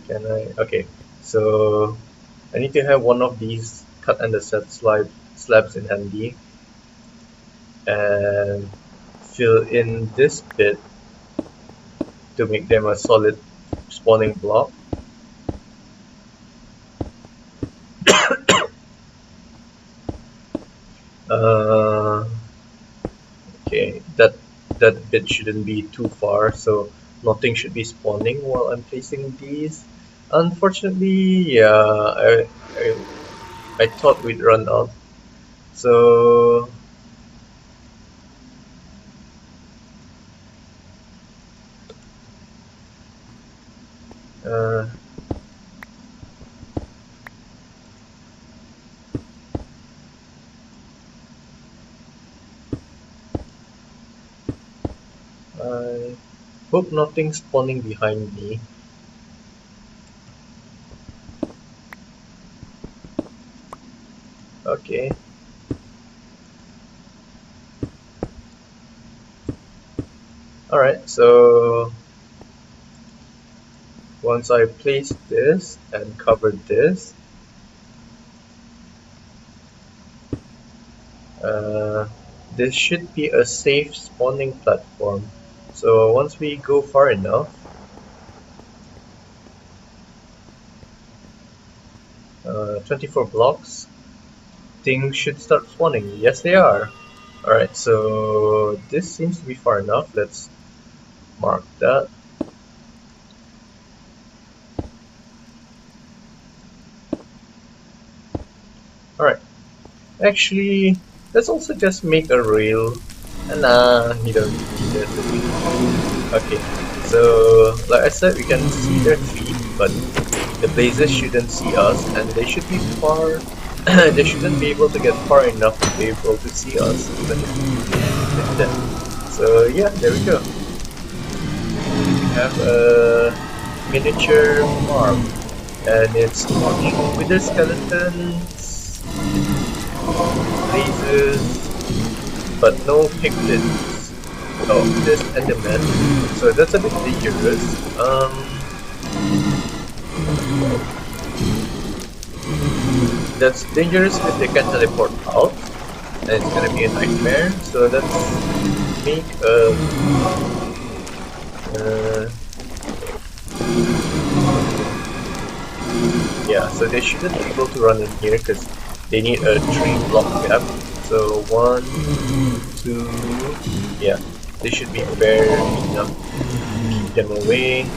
[SPEAKER 1] Can I? Okay, so I need to have one of these cut and set slabs in handy and fill in this bit to make them a solid spawning block. Okay, that bit shouldn't be too far, so nothing should be spawning while I'm placing these. Unfortunately, yeah, I thought we'd run out, so uh, I hope nothing's spawning behind me. Okay. Alright, so once I place this and cover this, this should be a safe spawning platform. So once we go far enough, 24 blocks, things should start spawning. Yes, they are. Alright, so this seems to be far enough. Let's mark that. Alright, actually, Let's also just make a rail. And you don't need that. Okay, so like I said, we can see their feet, but the blazes shouldn't see us, and they should be far. They shouldn't be able to get far enough to be able to see us, even if we hit them. So yeah, there we go. We have a miniature farm, and it's spawning wither skeletons, blazes, but no piglins. Oh, there's enderman, so that's a bit dangerous. That's dangerous if they can teleport out, and it's gonna be a nightmare. So let's make a. Yeah, so they shouldn't be able to run in here because they need a 3-block gap. So 1, 2, yeah, they should be fair enough to keep them away.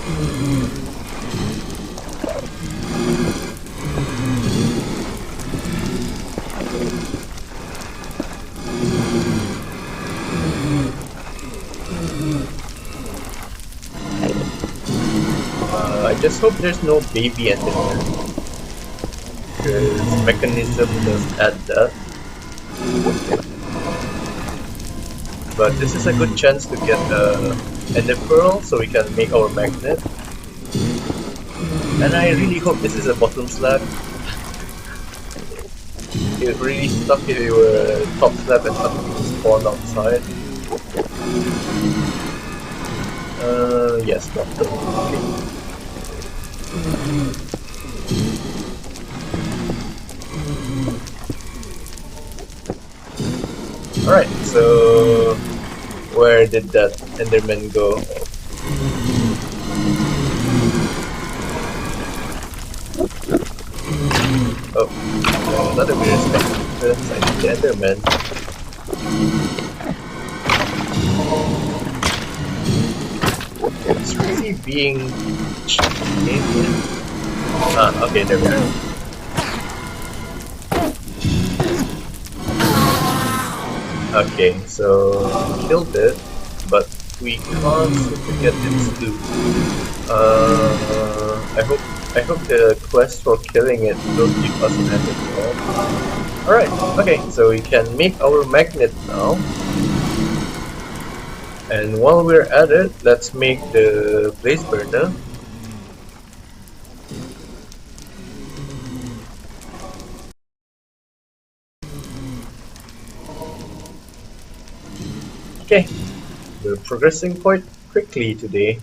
[SPEAKER 1] I just hope there's no baby enderman, because mechanism does add that. But this is a good chance to get ender pearl so we can make our magnet. And I really hope this is a bottom slab. It really suck if you were top slab and something spawned outside. Yes, bottom. Alright, so where did that enderman go? Oh, another weird spectre. I need the enderman. It's really being cheeky. Ah, okay, there we are. Okay, so we killed it, but we can't seem to get its loot. I hope the quest for killing it will give us an ender pearl. Alright, okay, so we can make our magnet now. And while we're at it, let's make the blaze burner. Okay, we're progressing quite quickly today.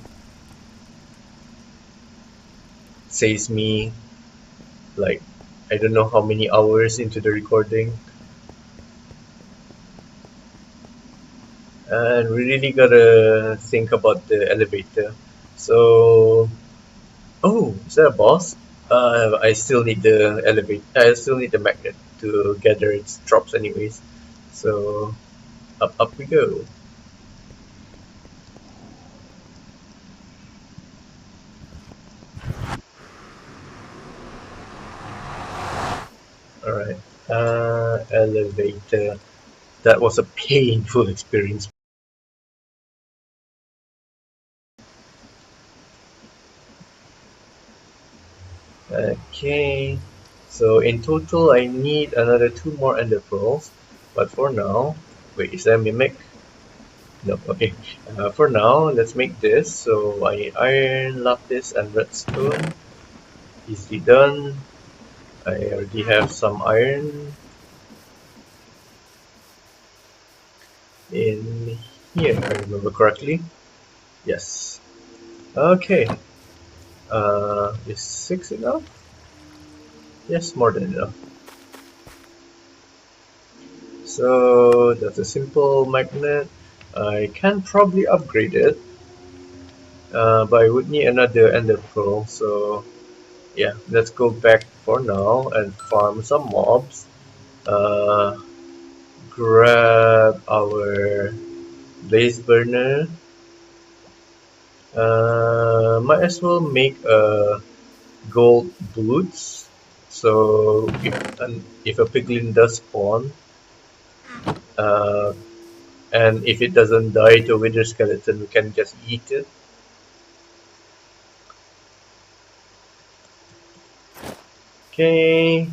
[SPEAKER 1] Says me, like, I don't know how many hours into the recording. And we really gotta think about the elevator. So, oh, is that a boss? I still need the elevator. I still need the magnet to gather its drops, anyways. So, up we go. Alright, elevator. That was a painful experience. Okay, so in total I need another 2 more ender pearls, but for now, wait, is that a mimic? No, okay. For now, let's make this. So I iron, lapis, and redstone. Easily done. I already have some iron in here, if I remember correctly. Yes. Okay. Is 6 enough? Yes, more than enough. So that's a simple magnet. I can probably upgrade it, but I would need another ender pearl. So yeah, let's go back for now and farm some mobs. Grab our blaze burner. Might as well make a gold boots. So if a piglin does spawn, Uh, and if it doesn't die to a wither skeleton, we can just eat it. Okay.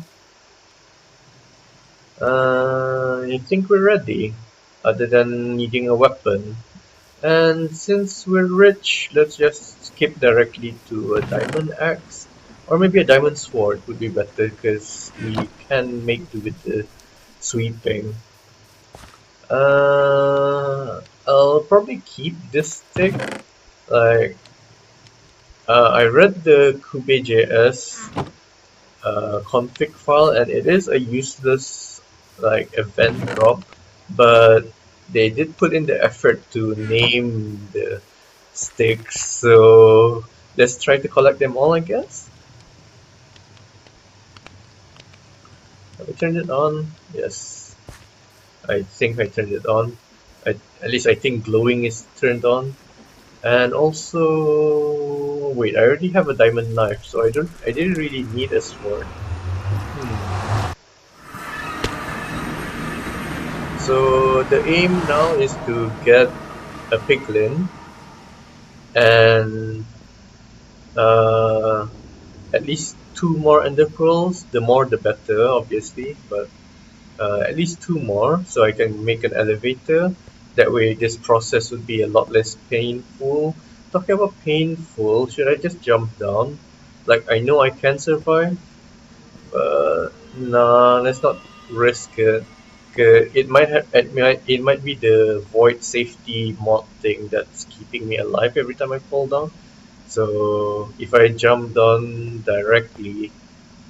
[SPEAKER 1] I think we're ready, other than needing a weapon. And since we're rich, let's just skip directly to a diamond axe. Or maybe a diamond sword would be better because we can make do with the sweeping. I'll probably keep this stick. Like, I read the Kube.js config file, and it is a useless like event drop, but they did put in the effort to name the sticks, so let's try to collect them all, I guess. Have I turned it on? Yes, I think I turned it on. At least I think glowing is turned on. And also, wait, I already have a diamond knife, so I didn't really need a sword. So the aim now is to get a piglin and uh, at least two more ender pearls. The more the better, obviously, but at least two more so I can make an elevator. That way this process would be a lot less painful. Talking about painful, should I just jump down? Like, I know I can survive, but nah, let's not risk it. It might be the void safety mod thing that's keeping me alive every time I fall down. So if I jump down directly,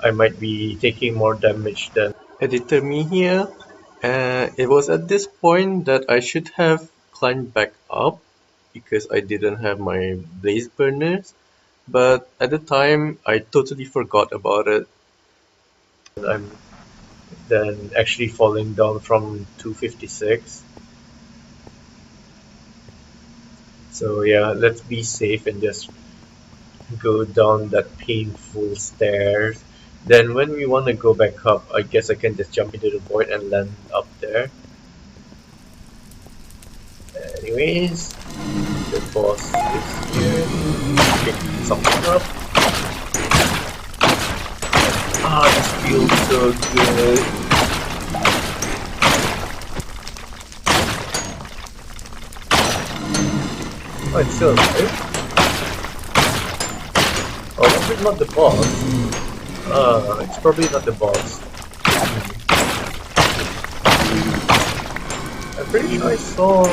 [SPEAKER 1] I might be taking more damage than editor me here. It was at this point that I should have climbed back up because I didn't have my blaze burners. But at the time, I totally forgot about it. I'm then actually falling down from 256. So yeah, let's be safe and just go down that painful stairs. Then when we want to go back up, I guess I can just jump into the void and land up there. Anyways, the boss is here. Pick something up. Ah, this feels so good. Oh, it's still alive. Oh, probably not the boss. It's probably not the boss. I'm pretty sure I saw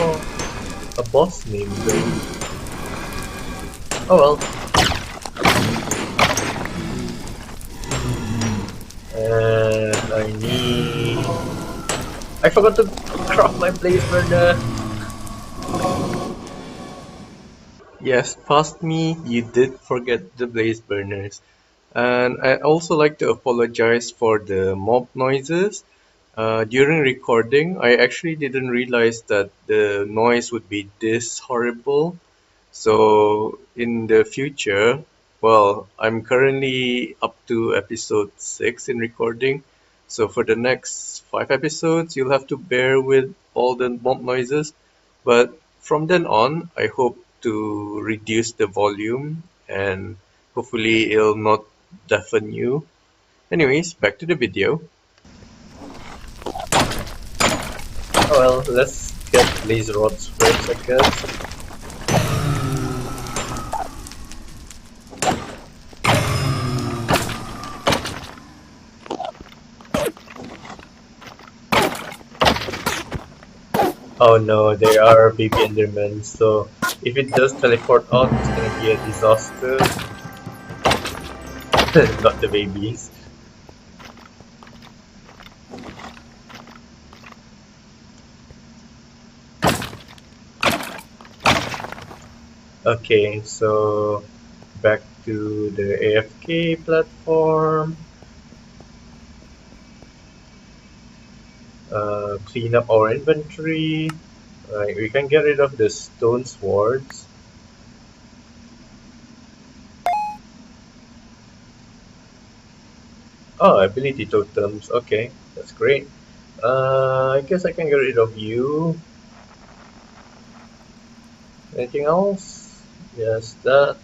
[SPEAKER 1] a boss name though. Oh well. And I forgot to craft my blaze burner. Yes, past me, you did forget the blaze burners. And I also like to apologize for the mob noises. During recording, I actually didn't realize that the noise would be this horrible. So in the future, well, I'm currently up to episode 6 in recording. So for the next 5 episodes, you'll have to bear with all the mob noises. But from then on, I hope to reduce the volume and hopefully it'll not deafen you. Anyways, back to the video. Oh well, let's get these rods first, I guess. Oh no, they are baby Endermen, so if it does teleport out, it's gonna be a disaster. Not the babies. Okay, so back to the AFK platform. Clean up our inventory. We can get rid of the stone swords. Oh, ability totems. Okay, that's great. I guess I can get rid of you. Anything else? Yes, that.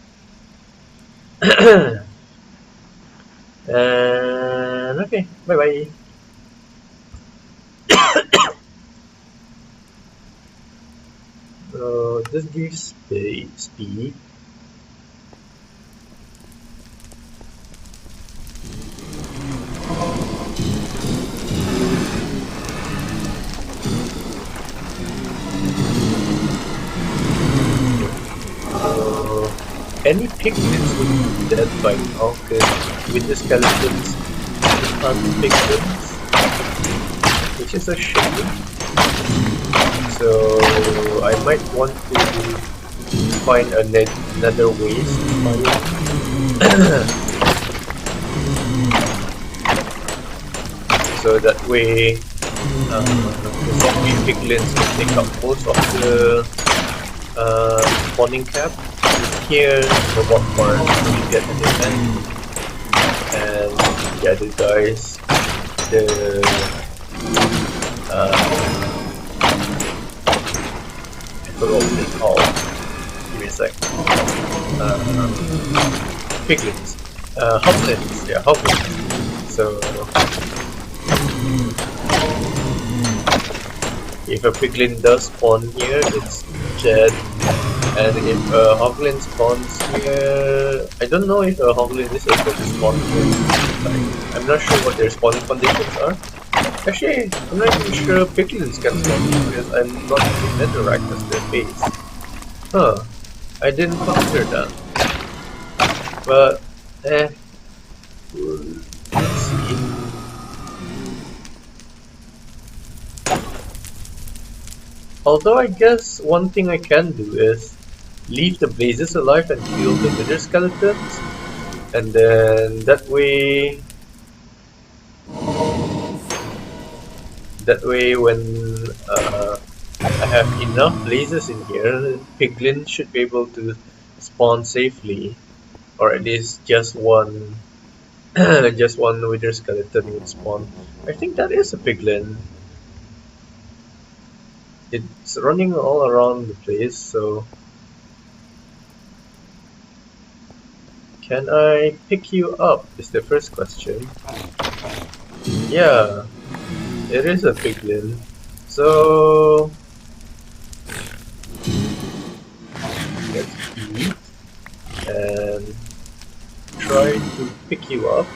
[SPEAKER 1] And okay, bye bye. This gives speed. Any piglins would be dead by now, because with the skeletons, you can't piglins, which is a shame. So I might want to find another ways to find so that way the zombie piglins can take up most of the spawning cap. Here, robot farm, you get an event, and yeah, the guys, the I forgot what it's called. Give me a sec. Piglins, hoplins, yeah, hoplins. So if a piglin does spawn here, it's dead. And if a hoglin spawns here, I don't know if a hoglin is able to spawn here. Like, I'm not sure what their spawning conditions are. Actually, I'm not even sure piglins can spawn here because I'm not using netherrack as their base. Huh, I didn't consider that. But, let's see. Although I guess one thing I can do is leave the blazes alive and kill the wither skeletons, and then that way when I have enough blazes in here, piglins should be able to spawn safely, or at least just one just one wither skeleton would spawn. I think that is a piglin. It's running all around the place, so can I pick you up is the first question. Yeah, it is a piglin. So let's eat and try to pick you up.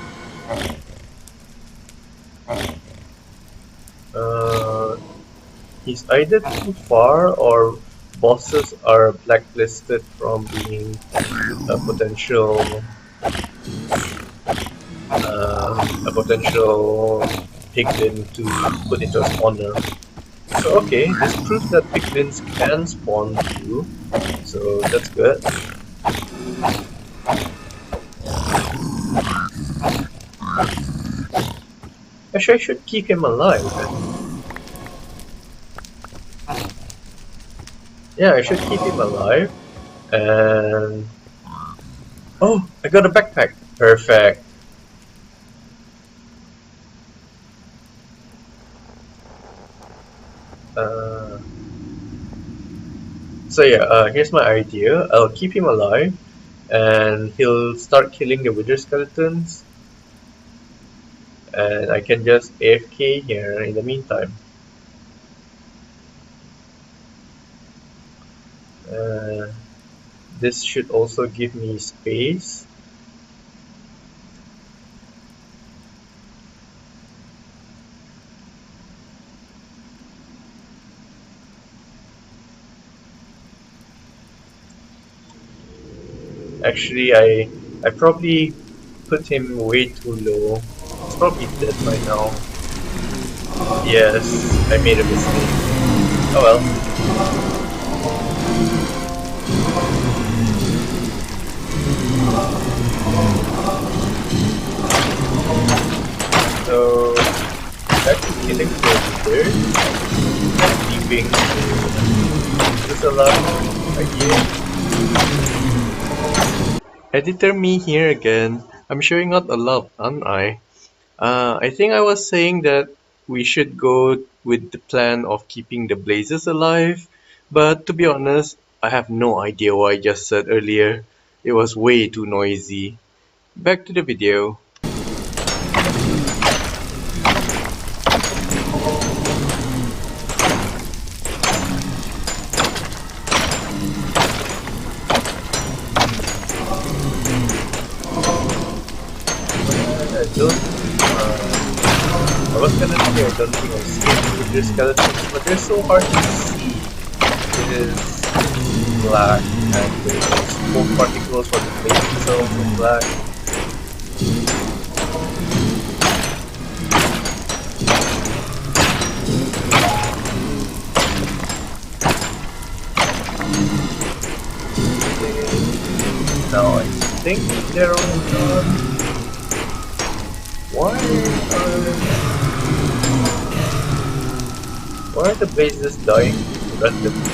[SPEAKER 1] He's either too far or bosses are blacklisted from being a potential piglin to put into a spawner. So okay, this proves that piglins can spawn too, so that's good. Actually, I should keep him alive. Yeah, I should keep him alive. And oh, I got a backpack. Perfect. So yeah, here's my idea. I'll keep him alive, and he'll start killing the wither skeletons, and I can just AFK here in the meantime. This should also give me space. Actually, I probably put him way too low. He's probably dead by now. Yes, I made a mistake. Oh well. So, back to killing the wizard and leaving this alive idea. Editor me here again. I'm showing out a lot, aren't I? I think I was saying that we should go with the plan of keeping the blazes alive, but to be honest, I have no idea what I just said earlier. It was way too noisy. Back to the video. I was gonna say I don't think I see with these skeletons, but they're so hard to see. It is black and the smoke particles for the place itself are black. Now I think they're all done. Why are the blazes dying randomly?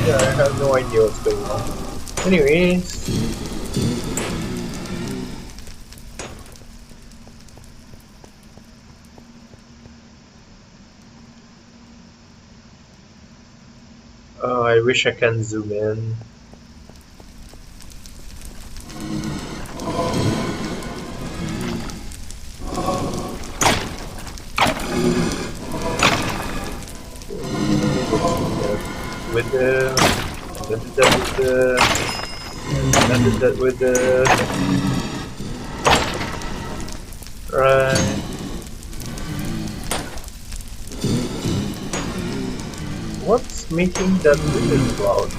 [SPEAKER 1] Yeah, I have no idea what's going on. Anyways. Oh, I wish I can zoom in. With the, and then did that with the, and then did that with the, right. What's making that wither cloud?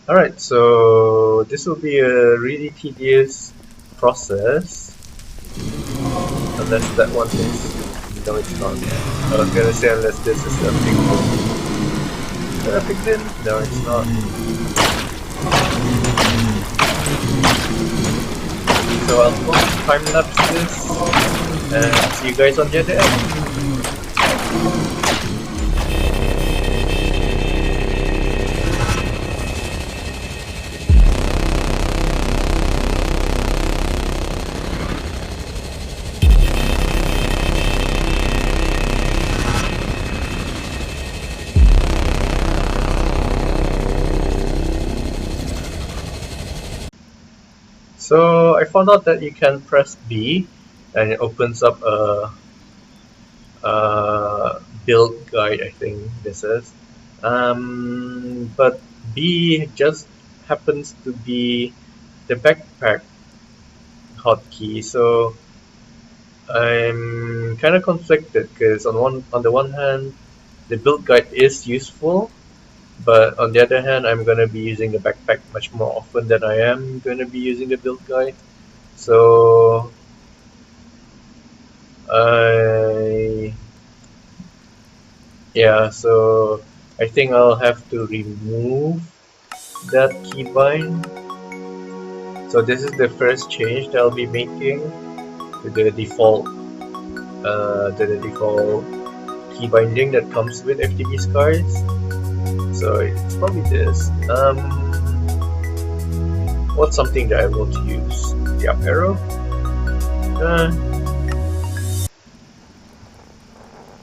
[SPEAKER 1] Alright, so this will be a really tedious process. Unless that one is. No, it's not. I was gonna say unless this is a big one. Perfect in? No, it's not. So I'll time lapse this and see you guys on the other end. So I found out that you can press B and it opens up a build guide, I think this is. But B just happens to be the backpack hotkey, so I'm kind of conflicted because on the one hand, the build guide is useful, but on the other hand, I'm gonna be using the backpack much more often than I am gonna be using the build guide. So so I think I'll have to remove that keybind. So this is the first change that I'll be making to the default key binding that comes with FTB Skies. So it's probably this. What's something that I want to use? The up arrow?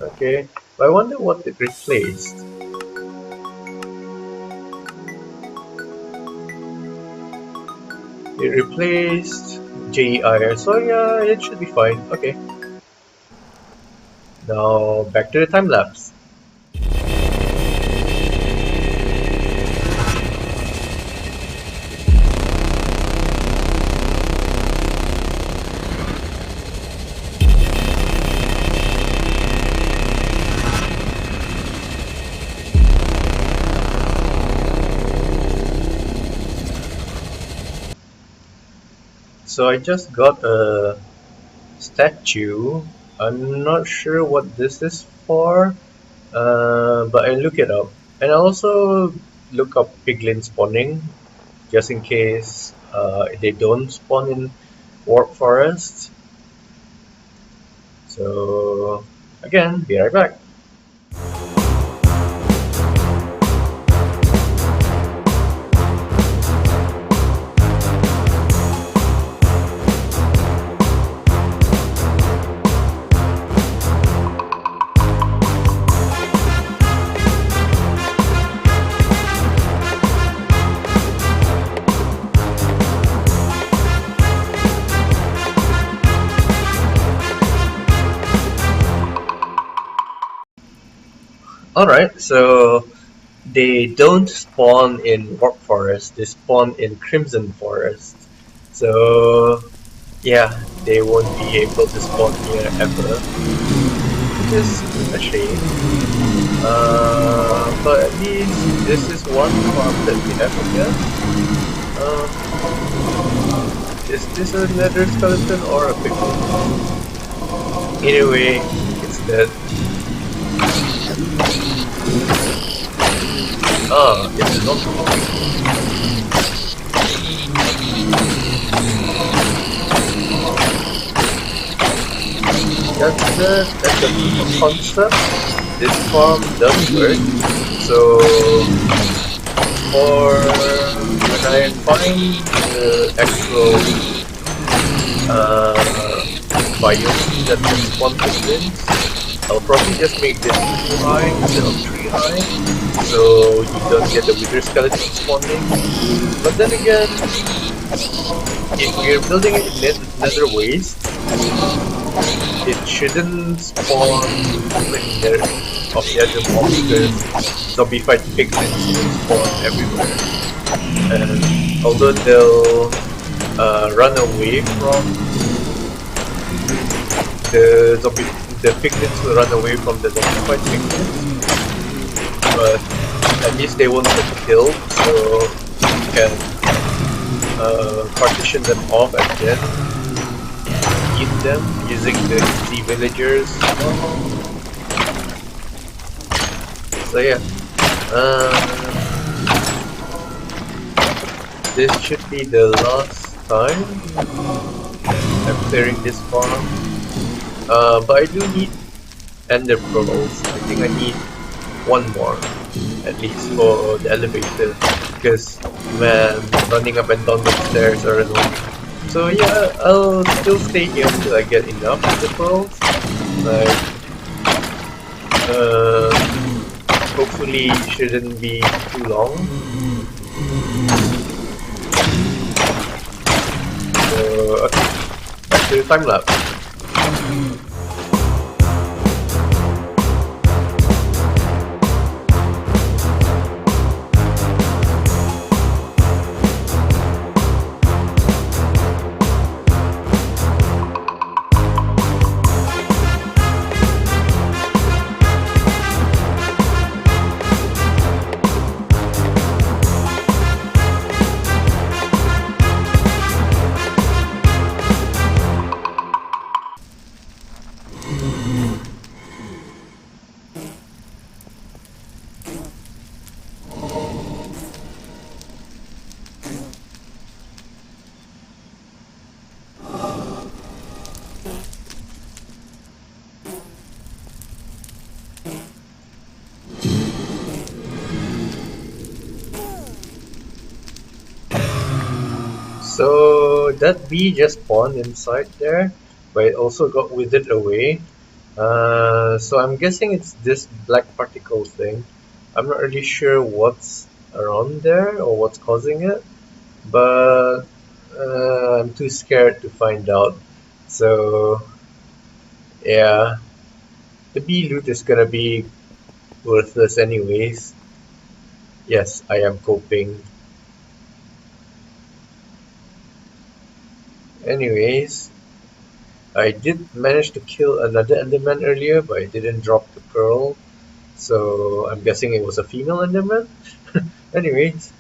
[SPEAKER 1] Okay, but I wonder what it replaced. It replaced JEI, so yeah, it should be fine. Okay. Now back to the time lapse. So I just got a statue. I'm not sure what this is for, but I look it up. And I also look up piglin spawning just in case they don't spawn in warp forest. So again, be right back. Alright, so they don't spawn in warp forest, they spawn in crimson forest. So yeah, they won't be able to spawn here ever, which is a shame. But at least this is one farm that we have, I guess. Is this a nether skeleton or a big one? Anyway, it's dead. Ah, it's not. That's the proof of concept. This farm does work. So for when I find the actual biome that can spawn piglins, I'll probably just make this 2 high instead of 3 high, so you don't get the wither skeleton spawning. But then again, if we're building it in nether waste, it shouldn't spawn many of the other mobs because zombified piglins will spawn everywhere. And although they'll run away from the piglins will run away from the zombified piglins, but at least they won't get killed, so you can partition them off and then eat them using the easy villagers. So yeah, this should be the last time I'm clearing this farm. But I do need ender pearls. I think I need 1 more at least for the elevator, because man, running up and down the stairs are annoying. So yeah, I'll still stay here until I get enough of the pearls. Like, hopefully it shouldn't be too long. So okay, back to the time lapse. So that bee just spawned inside there, but it also got withered away. So I'm guessing it's this black particle thing. I'm not really sure what's around there or what's causing it, but I'm too scared to find out. So yeah, the bee loot is gonna be worthless anyways. Yes, I am coping. Anyways, I did manage to kill another enderman earlier, but I didn't drop the pearl, so I'm guessing it was a female enderman. Anyways,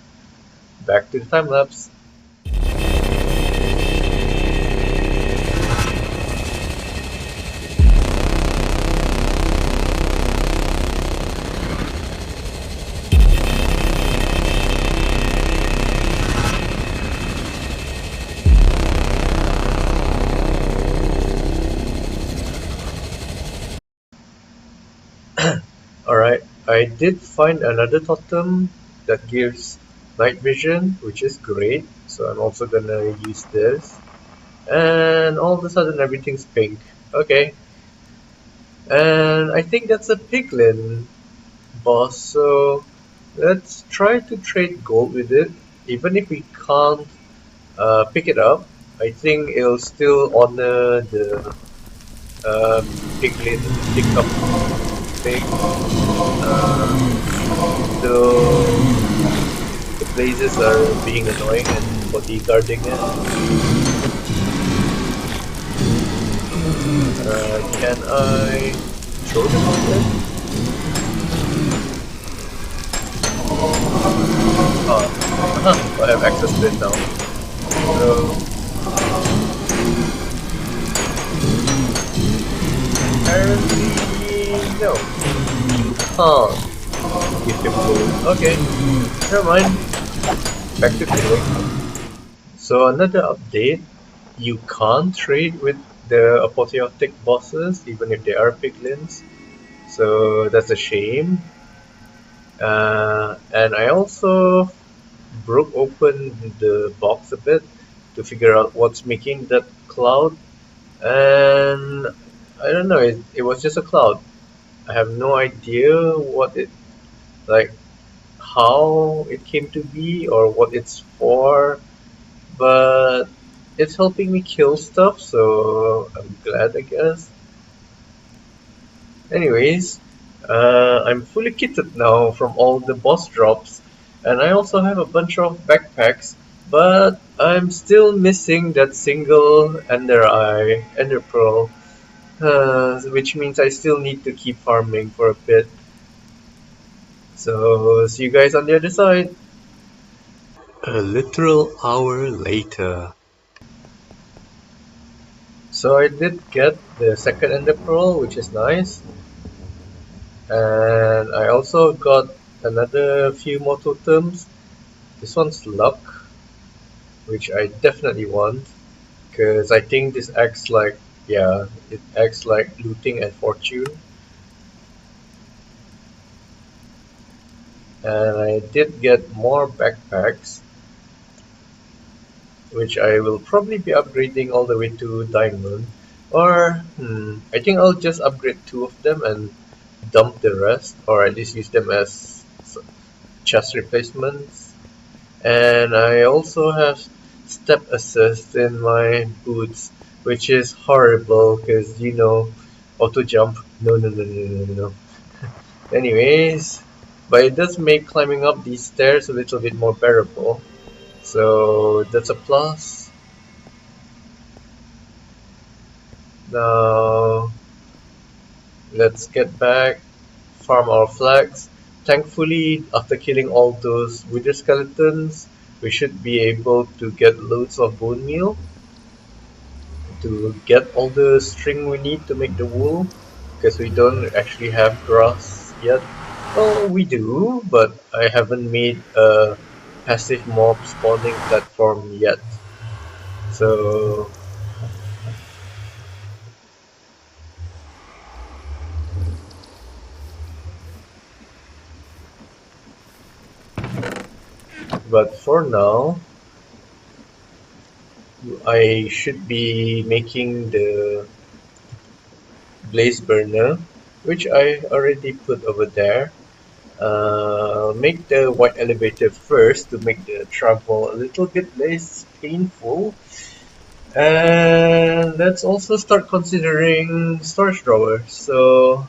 [SPEAKER 1] back to the time lapse. Alright, I did find another totem that gives night vision, which is great. So I'm also gonna use this. And all of a sudden everything's pink. Okay. And I think that's a piglin boss, so let's try to trade gold with it. Even if we can't pick it up, I think it'll still honor the uh, piglin pickup thing. Though the blazes are being annoying and bodyguarding it. Can I throw them on it? I have access to it now. So apparently no, you can't give him gold. Okay, never mind. Back to killing. So another update, you can't trade with the apotheotic bosses even if they are piglins. So that's a shame. And I also broke open the box a bit to figure out what's making that cloud. And I don't know, it was just a cloud. I have no idea what it, like, how it came to be or what it's for, but it's helping me kill stuff, so I'm glad, I guess. Anyways, I'm fully kitted now from all the boss drops, and I also have a bunch of backpacks, but I'm still missing that single Ender Eye, Ender Pearl, which means I still need to keep farming for a bit. So, see you guys on the other side. A literal hour later. So I did get the second Ender Pearl, which is nice. And I also got another few more totems. This one's luck, which I definitely want, because I think this acts like, yeah, it acts like looting and fortune. And I did get more backpacks, which I will probably be upgrading all the way to diamond. Or, I think I'll just upgrade two of them and dump the rest, or at least use them as chest replacements. And I also have step assist in my boots, which is horrible because auto jump. No, no, no, no, no, no, no. Anyways, but it does make climbing up these stairs a little bit more bearable, so that's a plus. Now let's get back, farm our flags. Thankfully, after killing all those wither skeletons, we should be able to get loads of bone meal to get all the string we need to make the wool, because we don't actually have grass yet. Well, we do, but I haven't made a passive mob spawning platform yet. So, but for now, I should be making the blaze burner, which I already put over there. Make the white elevator first to make the travel a little bit less painful. And let's also start considering storage drawers. So,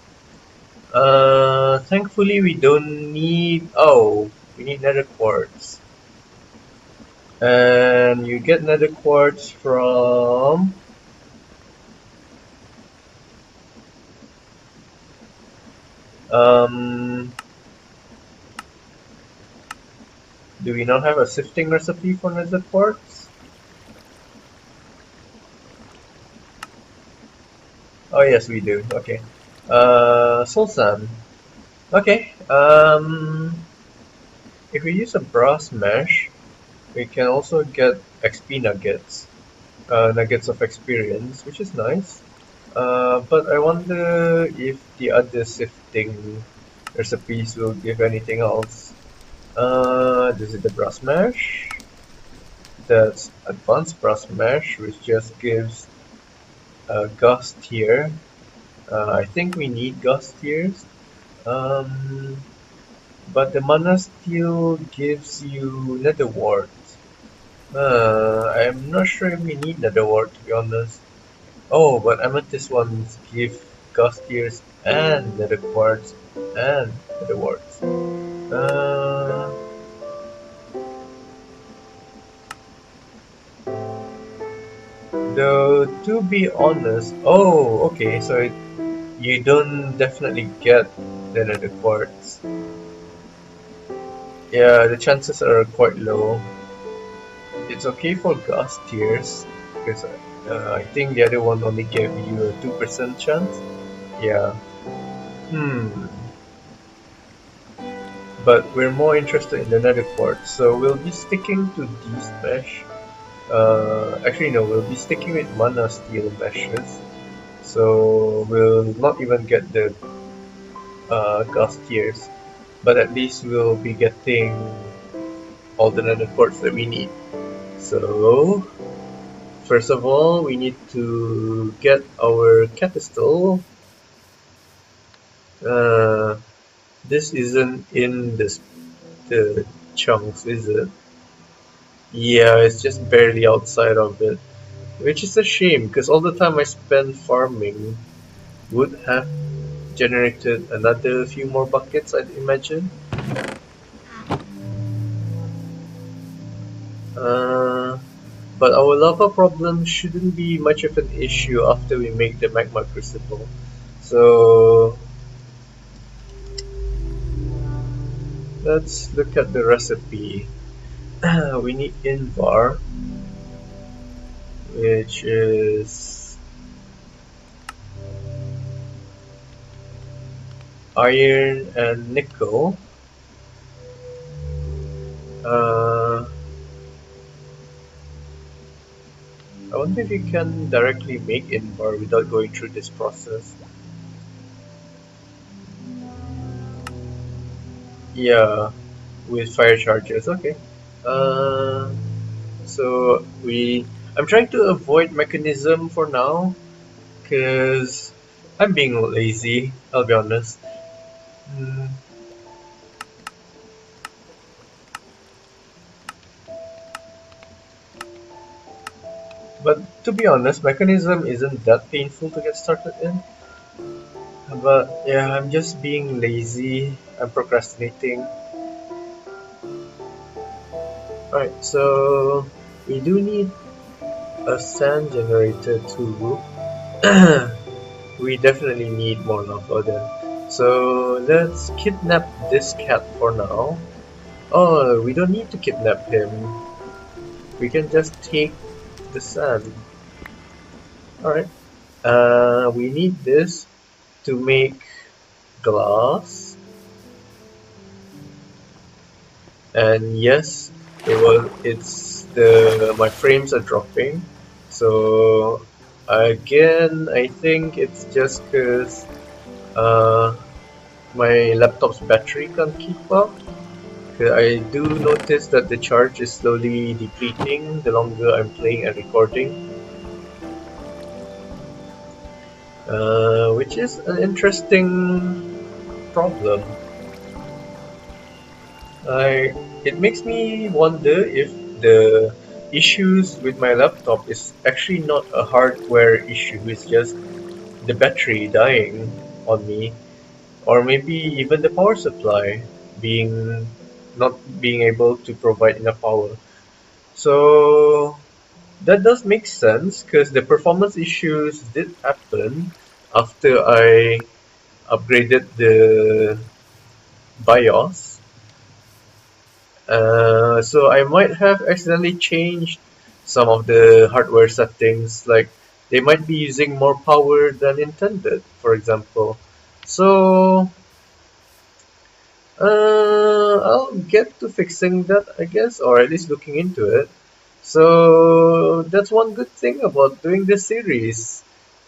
[SPEAKER 1] thankfully we don't need, oh, we need nether quartz. And you get nether quartz from, um, do we not have a sifting recipe for nether quartz? Oh yes, we do. Okay. Soul sand. Okay. If we use a brass mesh, we can also get XP nuggets, nuggets of experience, which is nice. But I wonder if the other sifting recipes will give anything else. This is the brass mesh. That's advanced brass mesh, which just gives a gust tier. I think we need gust tiers. Um, but the mana steel gives you nether wart. I'm not sure if we need nether wart, to be honest. Oh, but amethyst ones give gust tiers and nether quartz and nether warts. Uh, though to be honest, oh, okay, so you don't definitely get the nether quartz. Yeah, the chances are quite low. It's okay for gust tiers because I think the other one only gave you a 2% chance. Yeah. Hmm. But we're more interested in the nether quartz, so we'll be sticking to these mesh. Actually, no, we'll be sticking with mana steel meshes. So we'll not even get the gust tiers, but at least we'll be getting all the nether quartz that we need. So first of all, we need to get our capistel. Uh, this isn't in the chunks, is it? Yeah, it's just barely outside of it. Which is a shame, because all the time I spent farming would have generated another few more buckets, I'd imagine. Uh, but our lava problem shouldn't be much of an issue after we make the magma crucible. So let's look at the recipe. We need invar, which is iron and nickel. Uh, I wonder if you can directly make invar without going through this process. Yeah, with fire charges. Okay. Uh, so I'm trying to avoid mechanism for now, cause I'm being lazy. I'll be honest. Mm, but to be honest, mechanism isn't that painful to get started in. But yeah, I'm just being lazy. I'm procrastinating. Alright, so we do need a sand generator too. We definitely need more lava then. So let's kidnap this cat for now. Oh, we don't need to kidnap him. We can just take the sand. Alright. We need this to make glass. And yes, my frames are dropping. So again, I think it's just because uh, my laptop's battery can't keep up. I do notice that the charge is slowly depleting the longer I'm playing and recording, which is an interesting problem. It makes me wonder if the issues with my laptop is actually not a hardware issue, it's just the battery dying on me, or maybe even the power supply being not being able to provide enough power. So that does make sense because the performance issues did happen after I upgraded the BIOS. So I might have accidentally changed some of the hardware settings, like they might be using more power than intended, for example. So I'll get to fixing that, I guess, or at least looking into it. So that's one good thing about doing this series.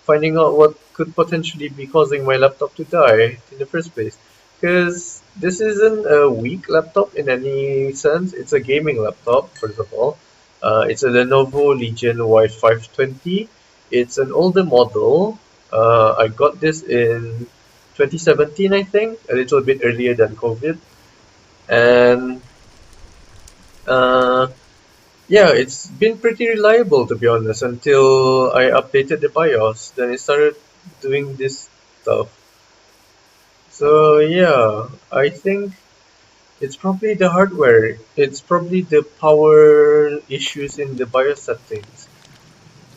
[SPEAKER 1] finding out what could potentially be causing my laptop to die in the first place. Because this isn't a weak laptop in any sense. It's a gaming laptop, first of all. It's a Lenovo Legion Y520. It's an older model. I got this in 2017, I think, a little bit earlier than COVID. And uh, yeah, it's been pretty reliable to be honest until I updated the BIOS. Then it started doing this stuff. So yeah, I think it's probably the hardware. It's probably the power issues in the BIOS settings.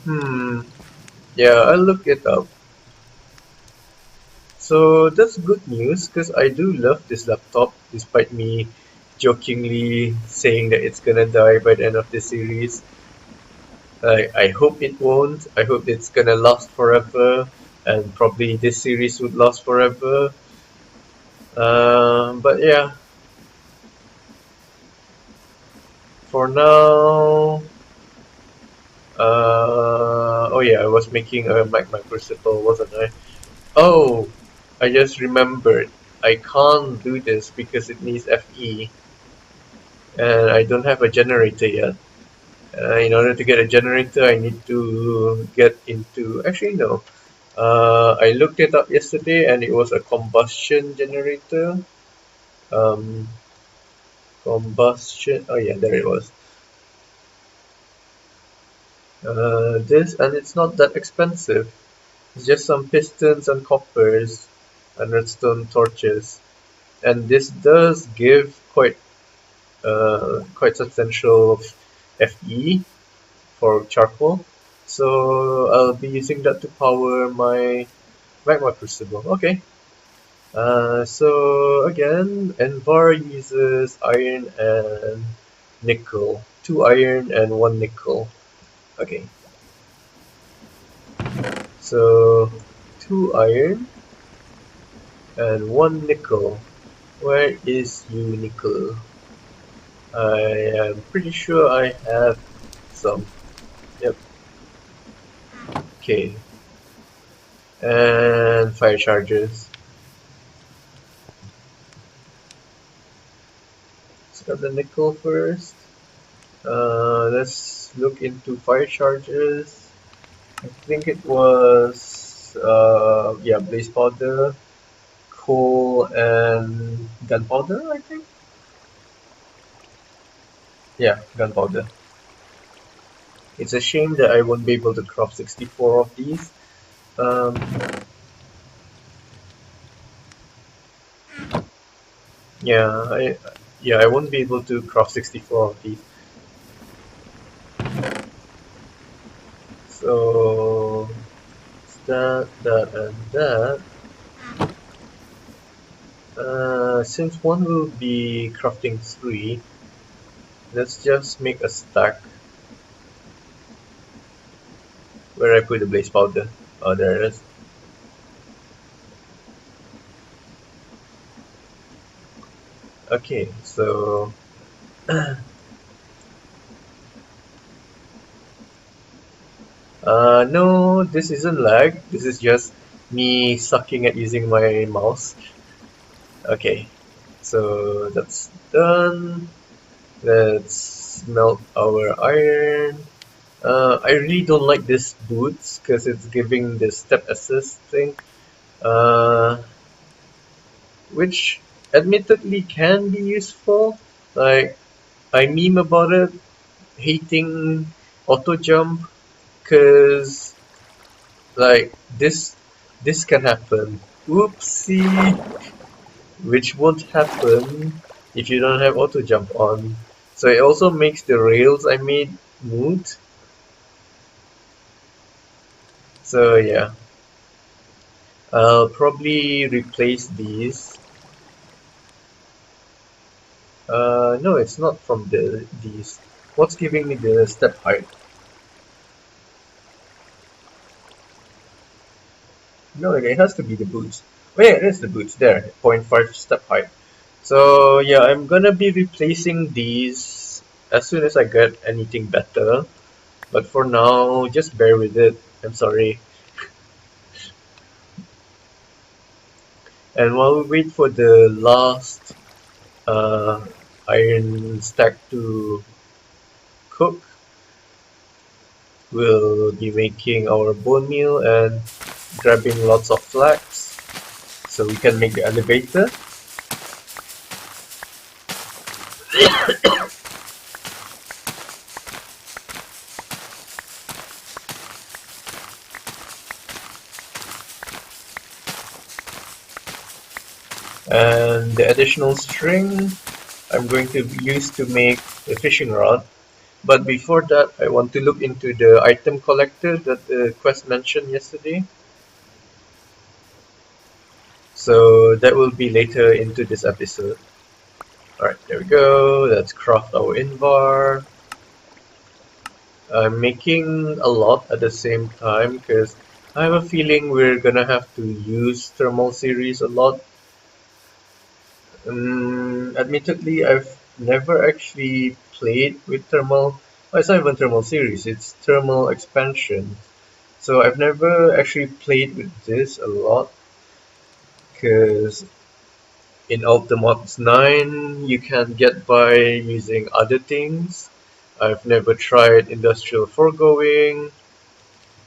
[SPEAKER 1] Hmm. Yeah, I'll look it up. So that's good news because I do love this laptop despite me jokingly saying that it's gonna die by the end of the series. I hope it won't. I hope it's gonna last forever, and probably this series would last forever. But yeah, for now. Oh yeah, I was making a Crucible, wasn't I? Oh, I just remembered. I can't do this because it needs FE, and I don't have a generator yet. In order to get a generator, I need to get into. Actually, no. I looked it up yesterday and it was a combustion generator. Um, Combustion. Oh, yeah, there it was. This, and it's not that expensive. It's just some pistons and coppers and redstone torches. And this does give quite substantial FE for charcoal. So I'll be using that to power my magma crucible. Okay. So again, Envar uses iron and nickel. 2 iron and 1 nickel. Okay. So 2 iron and 1 nickel. Where is you nickel? I am pretty sure I have some. Yep. Okay. And fire charges. Let's grab the nickel first. Let's look into fire charges. I think it was yeah, blaze powder, coal, and gunpowder. I think. Yeah, gunpowder. It's a shame that I won't be able to craft 64 of these. Um, yeah, I won't be able to craft 64 of these. So that, and that. Since one will be crafting 3, let's just make a stack where I put the blaze powder. Oh, there it is. Okay, so no, this isn't lag. This is just me sucking at using my mouse. Okay, so that's done. Let's melt our iron. I really don't like this boots because it's giving the step assist thing, which admittedly can be useful. Like, I meme about it, hating auto jump, because like this can happen. Oopsie, which won't happen if you don't have auto jump on. So it also makes the rails I made moot. So yeah, I'll probably replace these. No, it's not from these. What's giving me the step height? No, it has to be the boots. Oh yeah, it is the boots there, 0.5 step height. So yeah, I'm gonna be replacing these as soon as I get anything better. But for now, just bear with it. I'm sorry. And while we wait for the last iron stack to cook, we'll be making our bone meal and grabbing lots of flax so we can make the elevator. And the additional string I'm going to use to make a fishing rod. But before that, I want to look into the item collector that the quest mentioned yesterday. So that will be later into this episode. Alright, there we go. Let's craft our invar. I'm making a lot at the same time because I have a feeling we're gonna have to use thermal series a lot. Admittedly, I've never actually played with thermal. Well, it's not even thermal series, it's thermal expansion. So I've never actually played with this a lot because in Ultimods 9 you can get by using other things. I've never tried industrial foregoing,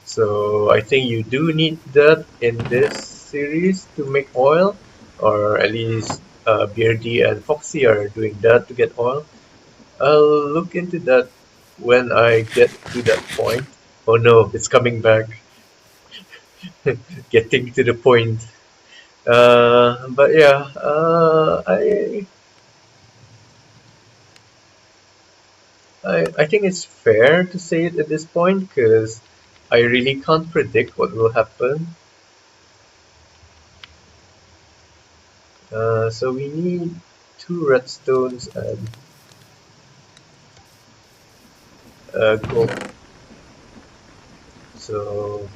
[SPEAKER 1] so I think you do need that in this series to make oil, or at least Beardy and Foxy are doing that to get oil. I'll look into that when I get to that point. Oh no, it's coming back. Getting to the point. But yeah, I think it's fair to say it at this point because I really can't predict what will happen. So we need 2 redstones and gold. So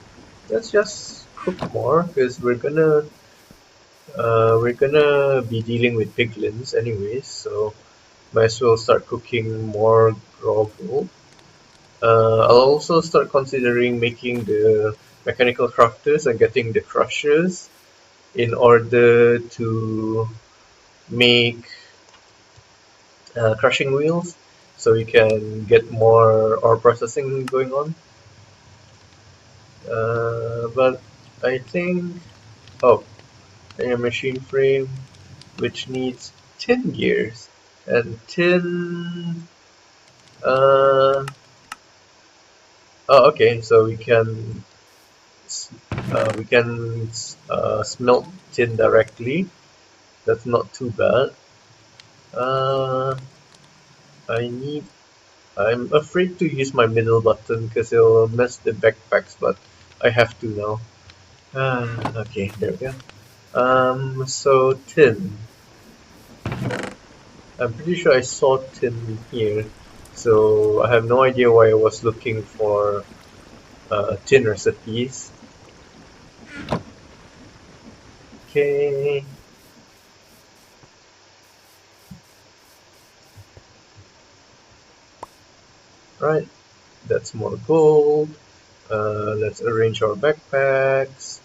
[SPEAKER 1] let's just cook more because we're gonna be dealing with piglins anyways. So might as well start cooking more raw gold. I'll also start considering making the mechanical crafters and getting the crushers in order to make crushing wheels so we can get more ore processing going on. But I think, oh, a machine frame which needs tin gears and tin. Uh, oh, okay, so we can smelt tin directly. That's not too bad. Uh, I need. I'm afraid to use my middle button because it'll mess the backpacks, but I have to now. Okay, there we go. So tin. I'm pretty sure I saw tin here, so I have no idea why I was looking for tin recipes. Okay. Right, that's more gold. Let's arrange our backpacks.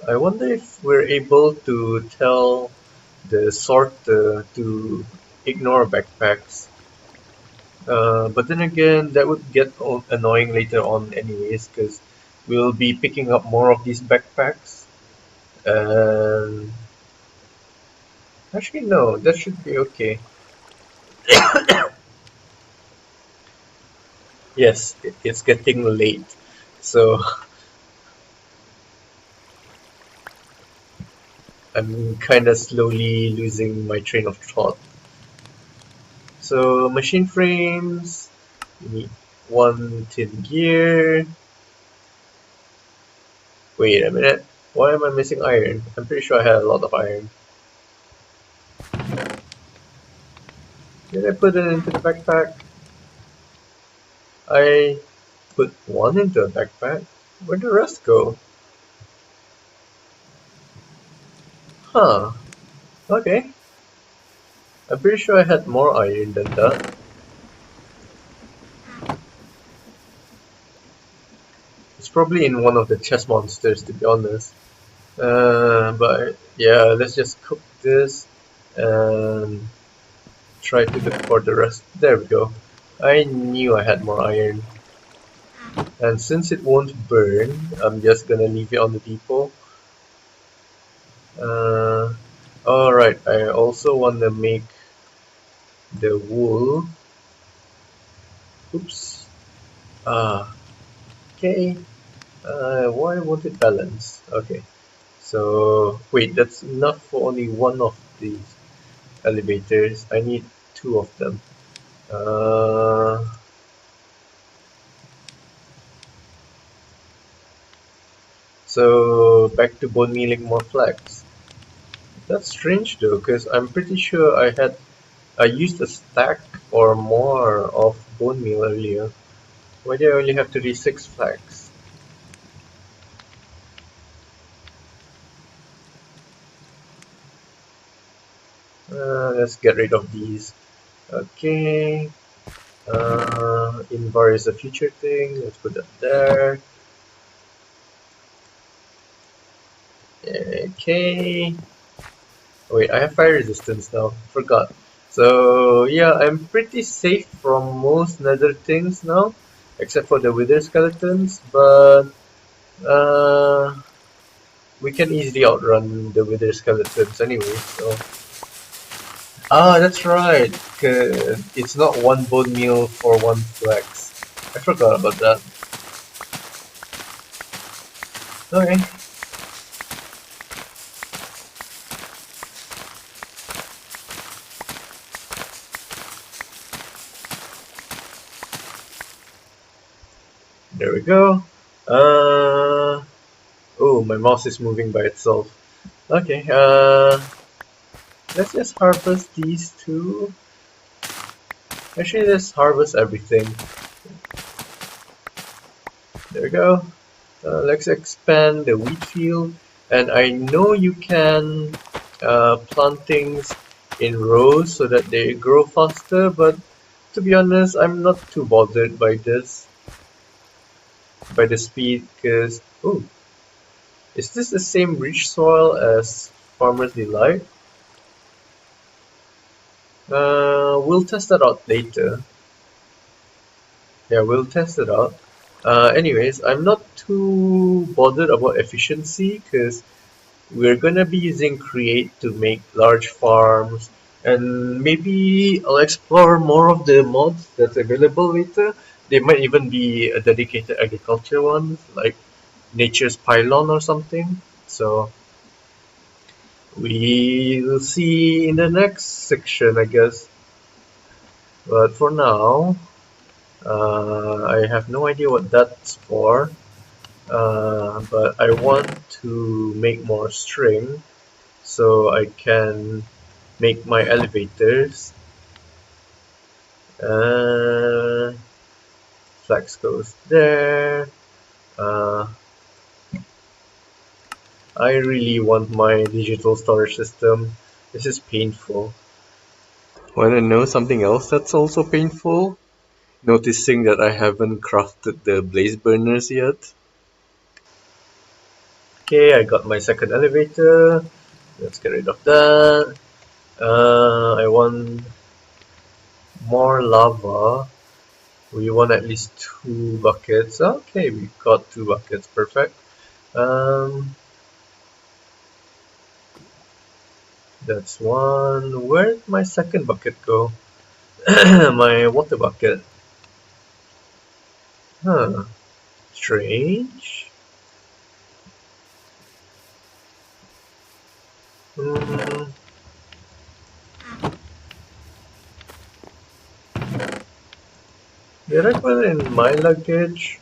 [SPEAKER 1] I wonder if we're able to tell the sorter to ignore backpacks. But then again, that would get annoying later on anyways, because we'll be picking up more of these backpacks. And actually, no, that should be okay. Yes, it's getting late, so I'm kind of slowly losing my train of thought. So machine frames, we need 1 tin gear. Wait a minute, why am I missing iron? I'm pretty sure I had a lot of iron. Did I put it into the backpack? I put 1 into a backpack. Where'd the rest go? Huh. Okay. I'm pretty sure I had more iron than that. It's probably in one of the chest monsters, to be honest. But yeah, let's just cook this and try to look for the rest. There we go. I knew I had more iron. And since it won't burn, I'm just gonna leave it on the depot. Alright, I also want to make the wool. Oops. Okay. Why won't it balance? Okay. So, wait, that's enough for only one of these elevators. I need two of them. Uh, so, back to bone mealing more flags. That's strange though, because I'm pretty sure I used a stack or more of bone meal earlier. Why do I only have 36 flags? Let's get rid of these. Okay. Invar is a future thing. Let's put that there. Okay. Wait, I have fire resistance now. Forgot. So yeah, I'm pretty safe from most nether things now, except for the wither skeletons. But uh, we can easily outrun the wither skeletons anyway. So that's right. 'Cause it's not one bone meal for one flex. I forgot about that. Okay. There we go. Oh, my mouse is moving by itself. Okay, let's just harvest these two. Actually, let's harvest everything. There we go. Let's expand the wheat field. And I know you can plant things in rows so that they grow faster, but to be honest, I'm not too bothered by this, by the speed, because, oh, is this the same rich soil as Farmer's Delight? We'll test that out later. Yeah, we'll test it out. Anyways, I'm not too bothered about efficiency because we're gonna be using Create to make large farms, and maybe I'll explore more of the mods that's available later. There might even be a dedicated agriculture one, like Nature's Pylon or something. So we'll see in the next section, I guess. But for now, I have no idea what that's for. But I want to make more string so I can make my elevators. Flex goes there. I really want my digital storage system. This is painful. Wanna know something else that's also painful? Noticing that I haven't crafted the blaze burners yet. Okay, I got my second elevator. Let's get rid of that. I want more lava. We want at least 2 buckets. Okay, we got 2 buckets. Perfect. That's one. Where'd my second bucket go? My water bucket. Huh. Strange. Hmm. Did I put it in my luggage?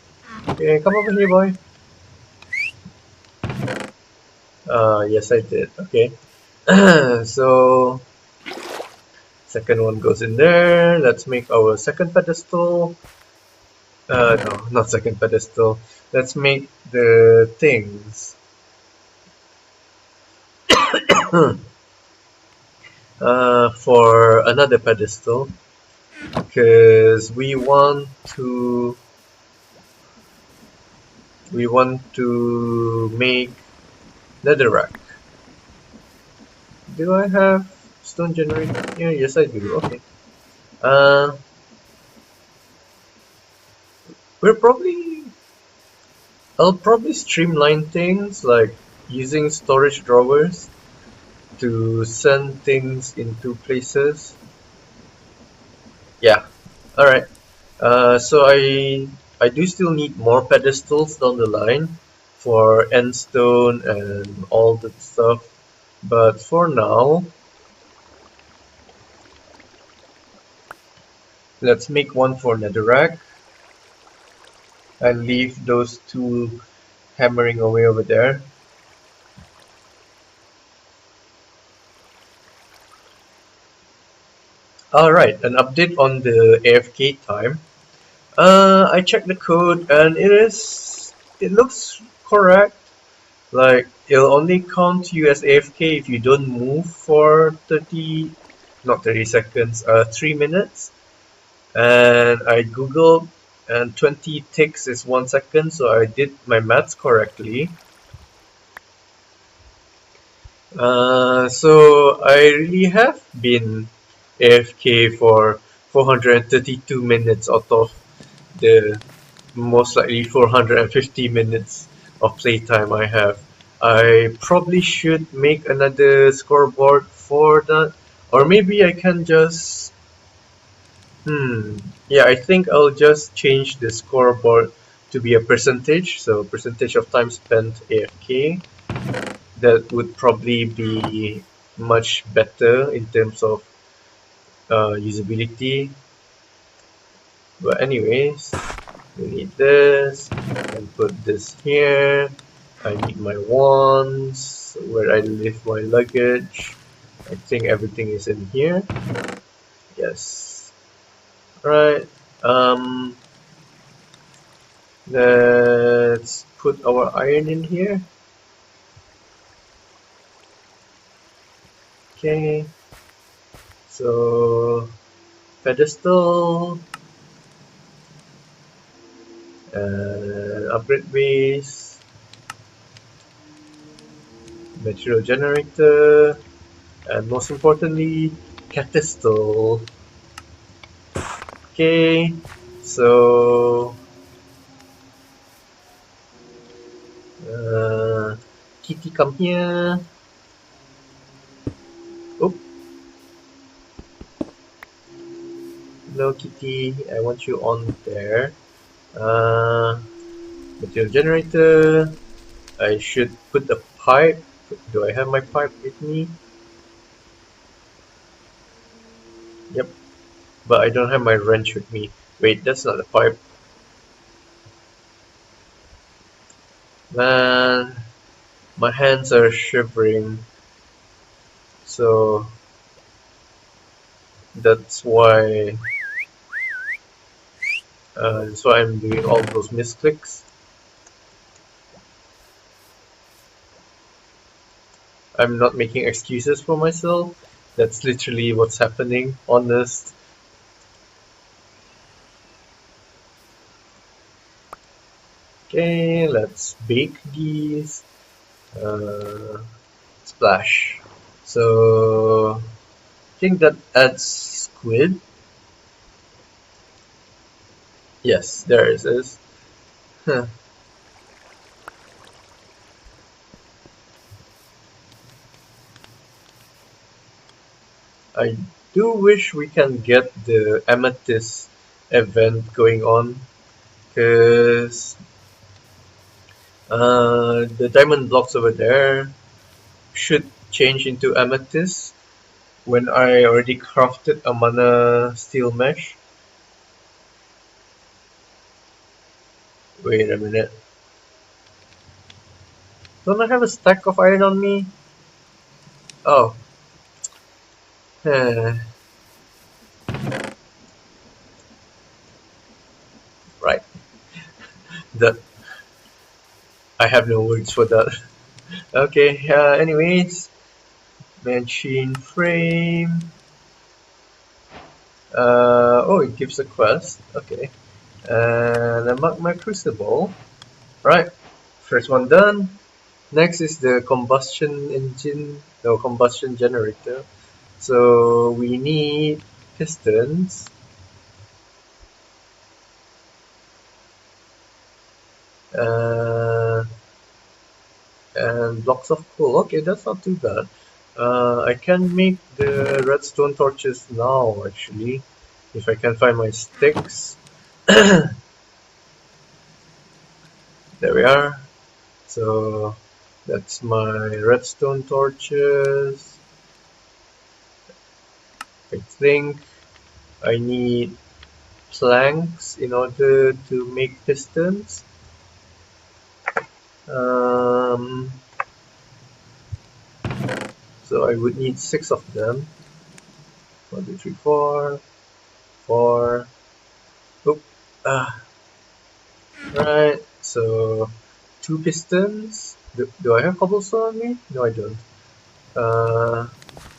[SPEAKER 1] Okay, come over here, boy. Yes, I did. Okay. So, second one goes in there. Let's make our second pedestal. No, not second pedestal. Let's make the things. For another pedestal. Because we want to make netherrack. Do I have stone generator? Yeah, yes I do. Okay. Uh, we're probably I'll probably streamline things like using storage drawers to send things into places. Yeah. All right. So I do still need more pedestals down the line for endstone and all that stuff. But for now, let's make one for netherrack and leave those two hammering away over there. Alright, an update on the AFK time. I checked the code and it looks correct. Like, it'll only count you as AFK if you don't move for 30, not 30 seconds, 3 minutes. And I googled and 20 ticks is 1 second, so I did my maths correctly. So I really have been AFK for 432 minutes out of the most likely 450 minutes of playtime I have. I probably should make another scoreboard for that, or maybe I can just yeah, I think I'll just change the scoreboard to be a percentage, so percentage of time spent AFK. That would probably be much better in terms of usability. But anyways, we need this and put this here. I need my wands, where I leave my luggage. I think everything is in here. Yes. Right. Let's put our iron in here. Okay. So pedestal, upgrade base, material generator, and most importantly, pedestal. Okay, so Kitty, come here. Oh, no, Kitty, I want you on there. Material generator. I should put the pipe. Do I have my pipe with me? Yep, but I don't have my wrench with me. Wait, that's not the pipe. Man, my hands are shivering. So that's why I'm doing all those misclicks. I'm not making excuses for myself. That's literally what's happening. Honest. Okay, let's bake these. Splash. So I think that adds squid. Yes, there it is. Huh. I do wish we can get the amethyst event going on, because the diamond blocks over there should change into amethyst when I already crafted a mana steel mesh. Wait a minute. Don't I have a stack of iron on me? Oh. Right. That I have no words for that. Okay, anyways. Machine frame. Oh, it gives a quest. Okay. And I mark my crucible. Right. First one done. Next is the combustion engine, no, combustion generator. So we need pistons, uh, and blocks of coal. Okay, that's not too bad. I can make the redstone torches now, actually, if I can find my sticks. There we are. So that's my redstone torches. I think I need planks in order to make pistons. Um, so I would need 6 of them. 1, 2, 3, 4, 4. Oop. Right. So 2 pistons. Do I have cobblestone on me? No, I don't.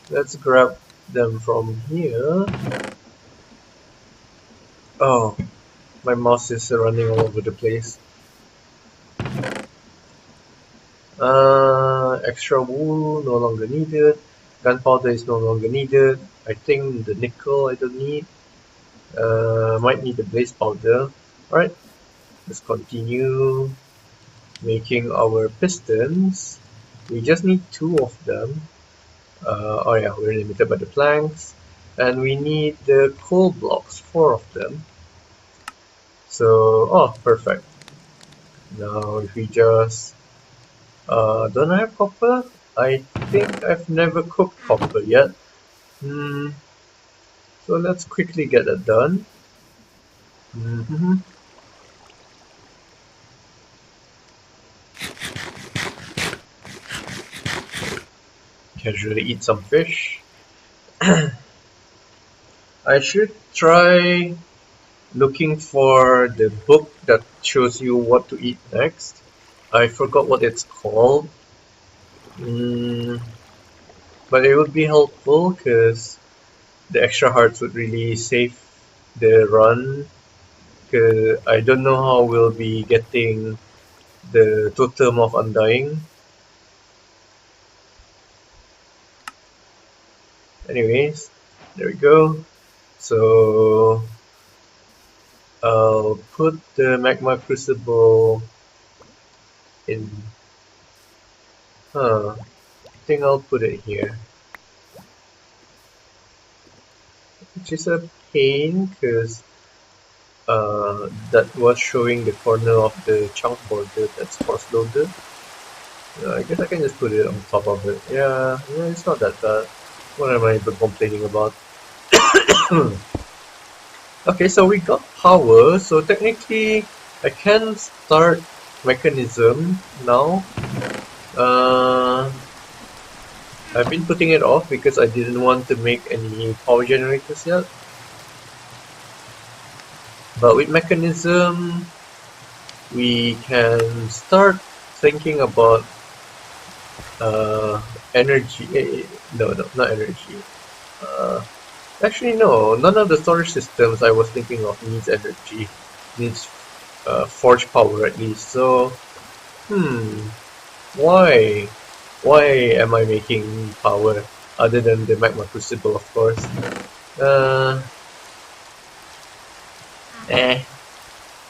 [SPEAKER 1] Let's grab them from here. Oh, my mouse is running all over the place. Extra wool no longer needed. Gunpowder is no longer needed. I think the nickel I don't need. Might need the blaze powder. Alright, let's continue making our pistons. We just need 2 of them. Oh yeah, we're limited by the planks. And we need the coal blocks, 4 of them. So, oh, perfect. Now if we just don't I have copper? I think I've never cooked copper yet. So let's quickly get that done. Casually eat some fish. I should try looking for the book that shows you what to eat next. I forgot what it's called. But it would be helpful because the extra hearts would really save the run. Cause I don't know how we'll be getting the totem of undying. Anyways, there we go. So I'll put the magma crucible in. I think I'll put it here. Which is a pain because that was showing the corner of the chunk border that's force loaded. I guess I can just put it on top of it. Yeah, it's not that bad. What am I even complaining about? Okay, so we got power, so technically I can start mechanism now. I've been putting it off because I didn't want to make any power generators yet. But with mechanism, we can start thinking about energy. No, not energy. Actually, no. None of the storage systems I was thinking of needs energy. Needs forge power at least. So, why? Why am I making power other than the magma crucible, of course?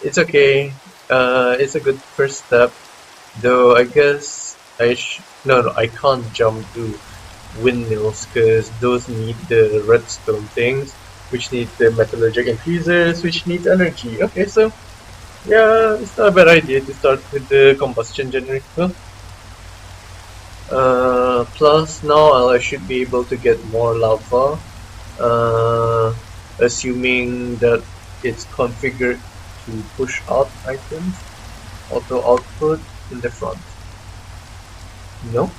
[SPEAKER 1] It's okay. It's a good first step. Though I guess I can't jump to windmills because those need the redstone things, which need the metallurgic infusers, which need energy. Okay, so yeah, it's not a bad idea to start with the combustion generator. Plus now I should be able to get more lava, assuming that it's configured to push out items, auto output in the front. No?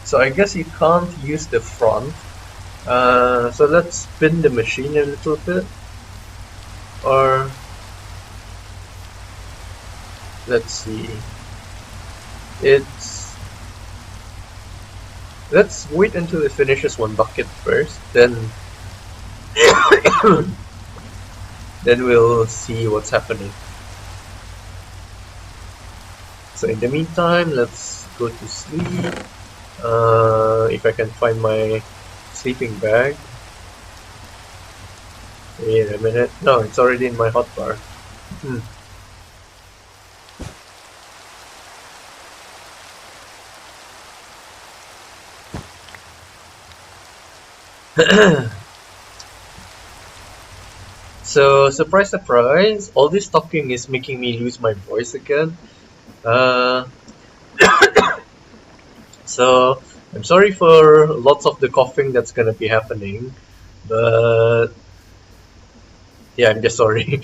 [SPEAKER 1] So I guess you can't use the front. So let's spin the machine a little bit. Or let's see. It's Let's wait until it finishes one bucket first, then then we'll see what's happening. So in the meantime, let's go to sleep. If I can find my sleeping bag. Wait a minute. No, it's already in my hotbar. So, surprise, surprise, all this talking is making me lose my voice again. Uh, so, I'm sorry for lots of the coughing that's gonna be happening, but yeah, I'm just sorry.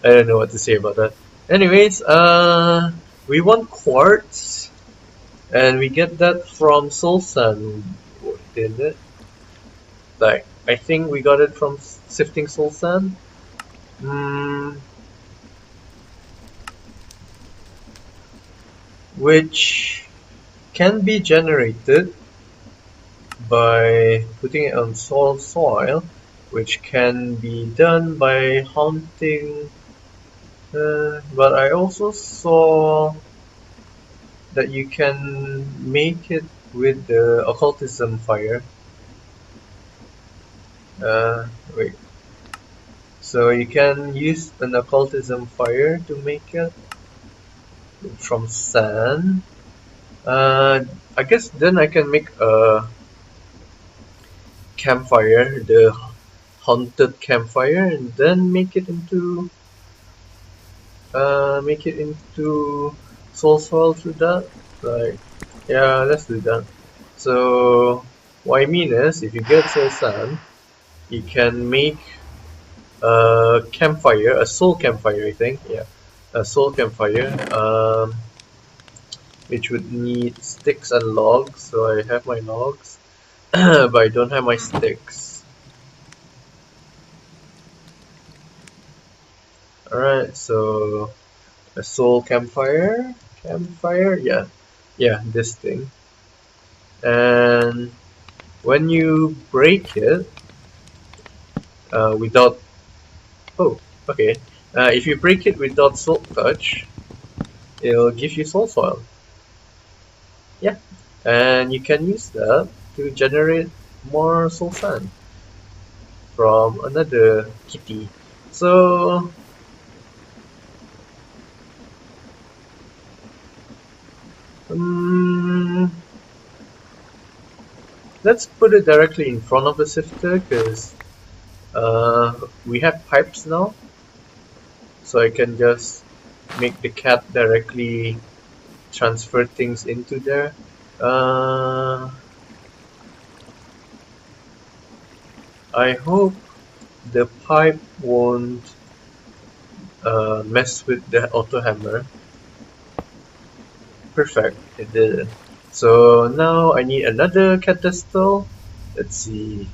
[SPEAKER 1] I don't know what to say about that. Anyways, we want quartz, and we get that from Soul Sand, didn't it? Like, I think we got it from Sifting Soul Sand. Which can be generated by putting it on soil, which can be done by haunting. But I also saw that you can make it with the occultism fire. Wait. So you can use an occultism fire to make it from sand. I guess then I can make a campfire, the haunted campfire, and then make it into soul through that. Like, yeah, let's do that. So what I mean is, if you get soul sand, you can make a campfire, a soul campfire, I think. Yeah, a soul campfire. Which would need sticks and logs. So I have my logs, but I don't have my sticks. Alright, so a soul campfire, yeah, this thing. And when you break it, without, oh, okay, if you break it without soul touch, it'll give you soul soil. Yeah, and you can use that to generate more soul sand from another kitty. So let's put it directly in front of the sifter, because we have pipes now, so I can just make the cat directly transfer things into there. I hope the pipe won't mess with the auto hammer. Perfect, it didn't. So now I need another pedestal. Let's see.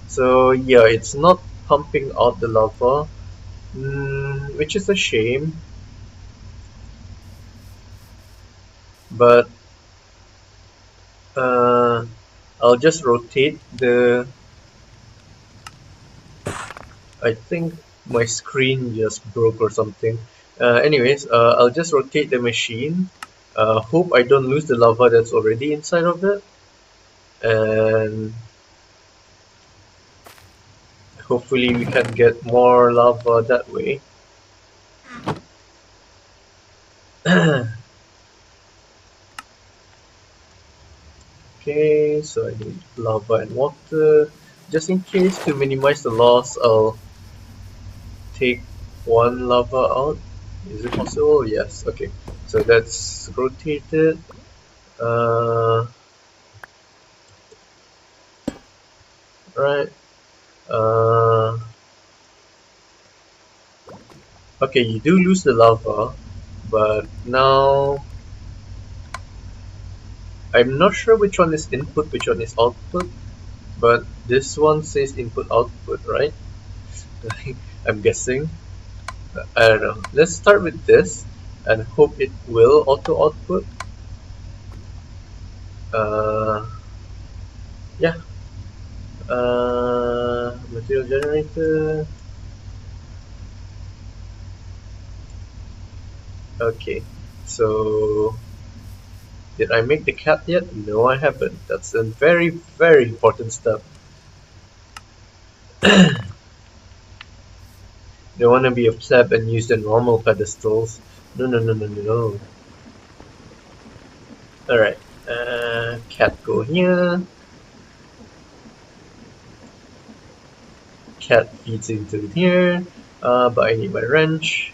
[SPEAKER 1] So yeah, it's not pumping out the lava, which is a shame. But I'll just rotate the. I think my screen just broke or something. Anyways, I'll just rotate the machine. Hope I don't lose the lava that's already inside of it. And hopefully we can get more lava that way. Okay, so I need lava and water. Just in case, to minimize the loss, I'll take one lava out. Is it possible? Yes, okay. So that's rotated. Right. Okay, you do lose the lava, but now I'm not sure which one is input, which one is output, but this one says input output, right? I'm guessing. I don't know. Let's start with this and hope it will auto output. Uh, yeah. Material generator. Okay. So, did I make the cat yet? No, I haven't. That's a very, very important step. They want to be a pleb and use the normal pedestals. No, no, no, no, no, no. Alright. Cat go here. Cat feeds into here. But I need my wrench.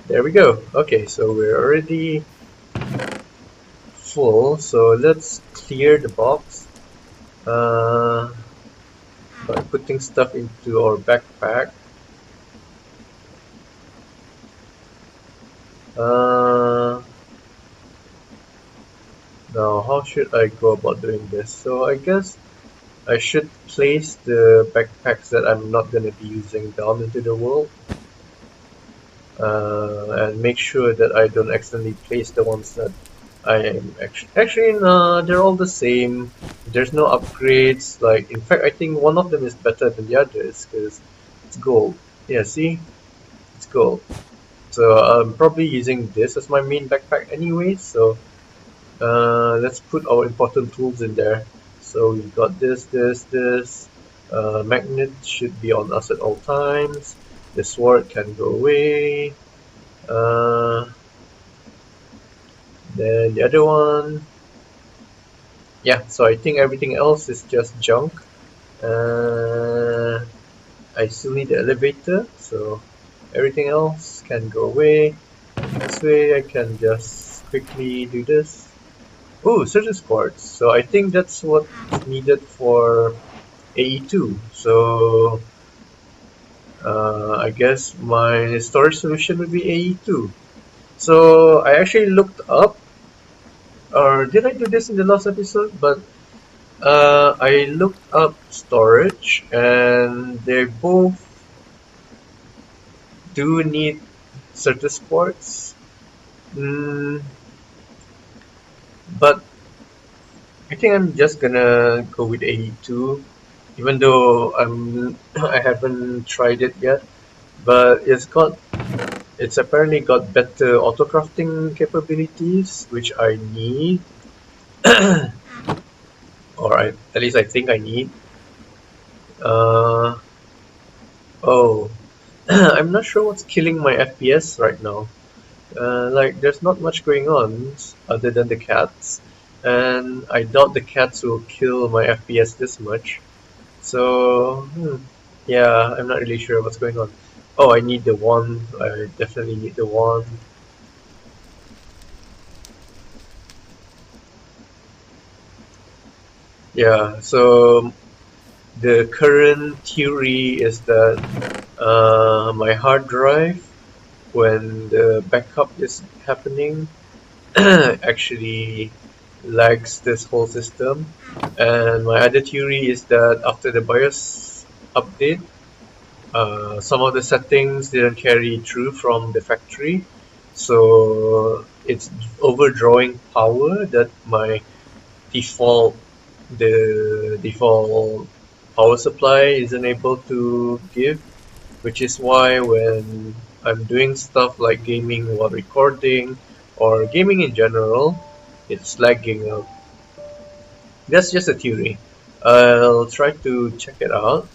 [SPEAKER 1] There we go. Okay, so we're already full. So let's clear the box. By putting stuff into our backpack. Now, how should I go about doing this? So I guess I should place the backpacks that I'm not going to be using down into the world. And make sure that I don't accidentally place the ones that I am actually no, they're all the same. There's no upgrades. Like, in fact, I think one of them is better than the others because it's gold. Yeah, see, it's gold. So I'm probably using this as my main backpack anyway. So let's put our important tools in there. So we've got this. Magnet should be on us at all times. The sword can go away. Then the other one. Yeah, so I think everything else is just junk. I still need the elevator, so everything else can go away. This way I can just quickly do this. Oh, surface quartz. So I think that's what's needed for AE2. So I guess my storage solution would be AE2. So I actually looked up, or did I do this in the last episode? But I looked up storage, and they both do need surface quartz. Mm, but I think I'm just gonna go with AE2, even though I haven't tried it yet. But it's apparently got better auto crafting capabilities, which I need, or at least I think I need. Uh, oh, I'm not sure what's killing my FPS right now. Like, there's not much going on other than the cats, and I doubt the cats will kill my FPS this much. So, yeah, I'm not really sure what's going on. Oh, I need the one. I definitely need the one. Yeah, so the current theory is that my hard drive, when the backup is happening, actually lags this whole system. And my other theory is that after the BIOS update, some of the settings didn't carry through from the factory, so it's overdrawing power that my default the default power supply isn't able to give, which is why when I'm doing stuff like gaming while recording or gaming in general, it's lagging out. That's just a theory. I'll try to check it out,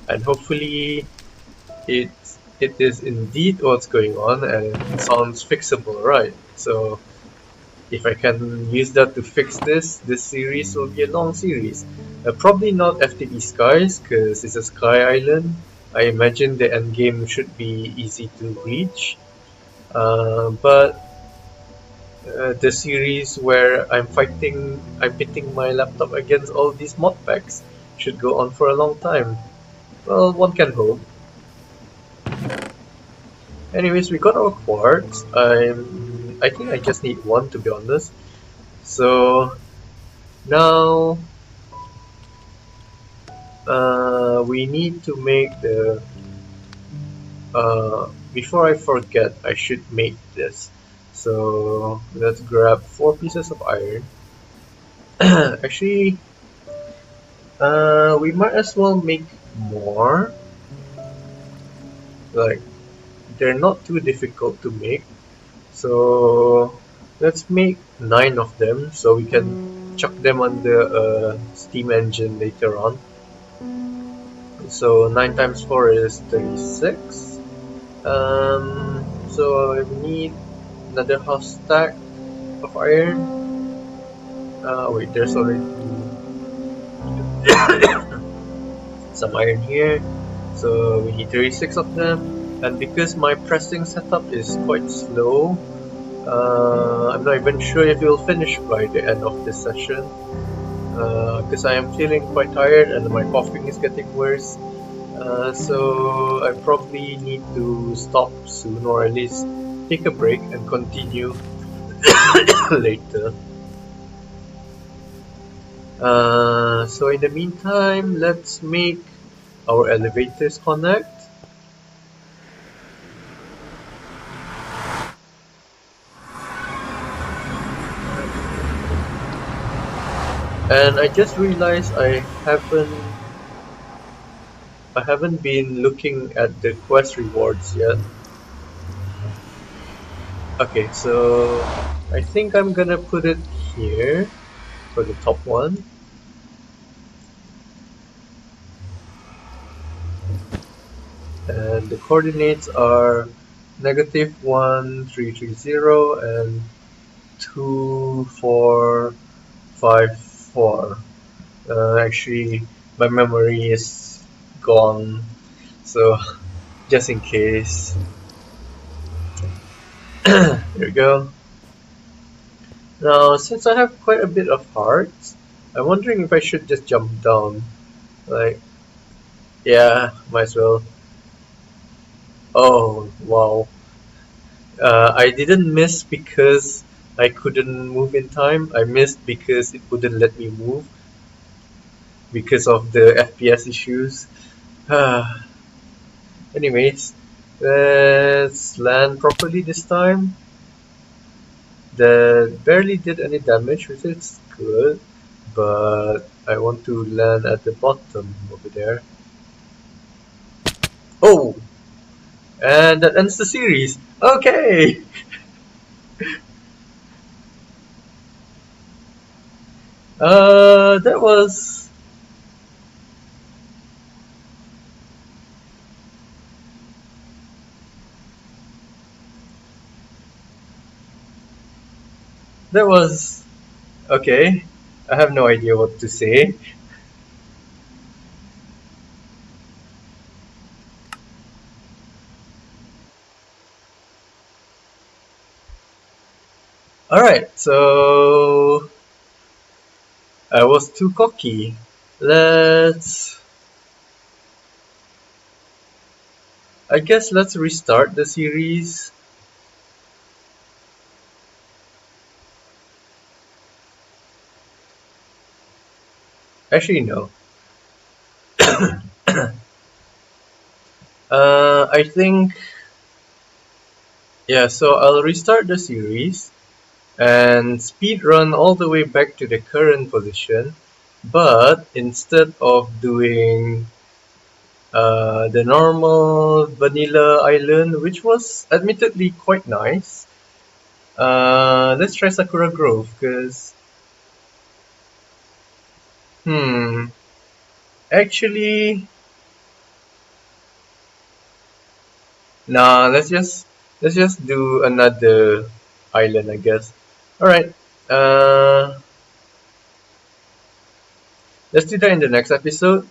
[SPEAKER 1] and hopefully it it is indeed what's going on and it sounds fixable, right? So if I can use that to fix this series will be a long series. Probably not FTB Skies because it's a sky island. I imagine the end game should be easy to reach. But the series where I'm pitting my laptop against all these mod packs should go on for a long time. Well, one can hope. Anyways, we got our quartz. I think I just need one to be honest. So now we need to make before I forget, I should make this. So let's grab 4 pieces of iron. Actually, we might as well make more. Like, they're not too difficult to make. So let's make 9 of them so we can chuck them on the steam engine later on. So 9 times 4 is 36. So I need another half stack of iron. Wait, there's already some iron here. So we need 36 of them. And because my pressing setup is quite slow, I'm not even sure if we'll finish by the end of this session. Because I am feeling quite tired and my coughing is getting worse. So I probably need to stop soon, or at least take a break and continue later. So in the meantime, let's make our elevators connect. And I just realized I haven't been looking at the quest rewards yet. Okay, so I think I'm gonna put it here for the top one. And the coordinates are -1330 and 2454. Actually, my memory is gone, so just in case. There we go. Now, since I have quite a bit of hearts, I'm wondering if I should just jump down. Like, yeah, might as well. Oh, wow. I didn't miss because I couldn't move in time. I missed because it wouldn't let me move because of the FPS issues. Anyways, let's land properly this time. That barely did any damage, which is good, but I want to land at the bottom over there. Oh! And that ends the series. Okay! That was... That was... Okay. I have no idea what to say. Alright, so... I was too cocky. Let's... I guess let's restart the series. Actually, no. I think... Yeah, so I'll restart the series and speed run all the way back to the current position, but instead of doing the normal vanilla island, which was admittedly quite nice, let's try Sakura Grove, because actually, nah, let's just do another island, I guess. All right, let's do that in the next episode.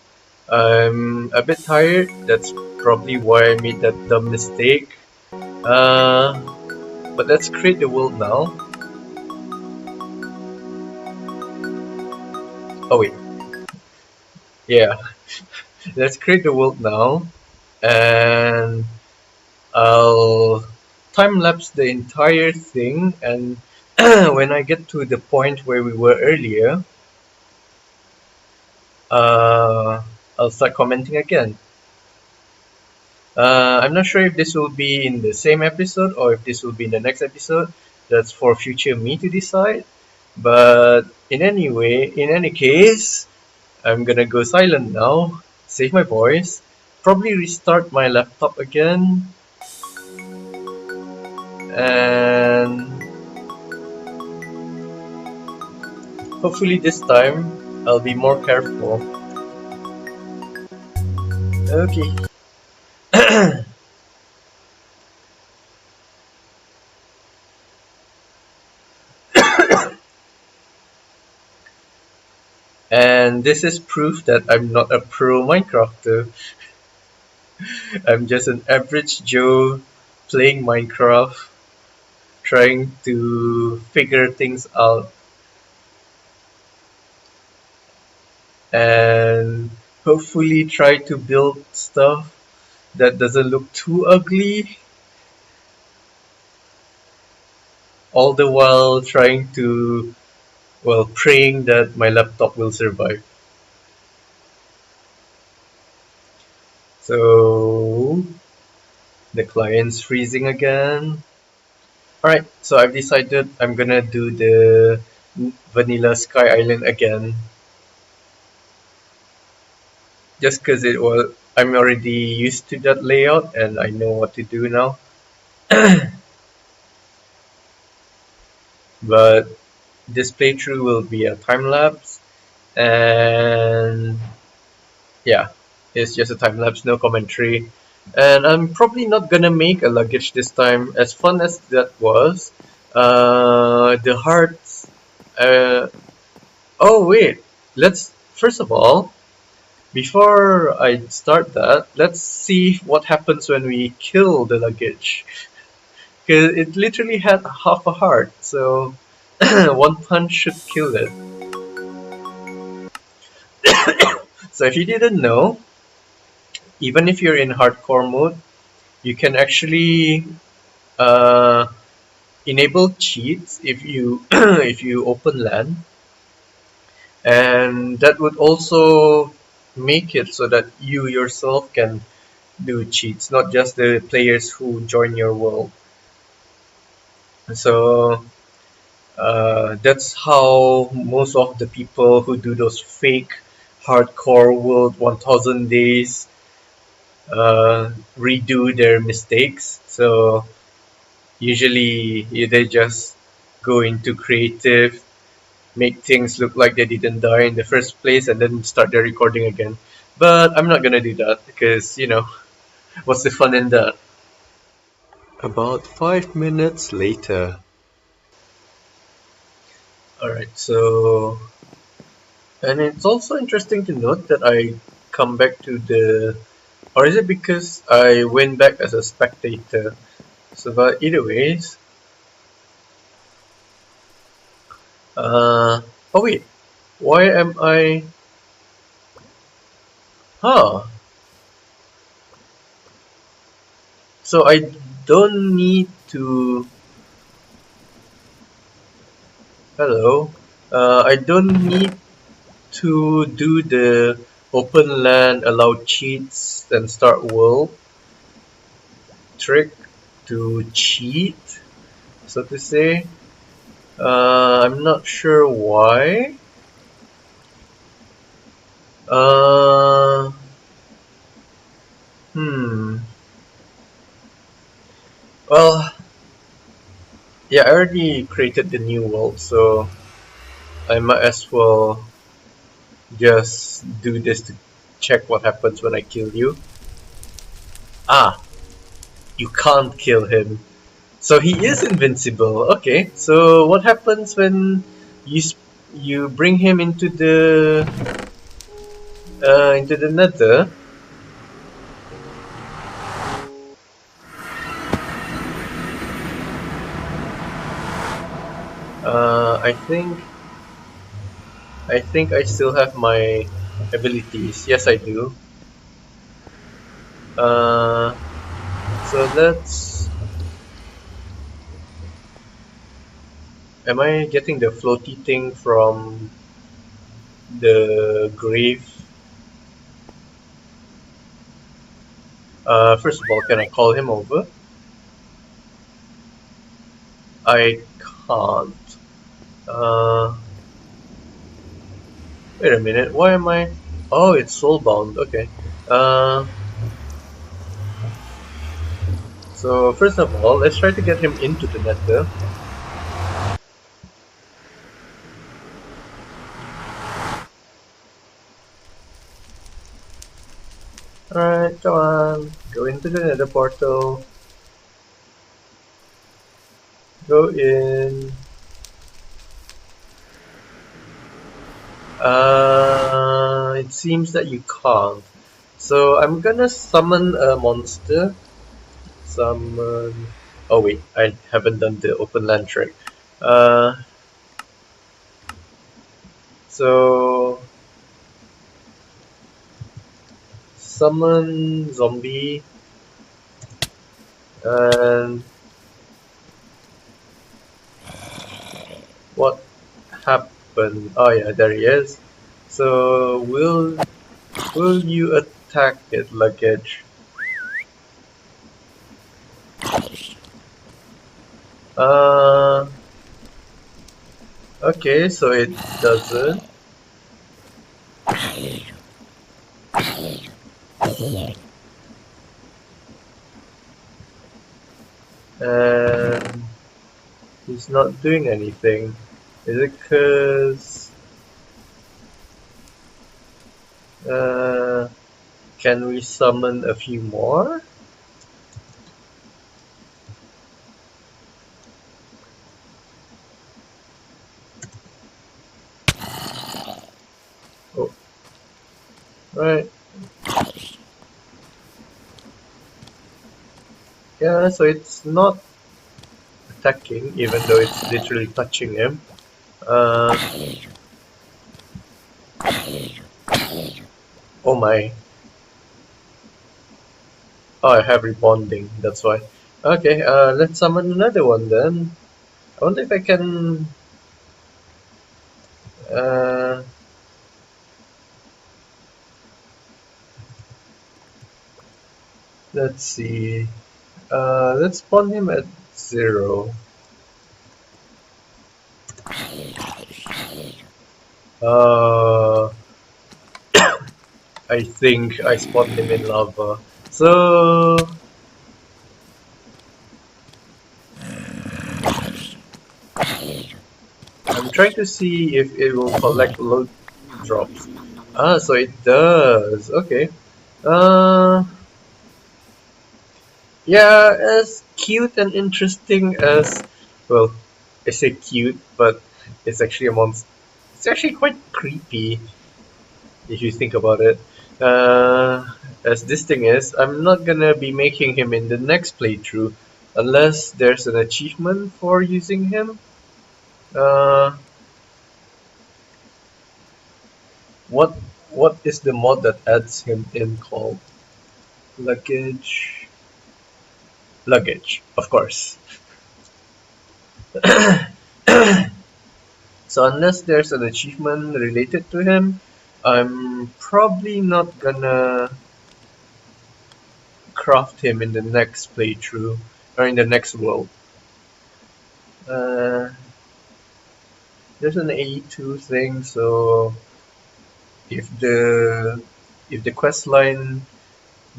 [SPEAKER 1] I'm a bit tired. That's probably why I made that dumb mistake. But let's create the world now. Oh wait. Yeah. Let's create the world now. And I'll time lapse the entire thing, and when I get to the point where we were earlier, I'll start commenting again. I'm not sure if this will be in the same episode or if this will be in the next episode. that's for future me to decide. But in any case, I'm gonna go silent now, save my voice, probably restart my laptop again, and hopefully this time I'll be more careful. Okay. And this is proof that I'm not a pro Minecrafter. I'm just an average Joe playing Minecraft, trying to figure things out and hopefully try to build stuff that doesn't look too ugly, all the while trying to, well, praying that my laptop will survive. So the client's freezing again. Alright, so I've decided I'm gonna do the vanilla Sky Island again. Just because I'm already used to that layout and I know what to do now. But this playthrough will be a time lapse, and yeah, it's just a time lapse, no commentary. And I'm probably not gonna make a luggage this time. As fun as that was, the hearts. Oh wait, let's first of all, before I start that, let's see what happens when we kill the luggage. Because it literally had half a heart, so one punch should kill it. So if you didn't know, even if you're in hardcore mode, you can actually uh, enable cheats if you if you open LAN, and that would also make it so that you yourself can do cheats, not just the players who join your world. So that's how most of the people who do those fake hardcore world 1000 days redo their mistakes. So usually they just go into creative, make things look like they didn't die in the first place, and then start their recording again. But I'm not gonna do that because, what's the fun in that? About 5 minutes later. Alright, so. And it's also interesting to note that I come back to the. Or is it because I went back as a spectator? So, but either ways. Oh wait, why am I. Huh. So I don't need to. Hello. I don't need to do the open land, allow cheats, and start world trick to cheat, so to say. I'm not sure why. Uh, hmm. Well, yeah, I already created the new world, so I might as well just do this to check what happens when I kill you. Ah, you can't kill him. So he is invincible. Okay, so what happens when you you bring him into the nether? I think I still have my abilities. Yes, I do. Uh, so let's. Am I getting the floaty thing from the grave? First of all, can I call him over? I can't. Wait a minute, why am I? Oh, it's soulbound, okay. So first of all, let's try to get him into the nether. Alright, come on. Go into the nether portal. Go in. It seems that you can't. So I'm gonna summon a monster. Summon. Oh wait, I haven't done the open land trick. So summon zombie and what happened? Oh yeah, there he is. So will you attack it, luggage? Uh, okay, so it doesn't. And he's not doing anything. Is it because can we summon a few more? Oh, right. Yeah, so it's not attacking, even though it's literally touching him. Oh my. Oh, I have rebonding, that's why. Okay, let's summon another one then. I wonder if I can... Uh, let's see. Let's spawn him at 0. Uh, I think I spawned him in lava. So... I'm trying to see if it will collect load drops. Ah, so it does. Okay. Uh, yeah, as cute and interesting as, well, I say cute, but it's actually a monster. It's actually quite creepy if you think about it. As this thing is, I'm not gonna be making him in the next playthrough unless there's an achievement for using him. Uh, what what is the mod that adds him in called? Luggage. Luggage, of course. So unless there's an achievement related to him, I'm probably not gonna craft him in the next playthrough or in the next world. Uh, there's an A2 thing, so if the quest line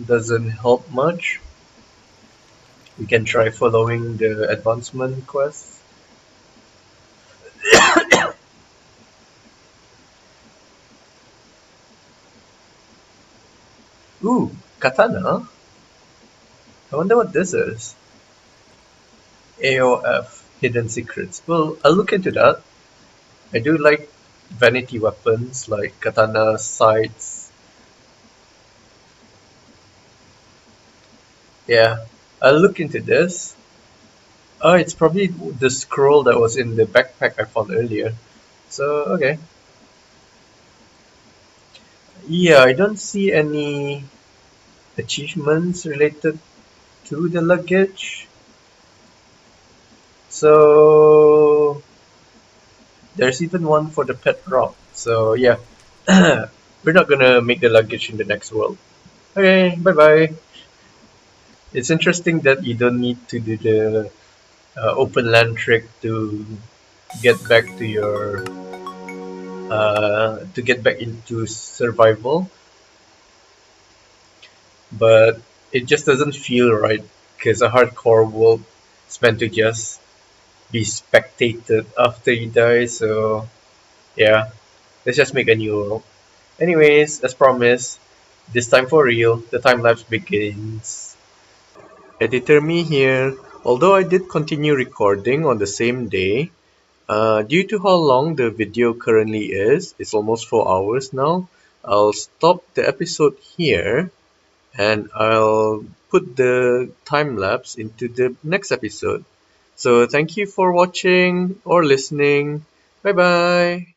[SPEAKER 1] doesn't help much, we can try following the advancement quest. Ooh, katana. I wonder what this is. AOF, hidden secrets. Well, I'll look into that. I do like vanity weapons like katana, scythes. Yeah, I'll look into this. Oh, it's probably the scroll that was in the backpack I found earlier. So, okay. Yeah, I don't see any achievements related to the luggage. So, there's even one for the pet rock. So, yeah. We're not gonna make the luggage in the next world. Okay, bye bye. It's interesting that you don't need to do the open land trick to get back to your to get back into survival, but it just doesn't feel right because a hardcore world is meant to just be spectated after you die. So yeah, let's just make a new world. Anyways, as promised, this time for real, the time lapse begins. Editor me here. Although I did continue recording on the same day, due to how long the video currently is, it's almost 4 hours now, I'll stop the episode here and I'll put the time lapse into the next episode. So thank you for watching or listening. Bye bye.